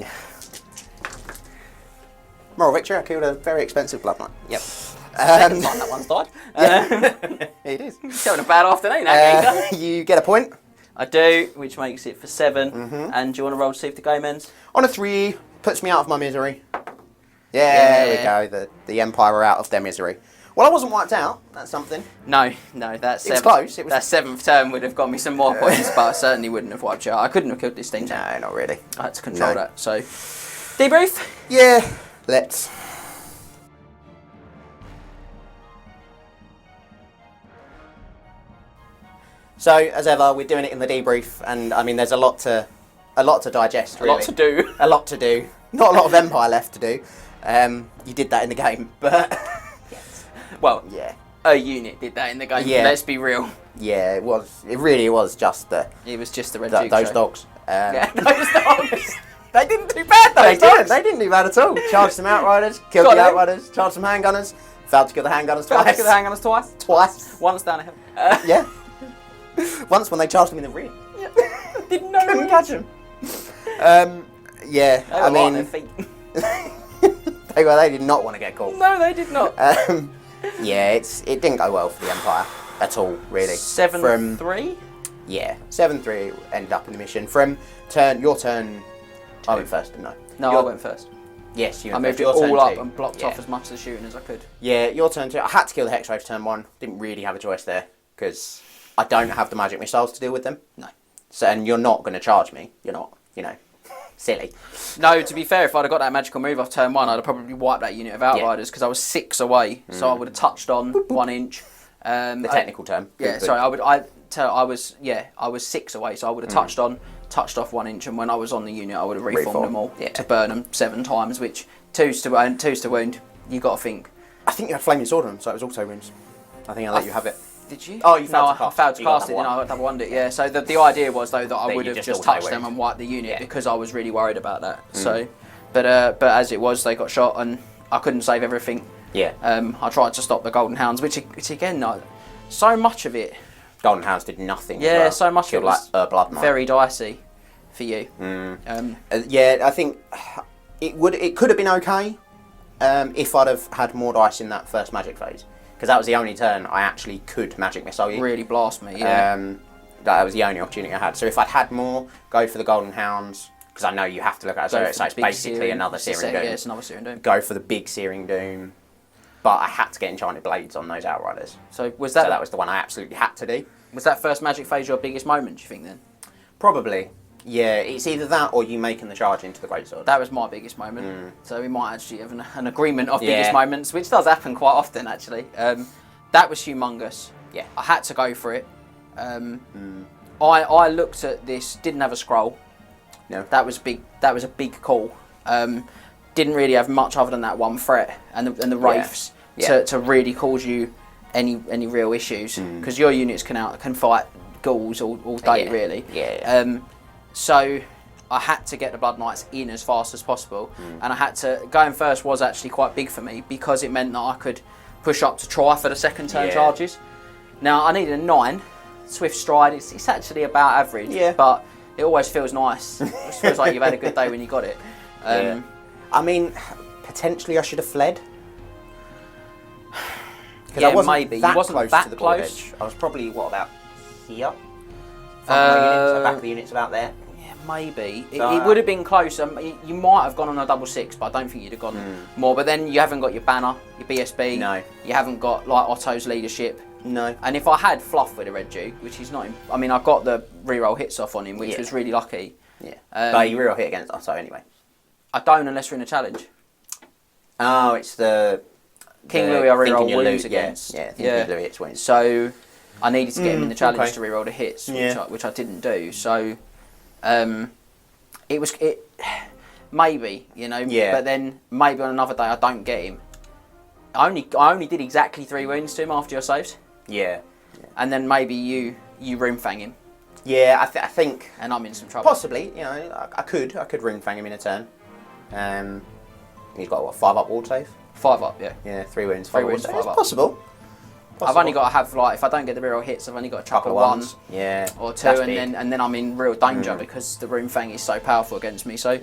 Moral victory, I killed a very expensive Blood Knight. Yep. Second time that one's died. It is. It's having a bad afternoon, that You get a point. I do, which makes it for 7. And do you want to roll to see if the game ends? On a 3, puts me out of my misery. Yeah, there we go. The Empire are out of their misery. Well, I wasn't wiped out. That's something. No, that's It was close. It was... That 7th turn would have got me some more points, but I certainly wouldn't have wiped you out. I couldn't have killed this team. No, not really. I had to control that. So, debrief? Yeah, let's. So, as ever, we're doing it in the debrief, and I mean, there's a lot to digest. Really. A lot to do. A lot to do. Not a lot of Empire left to do. You did that in the game, but well, yeah, a unit did that in the game. Yeah. Let's be real. Yeah, it was. It really was just the. It was just the Red Duke those show. dogs. Yeah, those dogs. They didn't do bad. They didn't. They didn't do bad at all. Charged some Outriders, killed Got the him. Outriders, charged some Handgunners, failed to kill the Handgunners twice. Failed to kill the handgunners twice. Twice. Once down a hill. Yeah. Once when they charged them in the rear. Didn't know. Couldn't catch them. Yeah, They were I light on mean, their feet. they did not want to get caught. No, they did not. Yeah, it didn't go well for the Empire at all, really. 7-3. Yeah, 7-3 ended up in the mission. From your turn. I went first, didn't I? No, I went first. Yes, you I went moved first. it Your turn all up two. and blocked Yeah. off as much of the shooting as I could. Yeah, your turn 2. I had to kill the Hexwave turn 1. Didn't really have a choice there because I don't have the magic missiles to deal with them. No. So, and you're not going to charge me. You're not, silly. No, to be fair, if I'd have got that magical move off turn 1, I'd have probably wiped that unit of Outriders because I was 6 away. So I would have touched on 1 inch. The technical term. Yeah, Good. sorry, I was 6 away, so I would have touched off 1 inch, and when I was on the unit, I would have reformed them all to burn them 7 times, which 2's to wound. You got to think. I think you had Flaming Sword on them, so it was auto wounds. I think I let you have it. Did you? Oh, you failed to cast. I failed to You got cast it, double and one. I double won it. Yeah. So the idea was though that I That would you have just just auto touched them wound. and wiped the unit Yeah. because I was really worried about that. So, but as it was, they got shot and I couldn't save everything. Yeah. I tried to stop the Golden Hounds, which again, no, so much of it. Golden Hounds did nothing. Yeah, as well. so much of Killed it was like Blood Knight. very dicey for you. Yeah, I think it could have been okay if I'd have had more dice in that first magic phase, because that was the only turn I actually could magic missile you. Really blast me. Yeah. That was the only opportunity I had. So if I'd had more, go for the Golden Hounds, because I know you have to look at it. So it's like basically another Searing Doom. Yeah, it's another Searing Doom. Go for the big Searing Doom, but I had to get Enchanted Blades on those Outriders. So So that was the one I absolutely had to do. Was that first magic phase your biggest moment, do you think, then? Probably. Yeah, it's either that or you making the charge into the Greatsword. That was my biggest moment. So we might actually have an agreement of Yeah. biggest moments, which does happen quite often, actually. That was humongous. Yeah. I had to go for it. I looked at this, didn't have a scroll. No. That was big. That was a big call. Didn't really have much other than that one threat and the wraiths to really cause you any real issues, because your units can fight ghouls all day, really. Yeah. So I had to get the Blood Knights in as fast as possible, and I had to. Going first was actually quite big for me because it meant that I could push up to try for the second turn charges. Now I needed a 9 swift stride. It's actually about average, but it always feels nice. It feels like you've had a good day when you got it. I mean, potentially I should have fled. Yeah, I wasn't maybe. that You wasn't close that to the board close. edge. I was probably about here. So back of the units about there. Yeah, maybe. So, It would have been close. You might have gone on a 6-6, but I don't think you'd have gone more. But then you haven't got your banner, your BSB. No. You haven't got like Otto's leadership. No. And if I had fluff with the Red Duke, which he's not, I mean, I got the reroll hits off on him, which was really lucky. Yeah. But you real hit against Otto anyway. I don't unless we're in a challenge. Oh, it's the King Louis I thinking reroll you'll wounds lose, against. Yeah, thinking Louis it's wins. So I needed to get him in the challenge okay. to reroll the hits, Yeah. which I didn't do. So it maybe, Yeah. but then maybe on another day I don't get him. I only did exactly 3 wounds to him after your saves, Yeah. and then maybe you Roomfang him, Yeah, I think and I'm in some trouble. possibly. I could Runefang him in a turn. He's got what, 5 up ward save? 5 up, yeah. Yeah, 3 wounds, 3 5 wounds, ward save. 5 It's up. possible. I've only got to have, like, if I don't get the real hits, I've only got to chuck a one or two, and then I'm in real danger because the Rune Fang is so powerful against me. So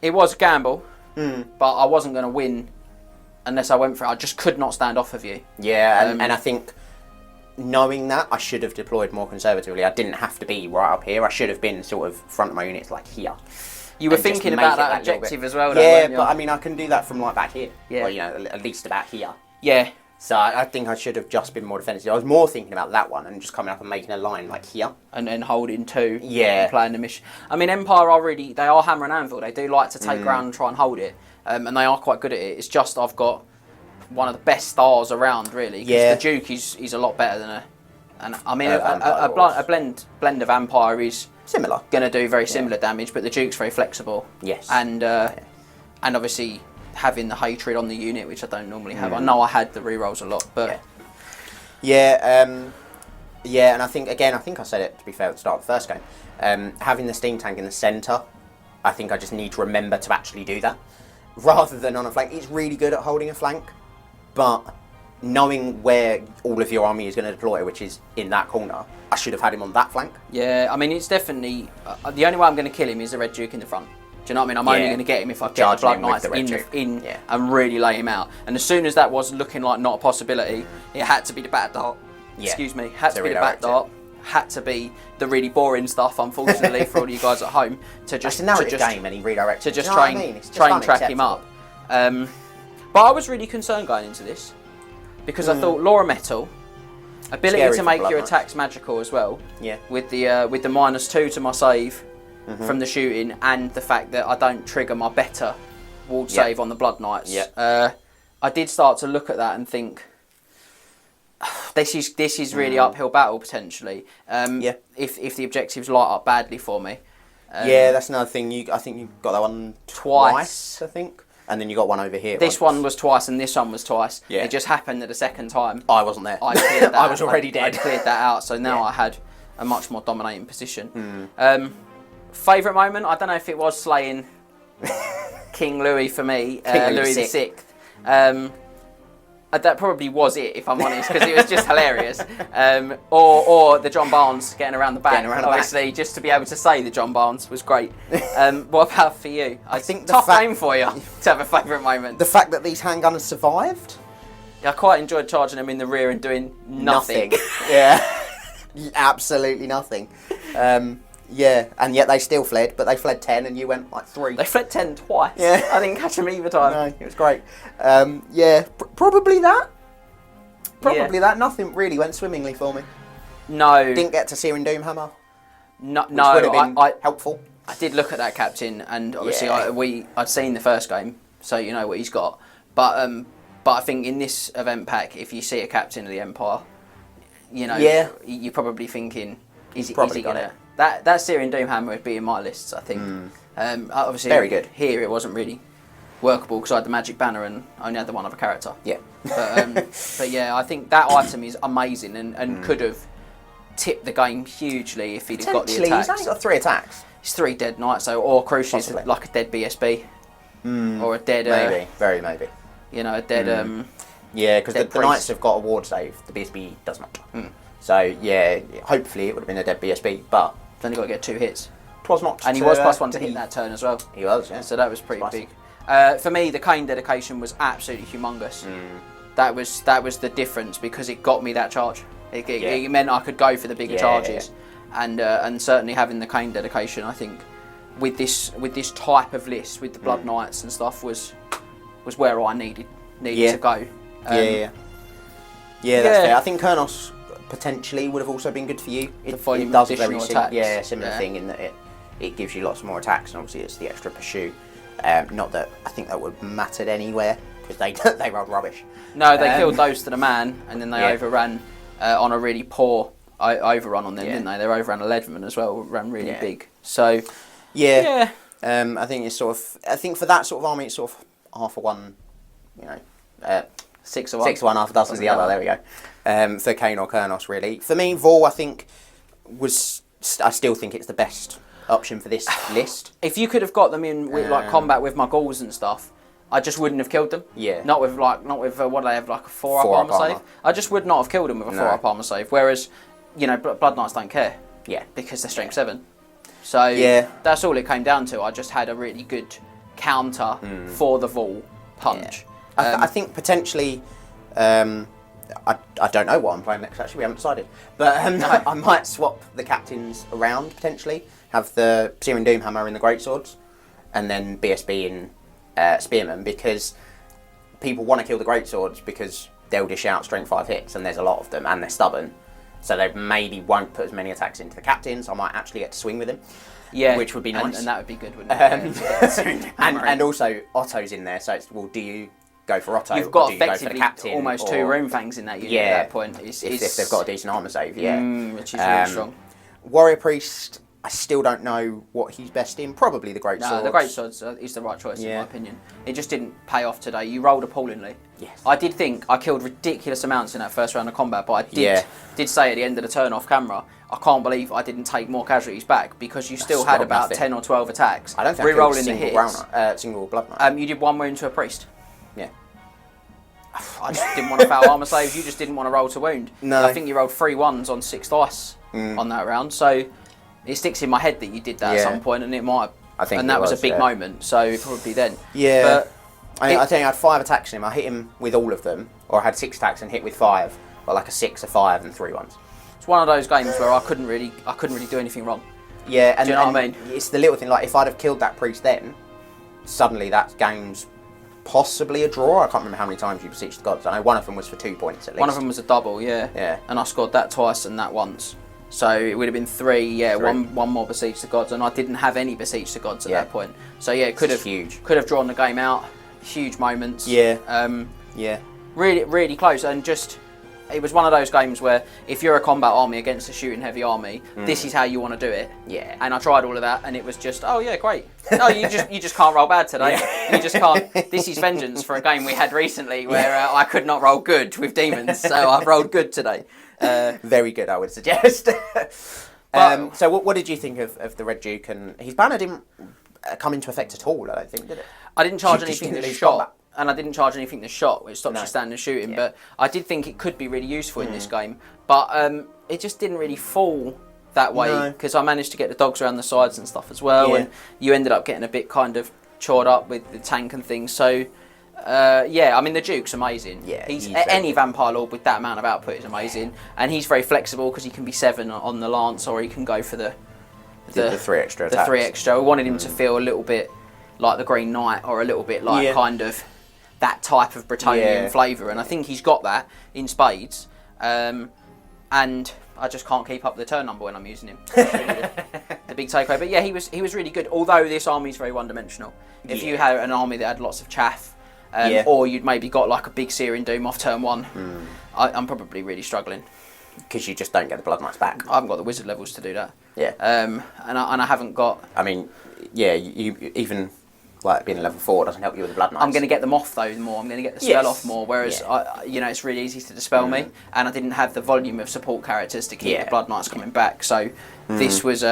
it was a gamble, but I wasn't going to win unless I went for it. I just could not stand off of you. Yeah, and I think knowing that, I should have deployed more conservatively. I didn't have to be right up here. I should have been sort of front of my units, like here. You were thinking about that objective as well, though, yeah, weren't you? but I mean, I can do that from like back here. Yeah. Or, you know, at least about here. Yeah. So I think I should have just been more defensive. I was more thinking about that one and just coming up and making a line like here. And then holding two. Yeah. And playing the mission. I mean, Empire are really, they are hammer and anvil. They do like to take ground and try and hold it. And they are quite good at it. It's just I've got one of the best stars around, really. Because the Duke is a lot better than a... And I mean, a blend of Empire is... Similar. Going to do very similar damage, but the Duke's very flexible. Yes. And obviously having the hatred on the unit, which I don't normally have. I know I had the rerolls a lot, but yeah, and I think I said it, to be fair, at the start of the first game. Having the steam tank in the centre, I think I just need to remember to actually do that rather than on a flank. It's really good at holding a flank, but knowing where all of your army is going to deploy, which is in that corner, I should have had him on that flank. Yeah, I mean, it's definitely... the only way I'm going to kill him is the Red Duke in the front. Do you know what I mean? I'm only going to get him if I get the Blood Knights in and really lay him out. And as soon as that was looking like not a possibility, it had to be the back dart. Excuse me. Had to be the back dart. Had to be the really boring stuff, unfortunately, for all you guys at home. To just, it's a narrative game and he redirects. To just try and track him up. But I was really concerned going into this. Because I thought Laura Metal, ability to make your attacks magical as well. Yeah. With the -2 to my save from the shooting, and the fact that I don't trigger my better walled save on the Blood Knights. Yeah. I did start to look at that and think, this is really uphill battle potentially. If the objectives light up badly for me. Yeah, that's another thing. I think you got that one twice. I think. And then you got one over here. This one was twice and this one was twice. Yeah. It just happened that the second time I wasn't there. I cleared that. I was already dead. I cleared that out, so now I had a much more dominating position. Favourite moment? I don't know if it was slaying King Louis for me, Louis VI. That probably was it, if I'm honest, because it was just hilarious. Or the John Barnes getting around the back, obviously, just to be able to say the John Barnes was great. What about for you? I think tough game for you to have a favourite moment. The fact that these handgunners survived. I quite enjoyed charging them in the rear and doing nothing. Yeah, absolutely nothing. Yeah, and yet they still fled, but they fled 10 and you went like 3. They fled 10 twice. Yeah. I didn't catch them either time. No, it was great. Yeah, probably that. Probably that. Nothing really went swimmingly for me. No. Didn't get to Searing Doomhammer. No, would have been helpful. I did look at that captain, and obviously I'd seen the first game, so you know what he's got. But I think in this event pack, if you see a captain of the Empire, you know, you're probably thinking, is he gonna... That Syrian Doomhammer would be in my lists, I think. Obviously, very good. Here it wasn't really workable because I had the magic banner and only had the one other character. Yeah. But yeah, I think that item is amazing and could have tipped the game hugely if he'd have got the attacks. He's only got 3 attacks. It's 3 dead knights, or crucially like a dead BSB. Or a dead... maybe, very maybe. You know, a dead... yeah, because the knights have got a ward save, the BSB does not. So yeah, hopefully it would have been a dead BSB, but... Then only got to get 2 hits. Twas not. And he was +1 to hit that turn as well. He was, yeah. So that was pretty big. For me, the Kane dedication was absolutely humongous. That was the difference because it got me that charge. It meant I could go for the bigger charges, and certainly having the Kane dedication, I think, with this type of list with the Blood Knights and stuff was where I needed to go. Yeah, that's fair. I think Kurnos potentially would have also been good for you. It does a very similar thing in that it gives you lots more attacks, and obviously it's the extra pursue. Not that I think that would have mattered anywhere because they rolled rubbish. No, they killed those to the man, and then they overran on a really poor overrun on them, didn't they? They overran a Leatherman as well, ran really big. So I think it's sort of. I think for that sort of army, it's sort of half of one, you know. 6 of one. 6 of one, half a dozen of the other. There we go. For Kane or Kurnos, really. For me, Vaul, I think I still think it's the best option for this list. If you could have got them in with like combat with my Gauls and stuff, I just wouldn't have killed them. Yeah. Not with what do they have, like a 4-up armor save? I just would not have killed them with a 4-up armor save. Whereas, you know, Blood Knights don't care. Yeah. Because they're strength 7. So that's all it came down to. I just had a really good counter for the Vaul punch. Yeah. I think potentially, I don't know what I'm playing next. Actually, we haven't decided. But I might swap the captains around potentially. Have the Searing Doomhammer in the Greatswords, and then BSB in Spearman, because people want to kill the Greatswords because they'll dish out strength 5 hits, and there's a lot of them, and they're stubborn. So they maybe won't put as many attacks into the captains. I might actually get to swing with him. Yeah, which would be nice. And that would be good, wouldn't it? And also Otto's in there, so it's, well, do you go for Otto? You've got or do you go effectively for the captain, almost 2 Roomfangs in that unit at that point. If they've got a decent armour save, which is really strong. Warrior Priest, I still don't know what he's best in. Probably the Greatswords. No, the Greatswords is the right choice in my opinion. It just didn't pay off today. You rolled appallingly. Yes. I did think I killed ridiculous amounts in that first round of combat, but I did say at the end of the turn off camera, I can't believe I didn't take more casualties back, because you still had about 10 or 12 attacks. I don't think I killed a single Blood Knight. You did 1 wound to a priest. Yeah. I just didn't want to foul armour saves. You just didn't want to roll to wound. No. I think you rolled 3 1s on 6 dice on that round. So it sticks in my head that you did that at some point, and it might. I think and that was a big moment. So probably then. Yeah. But I think I had 5 attacks in him. I hit him with all of them, or I had 6 attacks and hit with 5, or like a 6, a 5, and 3 ones. It's one of those games where I couldn't really do anything wrong. Yeah, and do you know what I mean? It's the little thing. Like if I'd have killed that priest then, suddenly that game's possibly a draw. I can't remember how many times you beseeched the gods. I know one of them was for 2 points at least. One of them was a double, yeah. And I scored that twice and that once. So it would have been 3, one more beseech the gods, and I didn't have any beseech the gods at that point. So yeah, could have drawn the game out. Huge moments. Yeah. Really, really close, and just it was one of those games where if you're a combat army against a shooting heavy army, this is how you want to do it. Yeah. And I tried all of that, and it was just, oh yeah, great. No, you just can't roll bad today. You just can't. This is vengeance for a game we had recently where I could not roll good with demons, so I've rolled good today. Very good, I would suggest. So what did you think of the Red Duke? And his banner didn't come into effect at all, I don't think, did it? I didn't charge anything that shot, and I didn't charge anything that shot, which stops you standing and shooting, but I did think it could be really useful in this game. But it just didn't really fall that way, because I managed to get the dogs around the sides and stuff as well, and you ended up getting a bit kind of chored up with the tank and things, so... I mean the Duke's amazing. Yeah, he's any vampire lord with that amount of output is amazing, and he's very flexible because he can be 7 on the lance, or he can go for the 3 extra attacks. The 3 extra. We wanted him to feel a little bit like the Green Knight, or a little bit like kind of that type of Bretonian flavour, and I think he's got that in spades. And I just can't keep up the turn number when I'm using him. The big takeaway, but yeah, he was really good. Although this army's very one-dimensional. If you had an army that had lots of chaff. Or you'd maybe got like a big Searing Doom off turn 1. I'm probably really struggling. Because you just don't get the Blood Knights back. I haven't got the wizard levels to do that. Yeah. And I haven't got... I mean, yeah, you even like being a level 4 doesn't help you with the Blood Knights. I'm going to get them off though more. I'm going to get the spell off more. Whereas, it's really easy to dispel me. And I didn't have the volume of support characters to keep the Blood Knights coming back. So this was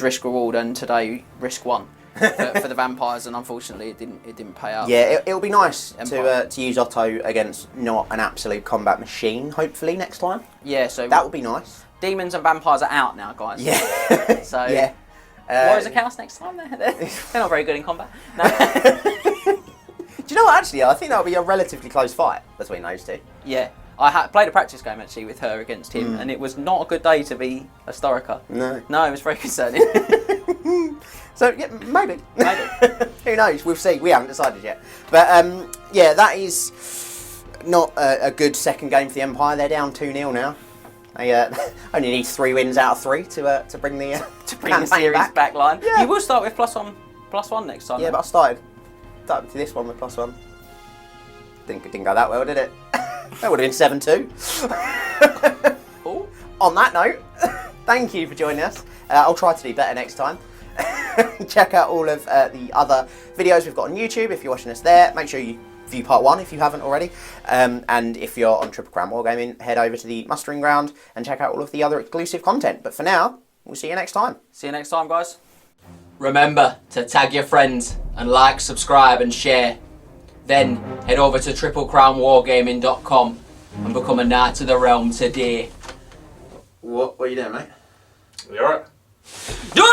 risk reward, and today risk 1. for the vampires, and unfortunately it didn't pay out. Yeah, it'll be nice to use Otto against not an absolute combat machine, hopefully next time. Yeah, so that would be nice. Demons and vampires are out now, guys. Yeah. So yeah. Warriors of Chaos next time. They're not very good in combat. No. Do you know what? Actually, I think that would be a relatively close fight between those two. Yeah. I played a practice game actually with her against him, and it was not a good day to be a Storica. No, it was very concerning. So yeah, maybe. Who knows? We'll see. We haven't decided yet. But that is not a good second game for the Empire. They're down 2-0 now. They only need 3 wins out of 3 to bring the the series back line. Yeah. You will start with +1 next time. Yeah, but I started to this one with +1. Didn't go that well, did it? That would have been 7-2. On that note, thank you for joining us. I'll try to do better next time. Check out all of the other videos we've got on YouTube if you're watching us there. Make sure you view part 1 if you haven't already. And if you're on Triple Crown Wargaming, head over to the mustering ground and check out all of the other exclusive content. But for now, we'll see you next time. See you next time, guys. Remember to tag your friends and like, subscribe and share. then head over to triplecrownwargaming.com and become a Knight of the Realm today. What are you doing, mate? You alright? Do